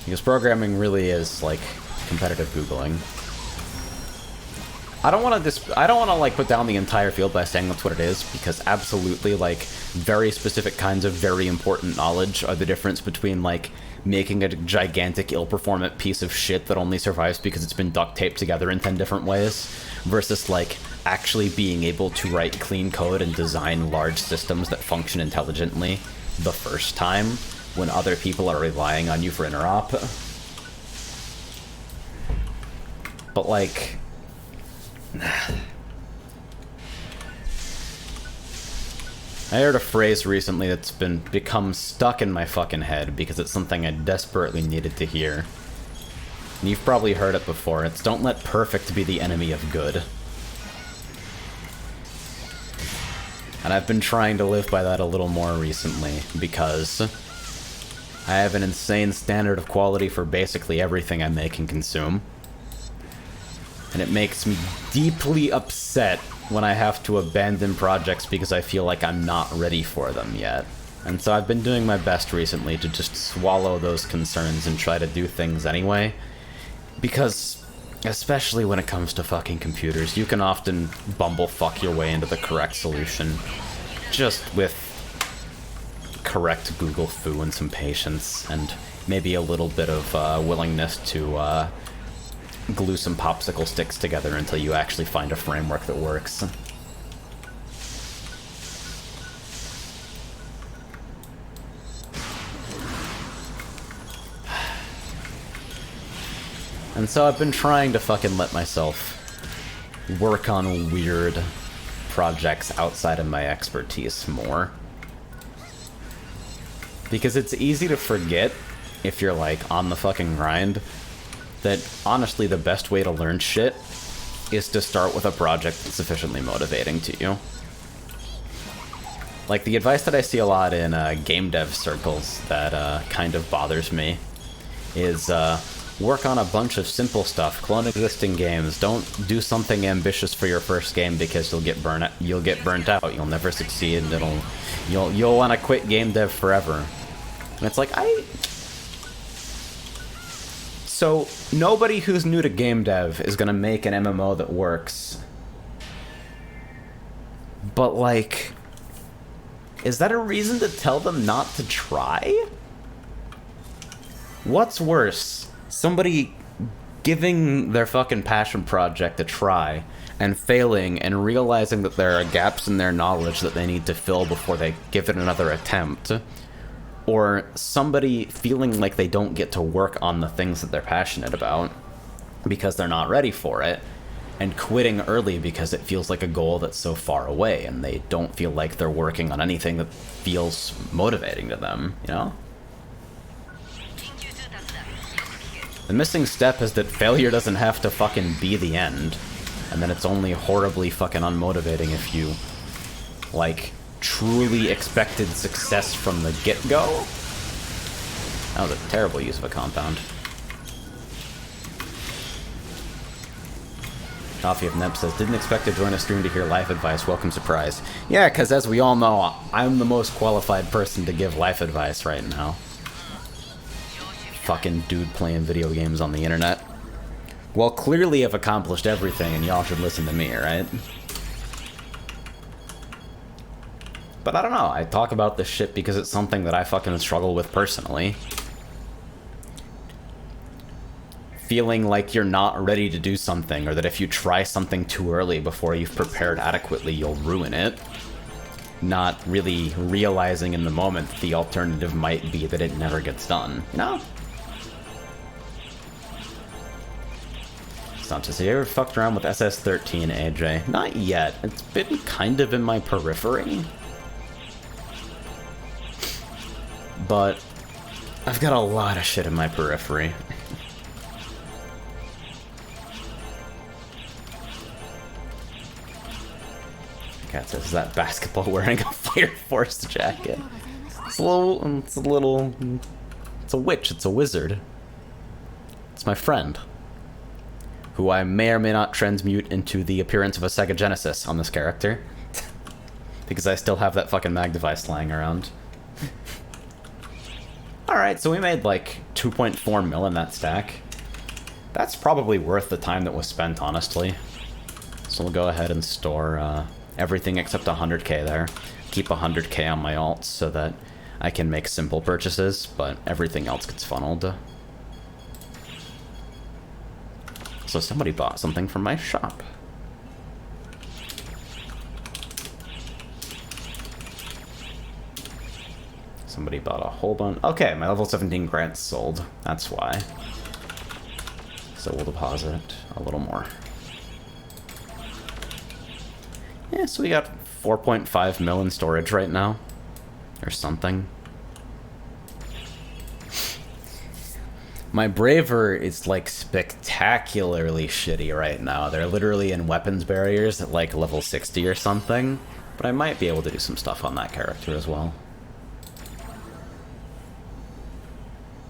Because programming really is, like, competitive Googling. I don't want to like put down the entire field by saying that's what it is, because absolutely, like, very specific kinds of very important knowledge are the difference between, like, making a gigantic ill-performant piece of shit that only survives because it's been duct taped together in 10 different ways, versus, like, actually being able to write clean code and design large systems that function intelligently the first time when other people are relying on you for interop. But, like... I heard a phrase recently that's become stuck in my fucking head because it's something I desperately needed to hear. And you've probably heard it before. It's don't let perfect be the enemy of good. And I've been trying to live by that a little more recently because I have an insane standard of quality for basically everything I make and consume. And it makes me deeply upset when I have to abandon projects because I feel like I'm not ready for them yet. And so I've been doing my best recently to just swallow those concerns and try to do things anyway. Because, especially when it comes to fucking computers, you can often bumblefuck your way into the correct solution just with correct Google foo and some patience, and maybe a little bit of willingness to glue some popsicle sticks together until you actually find a framework that works. And so I've been trying to fucking let myself work on weird projects outside of my expertise more. Because it's easy to forget, if you're like on the fucking grind, that honestly the best way to learn shit is to start with a project that's sufficiently motivating to you. Like, the advice that I see a lot in game dev circles that kind of bothers me is work on a bunch of simple stuff, clone existing games, don't do something ambitious for your first game because you'll get burnt out, you'll never succeed, and you'll want to quit game dev forever. And it's like, so nobody who's new to game dev is gonna make an MMO that works. But, like, is that a reason to tell them not to try? What's worse? Somebody giving their fucking passion project a try and failing and realizing that there are gaps in their knowledge that they need to fill before they give it another attempt. Or somebody feeling like they don't get to work on the things that they're passionate about because they're not ready for it, and quitting early because it feels like a goal that's so far away and they don't feel like they're working on anything that feels motivating to them, you know? The missing step is that failure doesn't have to fucking be the end, and then it's only horribly fucking unmotivating if you, like, truly expected success from the get-go. That was a terrible use of a compound. Coffee of Nep says, didn't expect to join a stream to hear life advice. Welcome surprise. Yeah, because as we all know, I'm the most qualified person to give life advice right now. Fucking dude playing video games on the internet. Well, clearly I've accomplished everything and y'all should listen to me, right? But I don't know, I talk about this shit because it's something that I fucking struggle with personally. Feeling like you're not ready to do something, or that if you try something too early before you've prepared adequately, you'll ruin it. Not really realizing in the moment that the alternative might be that it never gets done, you know? It's not to say, you ever fucked around with SS13, AJ? Not yet. It's been kind of in my periphery. But I've got a lot of shit in my periphery. Cat's is that basketball wearing a Fire Force jacket. It's a witch, it's a wizard. It's my friend, who I may or may not transmute into the appearance of a Sega Genesis on this character. Because I still have that fucking mag device lying around. Alright, so we made like 2.4 mil in that stack. That's probably worth the time that was spent, honestly. So we'll go ahead and store everything except 100k there. Keep 100k on my alts so that I can make simple purchases, but everything else gets funneled. So somebody bought something from my shop. Somebody bought a whole bunch. Okay, my level 17 grants sold. That's why. So we'll deposit a little more. Yeah, so we got 4.5 mil in storage right now. Or something. My Braver is like spectacularly shitty right now. They're literally in weapons barriers at like level 60 or something. But I might be able to do some stuff on that character as well.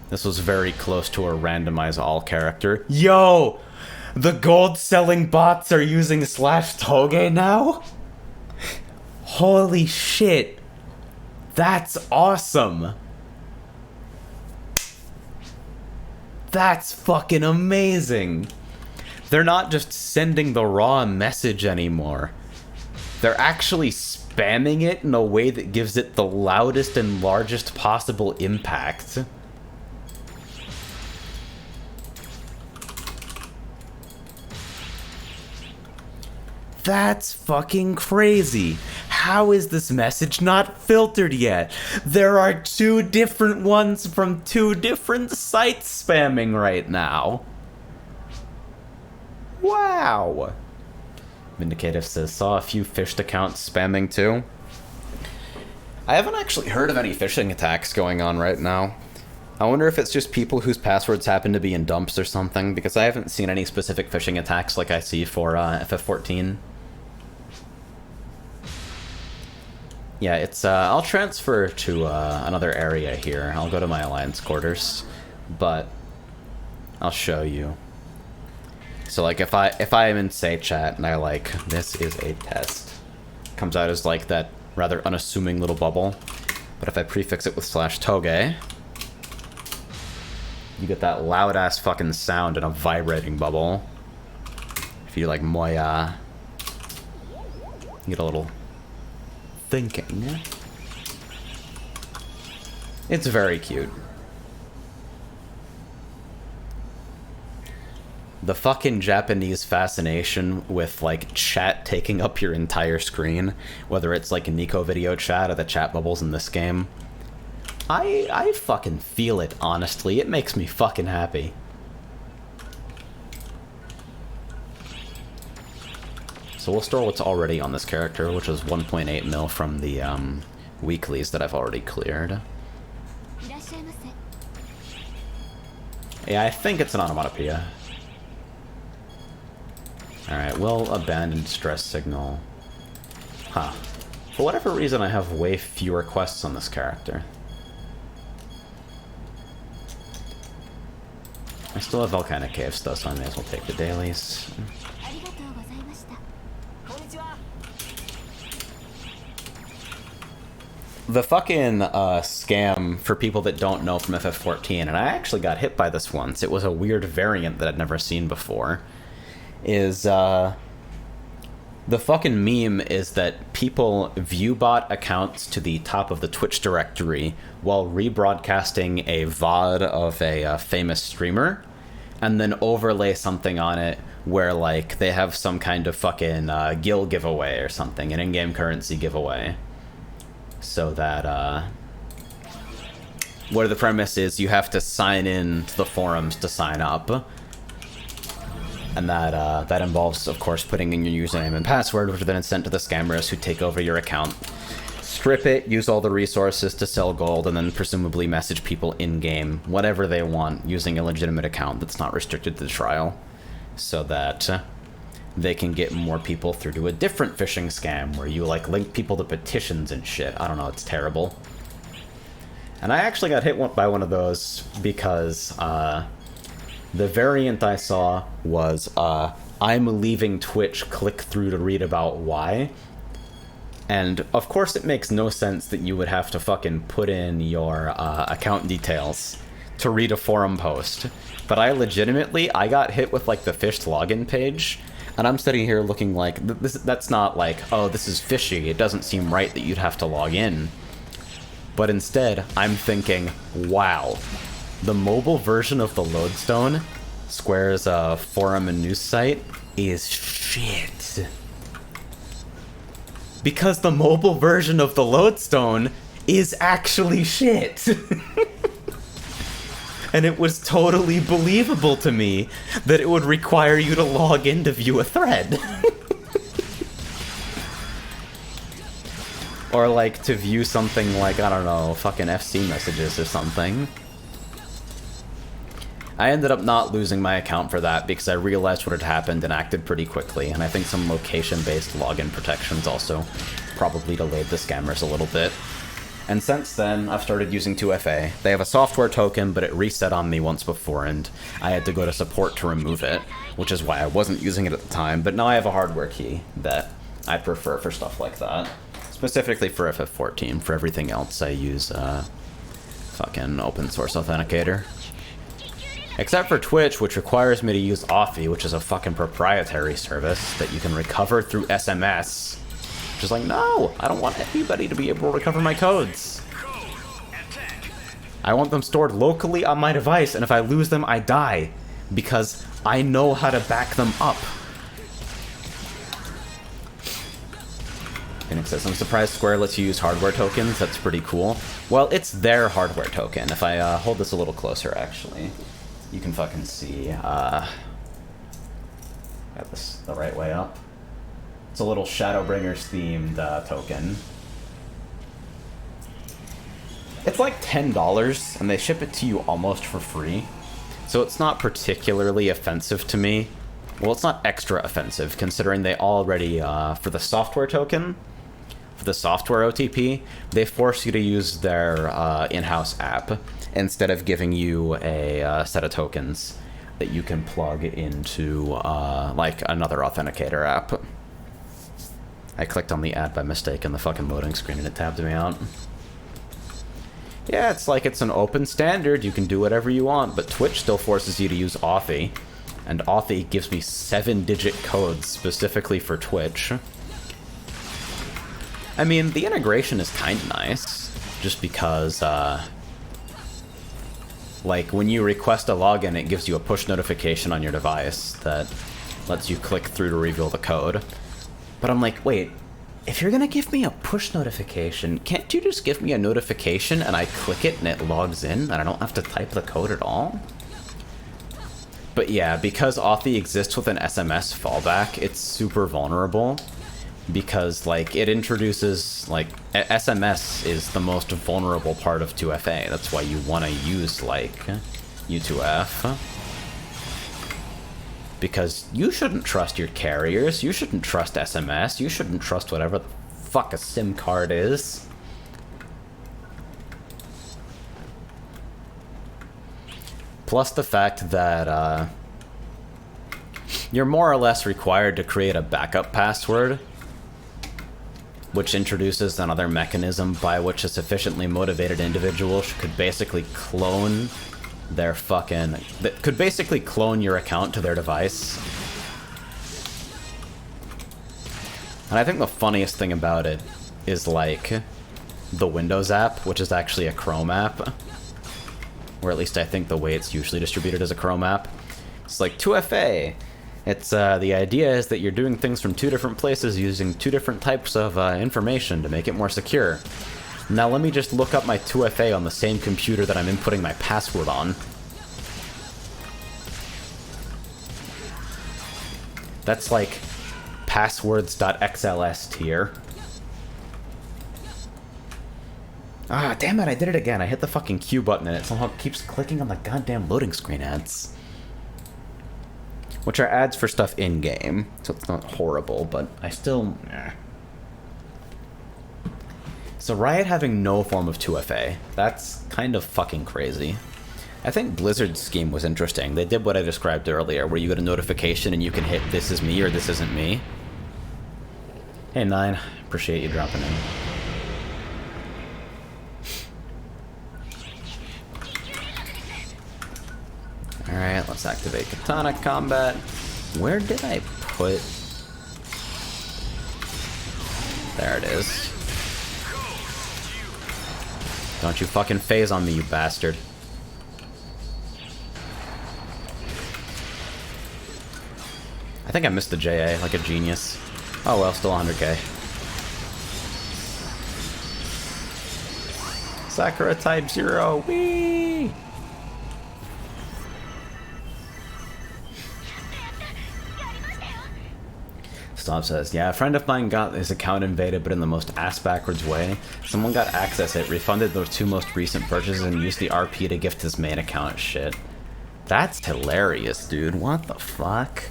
This was very close to a randomize all character. Yo! The gold selling bots are using /Toge now? Holy shit. That's awesome. That's fucking amazing. They're not just sending the raw message anymore. They're actually spamming it in a way that gives it the loudest and largest possible impact. That's fucking crazy. How is this message not filtered yet? There are 2 different ones from 2 different sites spamming right now. Wow. Vindicative says, saw a few phished accounts spamming too. I haven't actually heard of any phishing attacks going on right now. I wonder if it's just people whose passwords happen to be in dumps or something, because I haven't seen any specific phishing attacks like I see for FF14. Yeah, it's, I'll transfer to another area here. I'll go to my Alliance quarters, but I'll show you. So, like, if I am in say chat and I like, this is a test, comes out as like that rather unassuming little bubble. But if I prefix it with /Toge, you get that loud ass fucking sound in a vibrating bubble. If you like Moya, you get a little thinking. It's very cute. The fucking Japanese fascination with like chat taking up your entire screen, whether it's like a Nico video chat or the chat bubbles in this game, I fucking feel it, honestly. It makes me fucking happy. So we'll store what's already on this character, which is 1.8 mil from the weeklies that I've already cleared. Yeah, I think it's an onomatopoeia. Alright, we'll abandon distress signal. Huh. For whatever reason, I have way fewer quests on this character. I still have volcanic caves though, so I may as well take the dailies. The fucking scam, for people that don't know from FF14, and I actually got hit by this once, it was a weird variant that I'd never seen before, is the fucking meme is that people view bot accounts to the top of the Twitch directory while rebroadcasting a VOD of a famous streamer, and then overlay something on it where like they have some kind of fucking gil giveaway or something, an in-game currency giveaway. So that, where the premise is you have to sign in to the forums to sign up. And that involves, of course, putting in your username and password, which are then sent to the scammers who take over your account, strip it, use all the resources to sell gold, and then presumably message people in-game, whatever they want, using a legitimate account that's not restricted to the trial. So that they can get more people through to a different phishing scam where you like link people to petitions and shit. I don't know, it's terrible. And I actually got hit by one of those because the variant I saw was I'm leaving Twitch, click through to read about why. And of course it makes no sense that you would have to fucking put in your account details to read a forum post. But I got hit with like the phished login page, and I'm sitting here looking like, that's not like, oh, this is fishy, it doesn't seem right that you'd have to log in. But instead, I'm thinking, wow, the mobile version of the Lodestone, Square's forum and news site, is shit. Because the mobile version of the Lodestone is actually shit. And it was totally believable to me that it would require you to log in to view a thread. Or like to view something like, I don't know, fucking FC messages or something. I ended up not losing my account for that because I realized what had happened and acted pretty quickly, and I think some location-based login protections also probably delayed the scammers a little bit. And since then, I've started using 2FA. They have a software token, but it reset on me once before, and I had to go to support to remove it, which is why I wasn't using it at the time, but now I have a hardware key that I prefer for stuff like that. Specifically for FF14. For everything else, I use fucking open source authenticator. Except for Twitch, which requires me to use Authy, which is a fucking proprietary service that you can recover through SMS. Which is like, no, I don't want anybody to be able to recover my codes. I want them stored locally on my device, and if I lose them, I die. Because I know how to back them up. Phoenix says, I'm surprised Square lets you use hardware tokens. That's pretty cool. Well, it's their hardware token. If I hold this a little closer, actually, you can fucking see. Got this the right way up. It's a little Shadowbringers themed token. It's like $10, and they ship it to you almost for free. So it's not particularly offensive to me. Well, it's not extra offensive, considering they already, for the software token, for the software OTP, they force you to use their in-house app instead of giving you a set of tokens that you can plug into, like, another authenticator app. I clicked on the ad by mistake in the fucking loading screen and it tabbed me out. Yeah, it's like it's an open standard, you can do whatever you want, but Twitch still forces you to use Authy. And Authy gives me 7-digit codes specifically for Twitch. I mean, the integration is kind of nice, just because, like, when you request a login, it gives you a push notification on your device that lets you click through to reveal the code. But I'm like, wait, if you're gonna give me a push notification, can't you just give me a notification and I click it and it logs in and I don't have to type the code at all? But yeah, because Authy exists with an SMS fallback, it's super vulnerable. Because, like, it introduces, like, SMS is the most vulnerable part of 2FA. That's why you want to use, like, U2F. Because you shouldn't trust your carriers, you shouldn't trust SMS, you shouldn't trust whatever the fuck a SIM card is. Plus the fact that, you're more or less required to create a backup password, which introduces another mechanism by which a sufficiently motivated individual could basically clone their fucking... that could basically clone your account to their device. And I think the funniest thing about it is, like, the Windows app, which is actually a Chrome app. Or at least I think the way it's usually distributed is a Chrome app. It's like 2FA. It's, the idea is that you're doing things from two different places using two different types of information to make it more secure. Now let me just look up my 2FA on the same computer that I'm inputting my password on. That's like passwords.xls tier. Ah, damn it, I did it again. I hit the fucking Q button and it somehow keeps clicking on the goddamn loading screen ads. which are ads for stuff in-game, so it's not horrible, but I still... So Riot having no form of 2FA, that's kind of fucking crazy. I think Blizzard's scheme was interesting. They did what I described earlier, where you get a notification and you can hit "This is me" or "This isn't me." Hey, Nine. Appreciate you dropping in. Alright, let's activate Katana Combat. Where did I put... There it is. Don't you fucking phase on me, you bastard. I think I missed the JA like a genius. Oh well, still 100k. Sakura type 0, whee! Stop says, yeah, a friend of mine got his account invaded, but in the most ass-backwards way. Someone got access it, refunded those 2 most recent purchases, and used the RP to gift his main account. Shit. That's hilarious, dude. What the fuck?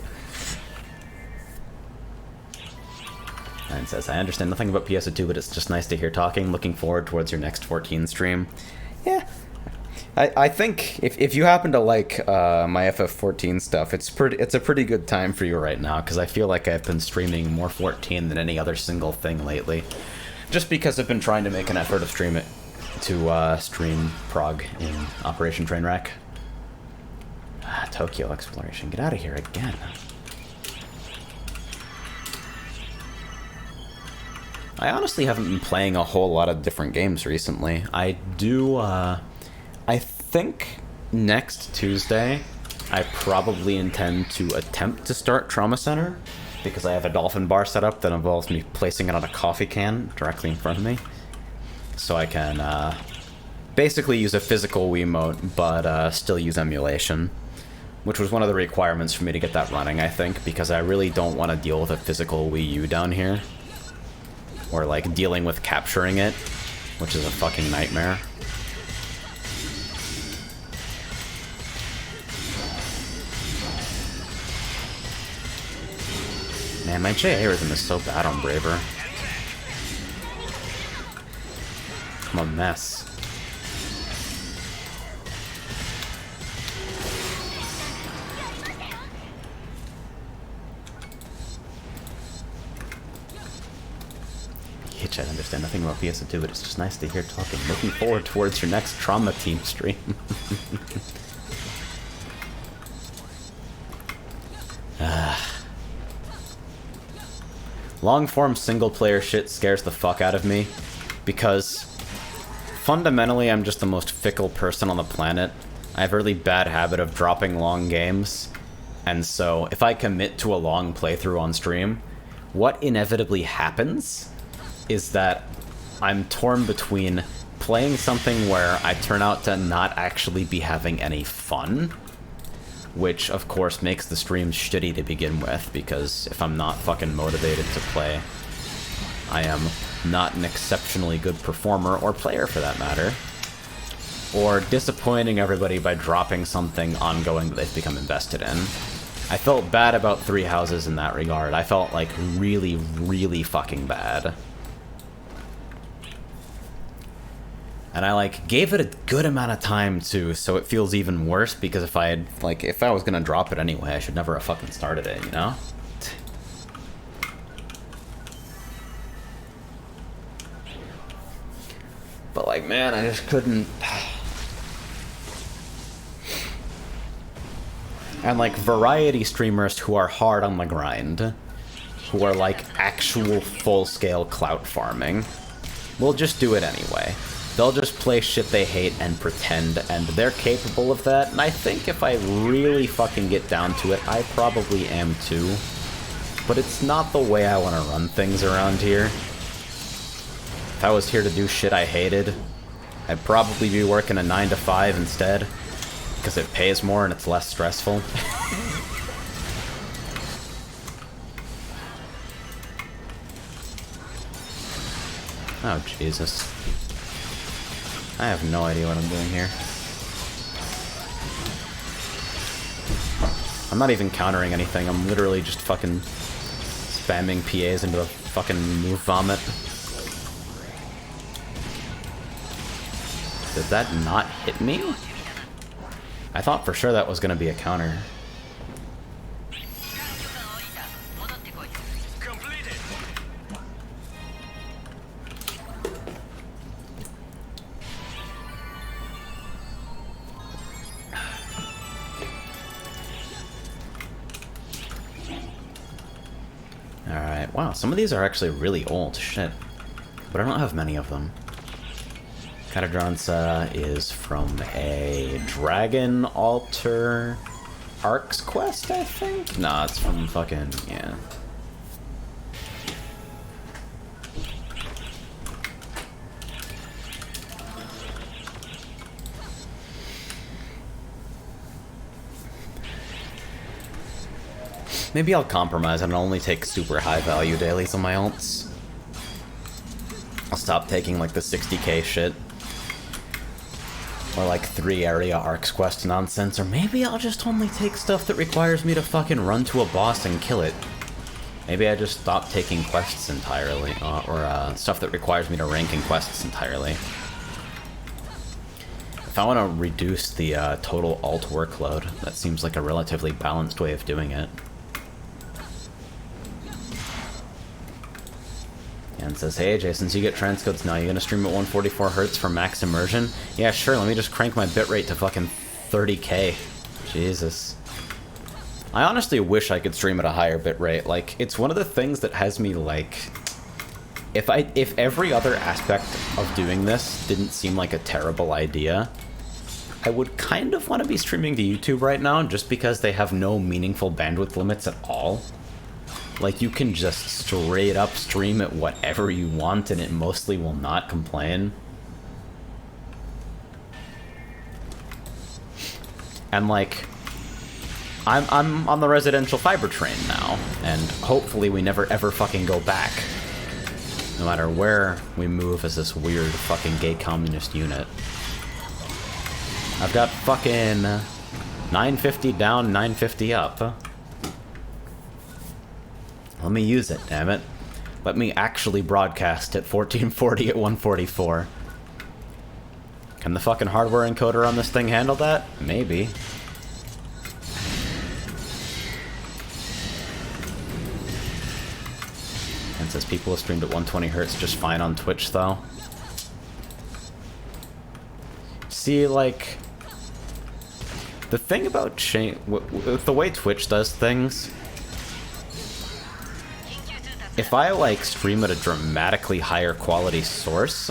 And says, I understand nothing about PSO2, but it's just nice to hear talking. Looking forward towards your next 14 stream. Yeah. I think if you happen to like my FF14 stuff, it's a pretty good time for you right now, because I feel like I've been streaming more 14 than any other single thing lately. Just because I've been trying to make an effort to stream Prague in Operation Trainwreck. Tokyo Exploration. Get out of here again. I honestly haven't been playing a whole lot of different games recently. I think next Tuesday, I probably intend to attempt to start Trauma Center, because I have a dolphin bar set up that involves me placing it on a coffee can directly in front of me. So I can basically use a physical Wiimote, but still use emulation. Which was one of the requirements for me to get that running, I think, because I really don't want to deal with a physical Wii U down here. Or like dealing with capturing it, which is a fucking nightmare. Man, my JA rhythm is so bad on Braver. I'm a mess. Hitch, I understand nothing about PSO2, but it's just nice to hear talking. Looking forward towards your next Trauma Team stream. Long-form single-player shit scares the fuck out of me, because fundamentally I'm just the most fickle person on the planet. I have a really bad habit of dropping long games, and so if I commit to a long playthrough on stream, what inevitably happens is that I'm torn between playing something where I turn out to not actually be having any fun, which of course makes the stream shitty to begin with, because if I'm not fucking motivated to play, I am not an exceptionally good performer, or player for that matter, or disappointing everybody by dropping something ongoing that they've become invested in. I felt bad about Three Houses in that regard. I felt like really, really fucking bad. And I like gave it a good amount of time too, so it feels even worse, because if I was gonna drop it anyway, I should never have fucking started it, you know? But like, man, I just couldn't. And like variety streamers who are hard on the grind, who are like actual full-scale clout farming, will just do it anyway. They'll just play shit they hate and pretend, and they're capable of that, and I think if I really fucking get down to it, I probably am too. But it's not the way I want to run things around here. If I was here to do shit I hated, I'd probably be working a 9 to 5 instead, because it pays more and it's less stressful. Oh, Jesus. I have no idea what I'm doing here. I'm not even countering anything. I'm literally just fucking spamming PAs into the fucking move vomit. Did that not hit me? I thought for sure that was gonna be a counter. Completed. Alright, wow, some of these are actually really old, shit. But I don't have many of them. Katadransa is from a Dragon Altar Arcs quest, I think? Nah, it's from fucking, yeah. Maybe I'll compromise and only take super high value dailies on my ults. I'll stop taking like the 60k shit. Or like 3 area arcs quest nonsense, or maybe I'll just only take stuff that requires me to fucking run to a boss and kill it. Maybe I just stop taking quests entirely, or stuff that requires me to rank in quests entirely. If I want to reduce the total alt workload, that seems like a relatively balanced way of doing it. And says, hey AJ, since you get transcodes now, you gonna stream at 144 Hz for max immersion? Yeah, sure, let me just crank my bitrate to fucking 30k. Jesus. I honestly wish I could stream at a higher bitrate. Like, it's one of the things that has me, like... If every other aspect of doing this didn't seem like a terrible idea, I would kind of want to be streaming to YouTube right now, just because they have no meaningful bandwidth limits at all. Like, you can just straight up stream at whatever you want and it mostly will not complain. And like, I'm on the residential fiber train now, and hopefully we never ever fucking go back. No matter where we move as this weird fucking gay communist unit. I've got fucking 950 down, 950 up. Let me use it, damn it. Let me actually broadcast at 1440 at 144. Can the fucking hardware encoder on this thing handle that? Maybe. And says people have streamed at 120 Hz just fine on Twitch, though. See, like... The thing about the way Twitch does things... If I, like, stream at a dramatically higher quality source,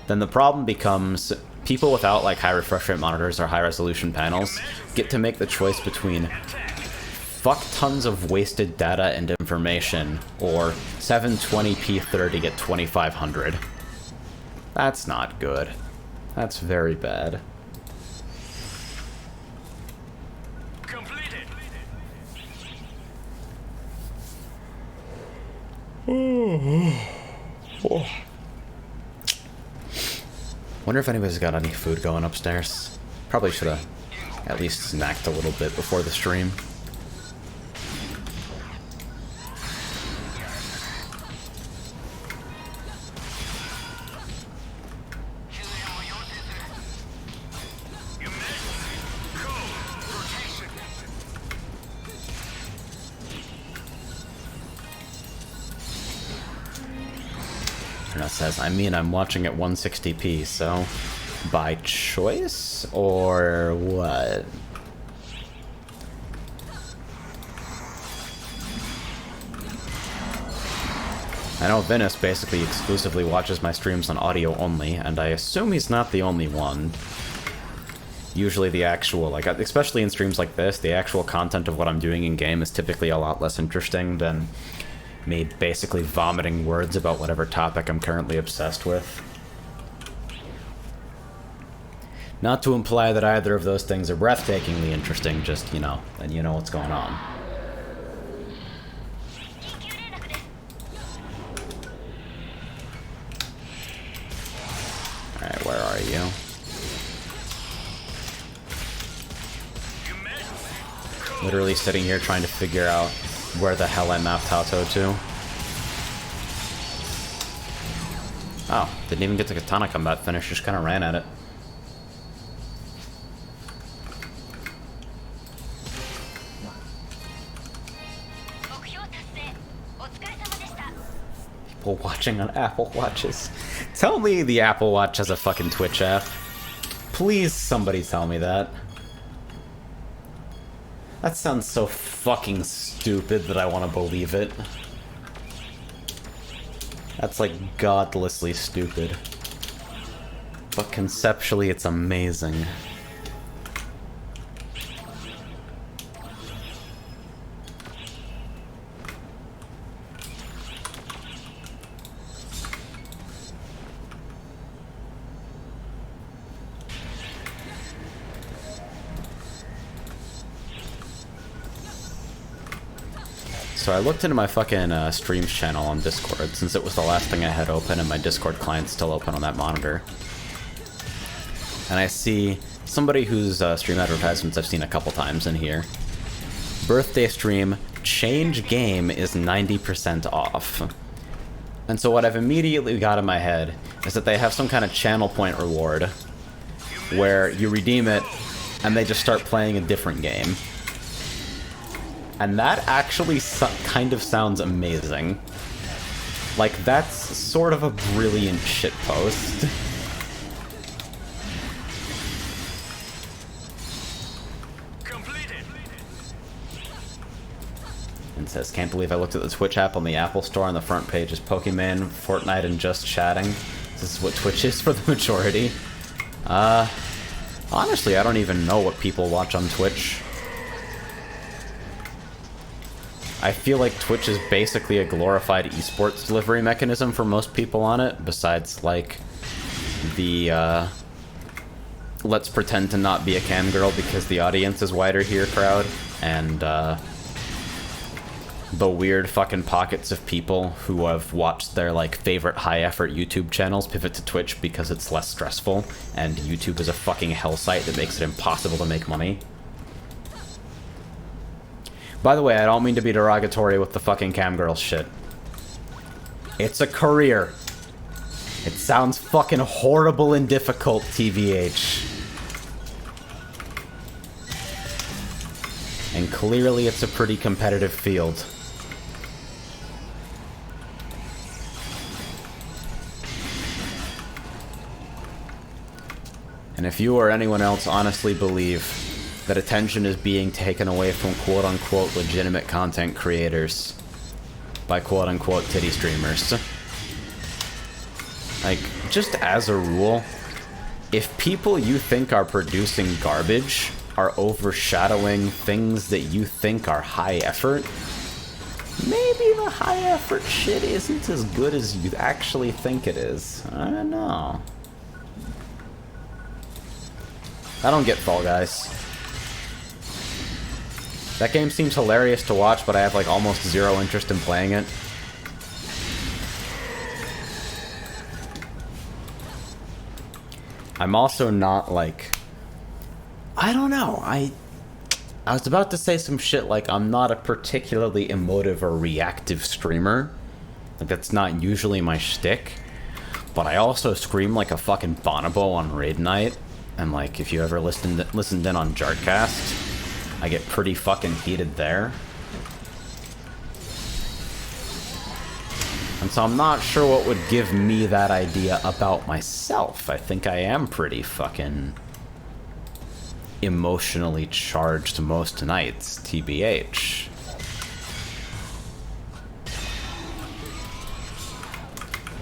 then the problem becomes people without, like, high refresh rate monitors or high resolution panels get to make the choice between fuck tons of wasted data and information or 720p 30 at 2500. That's not good. That's very bad. Wonder if anybody's got any food going upstairs. Probably should have at least snacked a little bit before the stream. Says, I mean, I'm watching at 160p, so by choice or what? I know Venice basically exclusively watches my streams on audio only, and I assume he's not the only one. Usually the actual, like, especially in streams like this, the actual content of what I'm doing in game is typically a lot less interesting than me basically vomiting words about whatever topic I'm currently obsessed with. Not to imply that either of those things are breathtakingly interesting, just, you know, then you know what's going on. Alright, where are you? Literally sitting here trying to figure out where the hell I mapped Tato to. Oh, didn't even get the katana combat finish, just kind of ran at it. People watching on Apple Watches. Tell me the Apple Watch has a fucking Twitch app. Please, somebody tell me that. That sounds so fucking stupid that I want to believe it. That's like godlessly stupid. But conceptually, it's amazing. So I looked into my fucking streams channel on Discord, since it was the last thing I had open and my Discord client's still open on that monitor. And I see somebody whose stream advertisements I've seen a couple times in here. Birthday stream, change game is 90% off. And so what I've immediately got in my head is that they have some kind of channel point reward where you redeem it and they just start playing a different game. And that actually kind of sounds amazing. Like, that's sort of a brilliant shitpost. Completed. And says, can't believe I looked at the Twitch app on the Apple Store and the front page is Pokemon, Fortnite, and just chatting. This is what Twitch is for the majority. Honestly, I don't even know what people watch on Twitch. I feel like Twitch is basically a glorified esports delivery mechanism for most people on it, besides, like, the, let's pretend to not be a cam girl because the audience is wider here crowd, and, the weird fucking pockets of people who have watched their, like, favorite high-effort YouTube channels pivot to Twitch because it's less stressful, and YouTube is a fucking hell site that makes it impossible to make money. By the way, I don't mean to be derogatory with the fucking camgirl shit. It's a career. It sounds fucking horrible and difficult, TVH. And clearly it's a pretty competitive field. And if you or anyone else honestly believe that attention is being taken away from quote-unquote legitimate content creators by quote-unquote titty streamers. Like, just as a rule, if people you think are producing garbage are overshadowing things that you think are high effort, maybe the high effort shit isn't as good as you actually think it is. I don't know. I don't get Fall Guys. That game seems hilarious to watch, but I have like almost zero interest in playing it. I'm also not like... I don't know, I was about to say some shit like I'm not a particularly emotive or reactive streamer. Like, that's not usually my shtick. But I also scream like a fucking bonobo on raid night. And like, if you ever listened in on Jartcast, I get pretty fucking heated there. And so I'm not sure what would give me that idea about myself. I think I am pretty fucking emotionally charged most nights, TBH.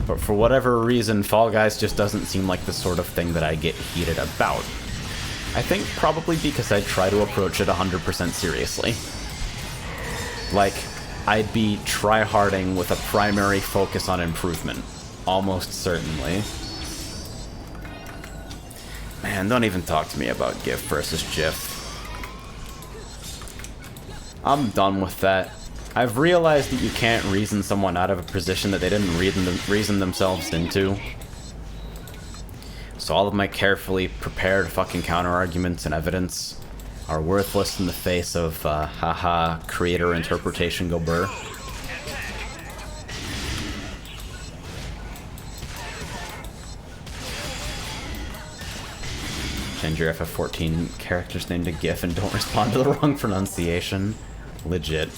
But for whatever reason, Fall Guys just doesn't seem like the sort of thing that I get heated about. I think probably because I try to approach it 100% seriously. Like, I'd be tryharding with a primary focus on improvement. Almost certainly. Man, don't even talk to me about GIF versus GIF. I'm done with that. I've realized that you can't reason someone out of a position that they didn't reason themselves into. So all of my carefully prepared fucking counter-arguments and evidence are worthless in the face of, haha, creator interpretation go burr. Change your FF14 character's name to GIF and don't respond to the wrong pronunciation. Legit.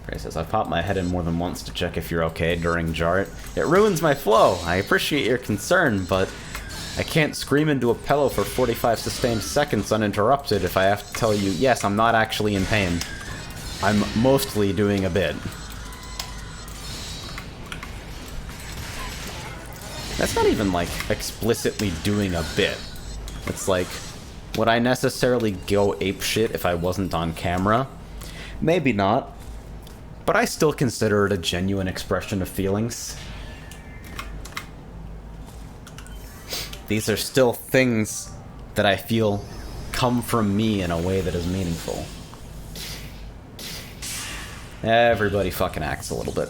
Gray says, I've popped my head in more than once to check if you're okay during Jart. It ruins my flow. I appreciate your concern, but I can't scream into a pillow for 45 sustained seconds uninterrupted if I have to tell you, yes, I'm not actually in pain. I'm mostly doing a bit. That's not even, like, explicitly doing a bit. It's like, would I necessarily go apeshit if I wasn't on camera? Maybe not. But I still consider it a genuine expression of feelings. These are still things that I feel come from me in a way that is meaningful. Everybody fucking acts a little bit.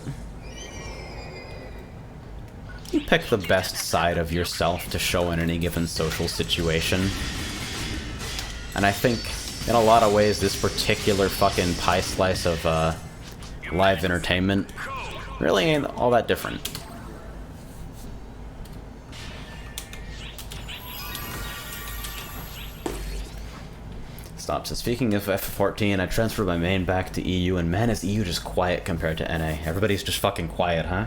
You pick the best side of yourself to show in any given social situation. And I think, in a lot of ways, this particular fucking pie slice of, live entertainment really ain't all that different. Stop. So speaking of F14, I transferred my main back to EU, and man, is EU just quiet compared to NA. Everybody's just fucking quiet, huh?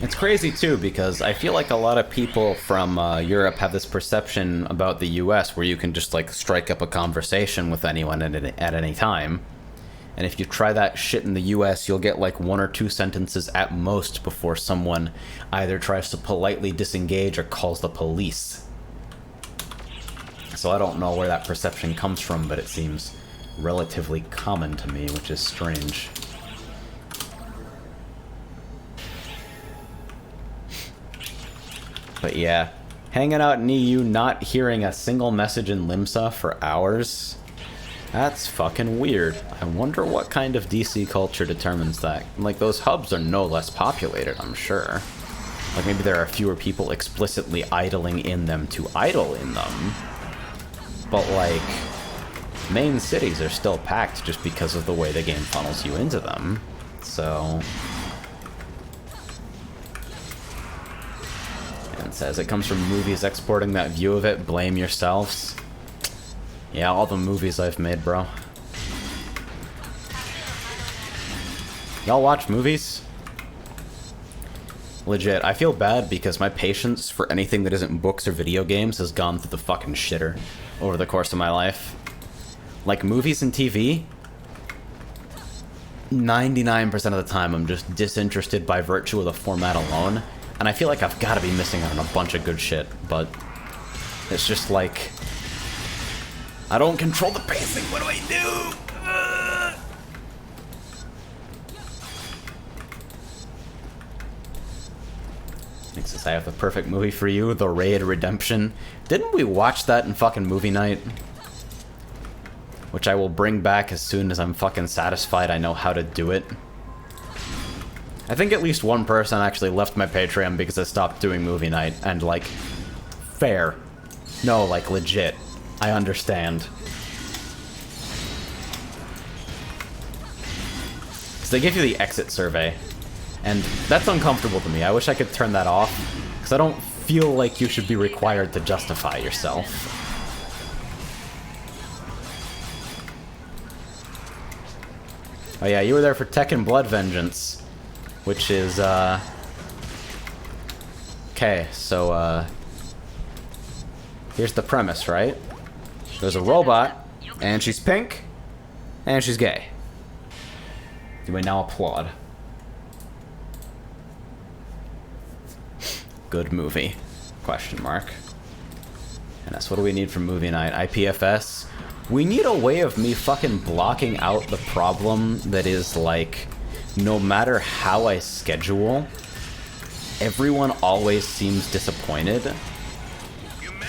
It's crazy, too, because I feel like a lot of people from Europe have this perception about the US where you can just, like, strike up a conversation with anyone at any time. And if you try that shit in the US, you'll get, like, 1 or 2 sentences at most before someone either tries to politely disengage or calls the police. So I don't know where that perception comes from, but it seems relatively common to me, which is strange. But yeah, hanging out in EU, not hearing a single message in Limsa for hours, that's fucking weird. I wonder what kind of DC culture determines that. Like, those hubs are no less populated, I'm sure. Like, maybe there are fewer people explicitly idling in them to idle in them. But, like, main cities are still packed just because of the way the game funnels you into them. So... And it says, it comes from movies exporting that view of it, blame yourselves. Yeah, all the movies I've made, bro. Y'all watch movies? Legit, I feel bad because my patience for anything that isn't books or video games has gone through the fucking shitter over the course of my life. Like, movies and TV, 99% of the time I'm just disinterested by virtue of the format alone. And I feel like I've got to be missing out on a bunch of good shit, but it's just like, I don't control the pacing, what do I do? Nick says, I have the perfect movie for you, The Raid Redemption. Didn't we watch that in fucking movie night? Which I will bring back as soon as I'm fucking satisfied I know how to do it. I think at least one person actually left my Patreon because I stopped doing movie night, and, like, fair. No, like, legit. I understand. Because they give you the exit survey, and that's uncomfortable to me. I wish I could turn that off, because I don't feel like you should be required to justify yourself. Oh yeah, you were there for Tekken Blood Vengeance. Which is, okay, so, here's the premise, right? There's a robot, and she's pink, and she's gay. You may now applaud. Good movie. Question mark. And that's what do we need from movie night? IPFS? We need a way of me fucking blocking out the problem that is, like... No matter how I schedule, everyone always seems disappointed,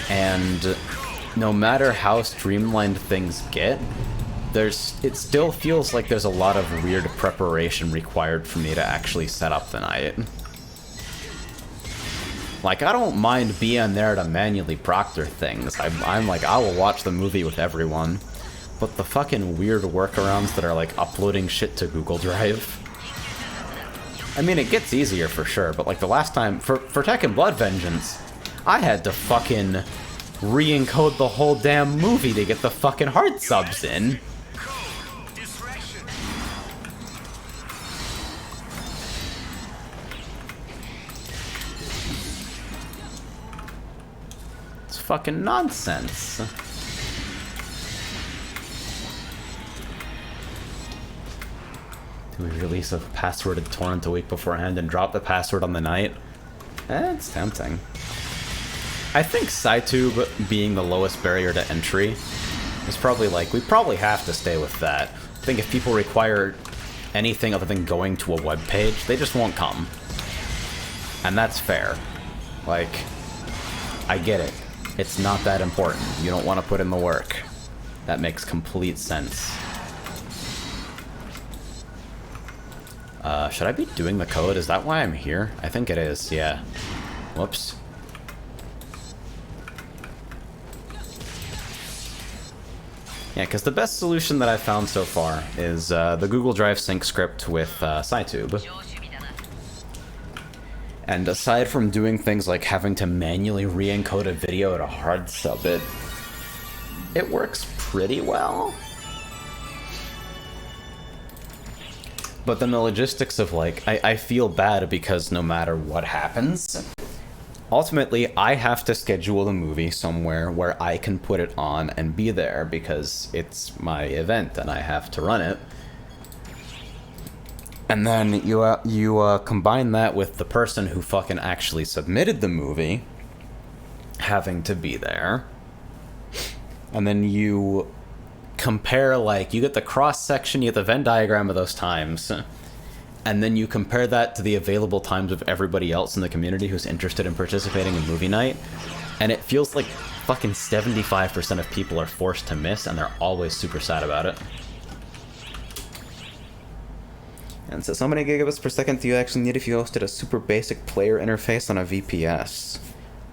and no matter how streamlined things get, it still feels like there's a lot of weird preparation required for me to actually set up the night. Like, I don't mind being there to manually proctor things. I'm like, I will watch the movie with everyone. But the fucking weird workarounds that are like uploading shit to Google Drive. I mean, it gets easier for sure, but like the last time, for Tekken Blood Vengeance, I had to fucking re-encode the whole damn movie to get the fucking hard subs in. It's fucking nonsense. Do we release a passworded torrent a week beforehand and drop the password on the night? It's tempting. I think SciTube being the lowest barrier to entry is probably like, we probably have to stay with that. I think if people require anything other than going to a web page, they just won't come. And that's fair. Like, I get it. It's not that important. You don't want to put in the work. That makes complete sense. Should I be doing the code? Is that why I'm here? I think it is, yeah. Whoops. Yeah, because the best solution that I've found so far is the Google Drive sync script with SciTube. And aside from doing things like having to manually re-encode a video to hard sub it, it works pretty well. But then the logistics of like, I feel bad because no matter what happens, ultimately I have to schedule the movie somewhere where I can put it on and be there because it's my event and I have to run it. And then you combine that with the person who fucking actually submitted the movie having to be there. And then you compare, like, you get the cross-section, you get the Venn diagram of those times, and then you compare that to the available times of everybody else in the community who's interested in participating in movie night, and it feels like fucking 75% of people are forced to miss, and they're always super sad about it. And so how many gigabits per second do you actually need if you hosted a super basic player interface on a VPS?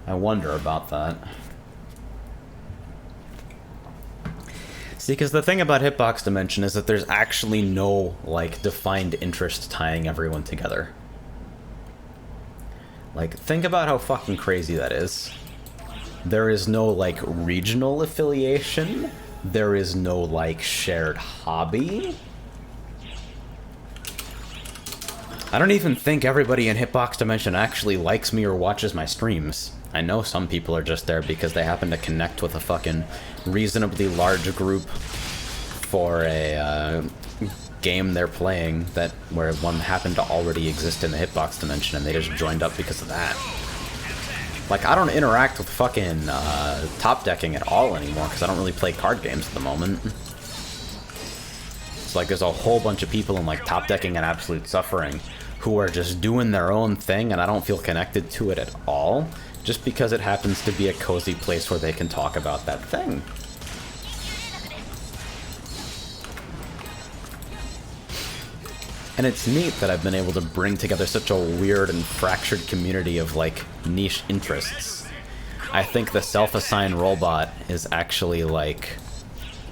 I wonder about that. See, because the thing about Hitbox Dimension is that there's actually no, like, defined interest tying everyone together. Like, think about how fucking crazy that is. There is no, like, regional affiliation. There is no, like, shared hobby. I don't even think everybody in Hitbox Dimension actually likes me or watches my streams. I know some people are just there because they happen to connect with a fucking reasonably large group for a game they're playing where one happened to already exist in the Hitbox Dimension and they just joined up because of that. Like, I don't interact with fucking top decking at all anymore because I don't really play card games at the moment. It's like there's a whole bunch of people in like top decking and absolute suffering who are just doing their own thing and I don't feel connected to it at all. Just because it happens to be a cozy place where they can talk about that thing. And it's neat that I've been able to bring together such a weird and fractured community of, like, niche interests. I think the self-assigned robot is actually, like,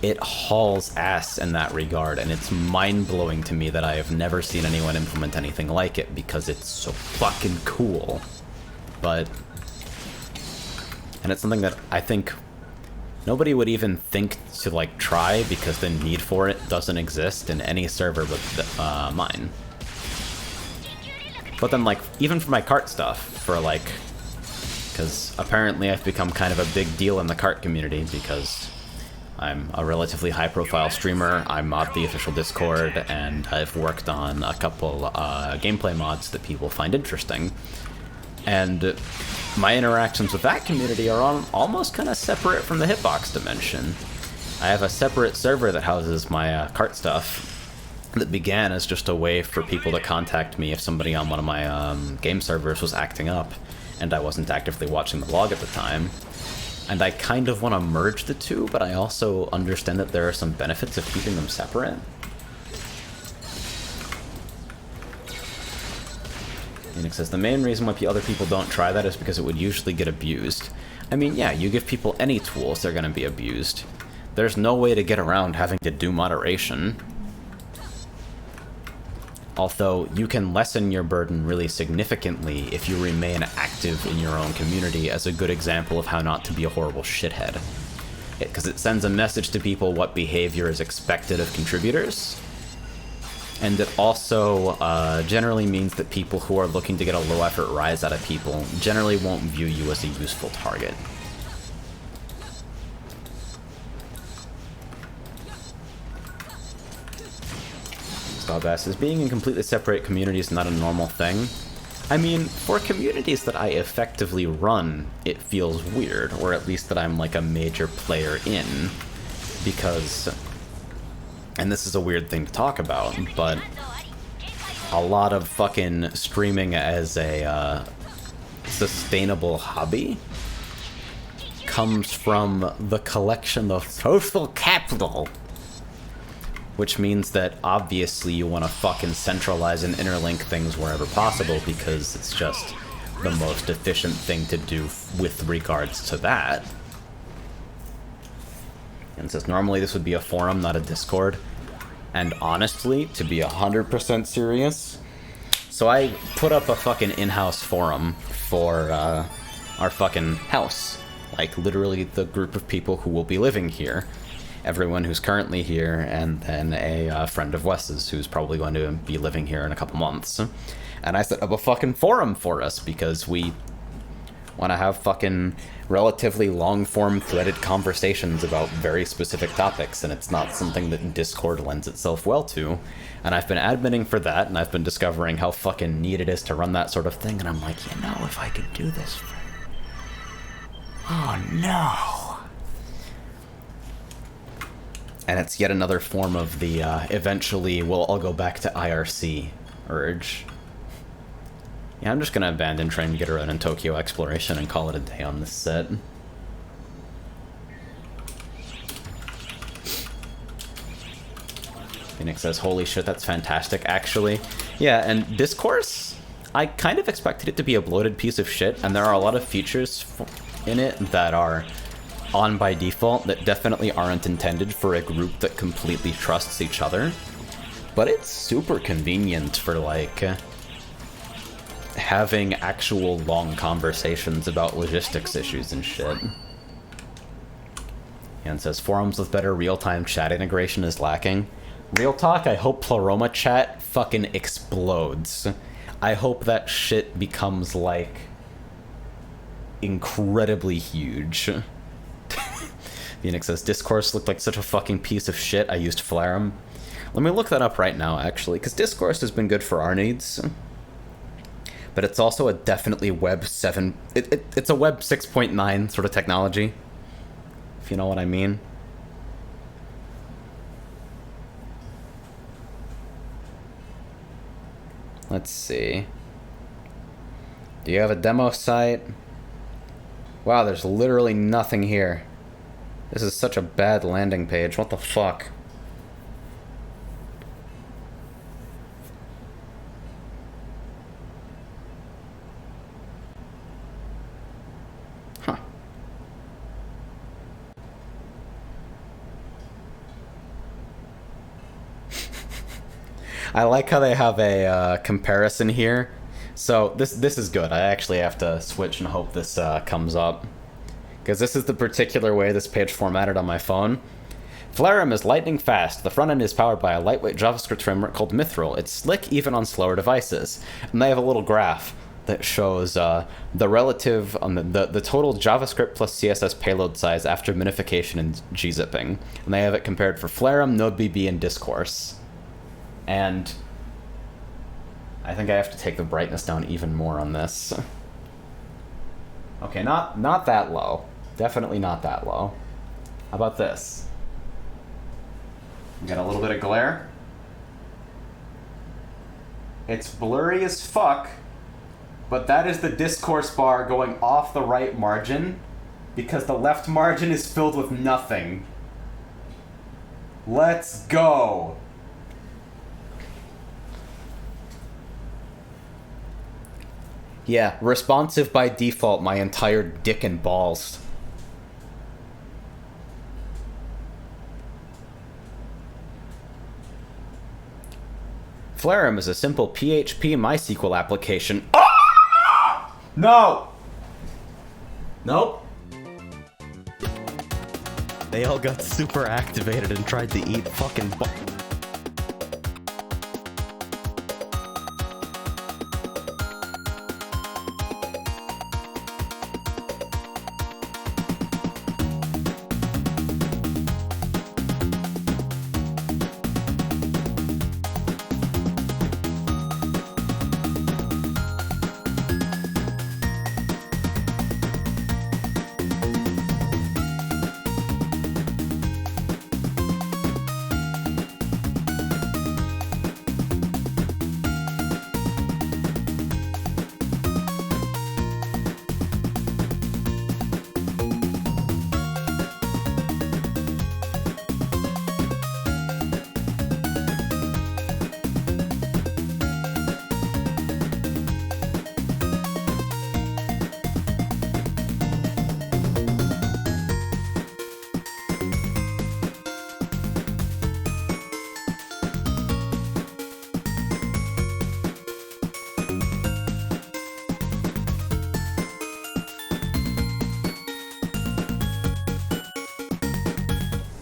it hauls ass in that regard, and it's mind-blowing to me that I have never seen anyone implement anything like it, because it's so fucking cool. But... and it's something that I think nobody would even think to, like, try because the need for it doesn't exist in any server but mine. But then, like, even for my cart stuff, for, like... because apparently I've become kind of a big deal in the cart community because I'm a relatively high-profile streamer, I mod the official Discord, and I've worked on a couple gameplay mods that people find interesting. And my interactions with that community are almost kind of separate from the Hitbox Dimension. I have a separate server that houses my cart stuff that began as just a way for people to contact me if somebody on one of my game servers was acting up and I wasn't actively watching the vlog at the time. And I kind of want to merge the two, but I also understand that there are some benefits of keeping them separate. Phoenix says, the main reason why other people don't try that is because it would usually get abused. I mean, yeah, you give people any tools, they're going to be abused. There's no way to get around having to do moderation. Although, you can lessen your burden really significantly if you remain active in your own community as a good example of how not to be a horrible shithead. Because it sends a message to people what behavior is expected of contributors. And it also generally means that people who are looking to get a low-effort rise out of people generally won't view you as a useful target. Stobbass says, being in completely separate communities is not a normal thing. I mean, for communities that I effectively run, it feels weird, or at least that I'm like a major player in, because... And this is a weird thing to talk about, but a lot of fucking streaming as a sustainable hobby comes from the collection of social capital. Which means that obviously you want to fucking centralize and interlink things wherever possible because it's just the most efficient thing to do with regards to that. And says, normally this would be a forum, not a Discord. And honestly, to be 100% serious, so I put up a fucking in-house forum for our fucking house. Like, literally the group of people who will be living here. Everyone who's currently here, and then a friend of Wes's who's probably going to be living here in a couple months. And I set up a fucking forum for us because we want to have fucking relatively long-form threaded conversations about very specific topics, and it's not something that Discord lends itself well to. And I've been adminning for that, and I've been discovering how fucking neat it is to run that sort of thing, and I'm like, you know, if I could do this for... Oh, no. And it's yet another form of the, eventually we'll all go back to IRC urge. Yeah, I'm just gonna abandon Train Get Around in Tokyo Exploration and call it a day on this set. Phoenix says, holy shit, that's fantastic, actually. Yeah, and Discourse, I kind of expected it to be a bloated piece of shit, and there are a lot of features in it that are on by default that definitely aren't intended for a group that completely trusts each other. But it's super convenient for, like, having actual long conversations about logistics issues and shit. And says, forums with better real-time chat integration is lacking. Real talk, I hope Pleroma chat fucking explodes. I hope that shit becomes, like, incredibly huge. Phoenix says, Discourse looked like such a fucking piece of shit, I used Flarum. Let me look that up right now, actually, because Discourse has been good for our needs. But it's also a definitely Web 7... It's a Web 6.9 sort of technology, if you know what I mean. Let's see. Do you have a demo site? Wow, there's literally nothing here. This is such a bad landing page. What the fuck? Huh. I like how they have a comparison here. So this is good. I actually have to switch and hope this comes up, because this is the particular way this page formatted on my phone. Flarum is lightning fast. The front end is powered by a lightweight JavaScript framework called Mithril. It's slick even on slower devices. And they have a little graph that shows the relative, the total JavaScript plus CSS payload size after minification and gzipping. And they have it compared for Flarum, NodeBB, and Discourse. And I think I have to take the brightness down even more on this. Okay, not that low. Definitely not that low. How about this? Got a little bit of glare. It's blurry as fuck, but that is the Discourse bar going off the right margin Because the left margin is filled with nothing. Let's go! Yeah, responsive by default, my entire dick and balls. Flarum is a simple PHP MySQL application. Oh! No! Nope. They all got super activated and tried to eat fucking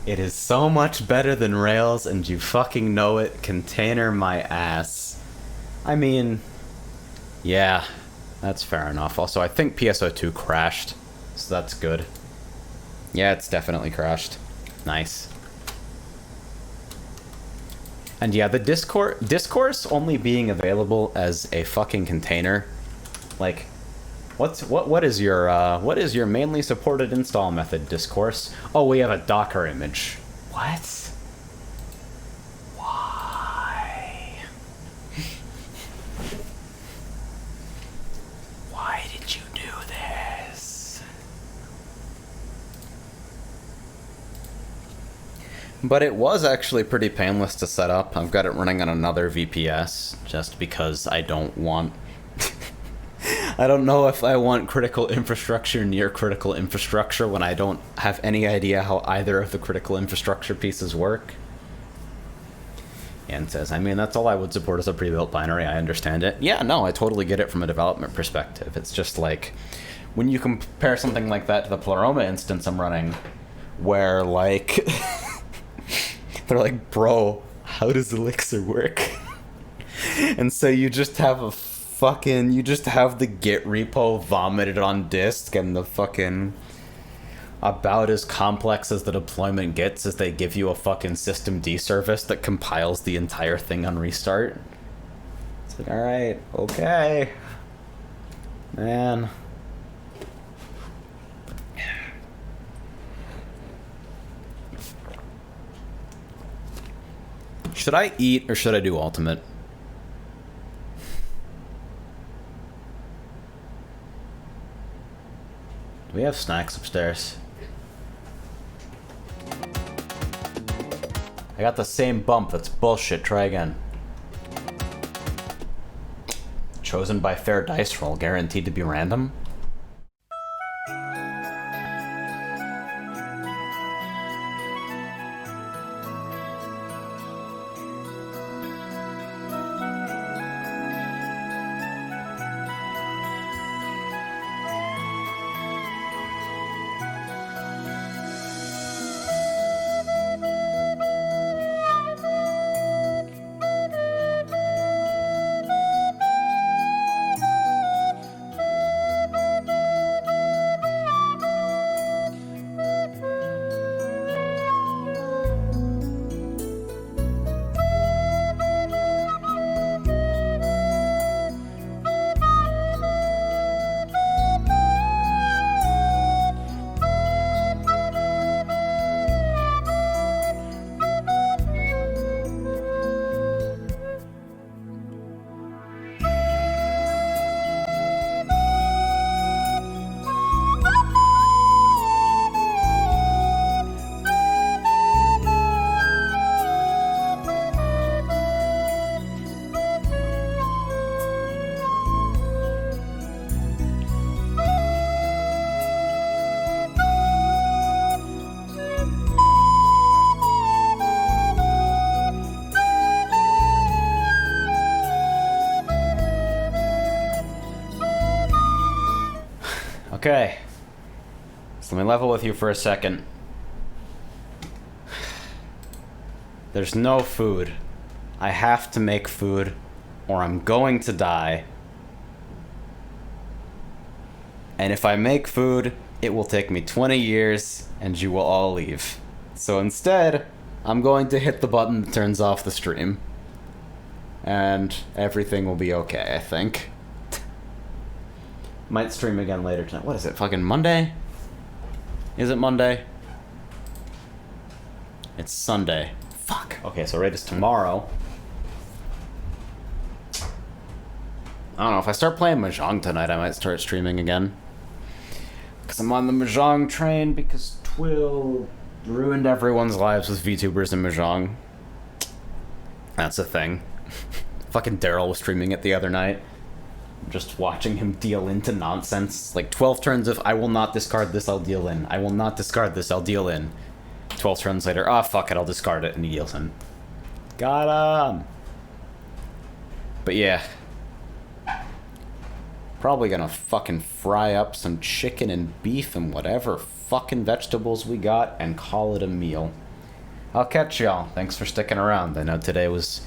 It is so much better than Rails, and you fucking know it. Container my ass. I mean, yeah, that's fair enough. Also, I think PSO2 crashed, so that's good. Yeah, it's definitely crashed. Nice. And yeah, the discourse only being available as a fucking container, like, what is your mainly supported install method, discourse? Oh, we have a Docker image. What? Why? Why did you do this? But it was actually pretty painless to set up. I've got it running on another VPS just because I don't want I don't know if I want critical infrastructure near critical infrastructure when I don't have any idea how either of the critical infrastructure pieces work. And says, I mean, that's all I would support as a pre-built binary. I understand it. Yeah, no, I totally get it from a development perspective. It's just like, when you compare something like that to the Pleroma instance I'm running, where, like, they're like, bro, how does Elixir work? And so you just have you just have the Git repo vomited on disk, and the fucking about as complex as the deployment gets as they give you a fucking systemd service that compiles the entire thing on restart. It's like, alright, okay. Man. Should I eat or should I do ultimate? Do we have snacks upstairs? I got the same bump. That's bullshit. Try again. Chosen by fair dice roll. Guaranteed to be random? Okay. So let me level with you for a second. There's no food. I have to make food, or I'm going to die. And if I make food, it will take me 20 years, and you will all leave. So instead, I'm going to hit the button that turns off the stream. And everything will be okay, I think. Might stream again later tonight. What is it, fucking Monday? Is it Monday? It's Sunday. Fuck. Okay, so right is tomorrow. I don't know, if I start playing Mahjong tonight, I might start streaming again. Because I'm on the Mahjong train because Twill ruined everyone's lives with VTubers and Mahjong. That's a thing. Fucking Daryl was streaming it the other night. Just watching him deal into nonsense. Like 12 turns of, I will not discard this, I'll deal in. I will not discard this, I'll deal in. 12 turns later, ah, fuck it, I'll discard it, and he deals in. Got him! But yeah. Probably gonna fucking fry up some chicken and beef and whatever fucking vegetables we got and call it a meal. I'll catch y'all. Thanks for sticking around. I know today was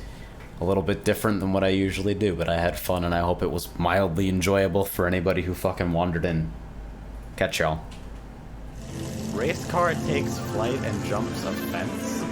a little bit different than what I usually do, but I had fun and I hope it was mildly enjoyable for anybody who fucking wandered in. Catch y'all. Race car takes flight and jumps a fence.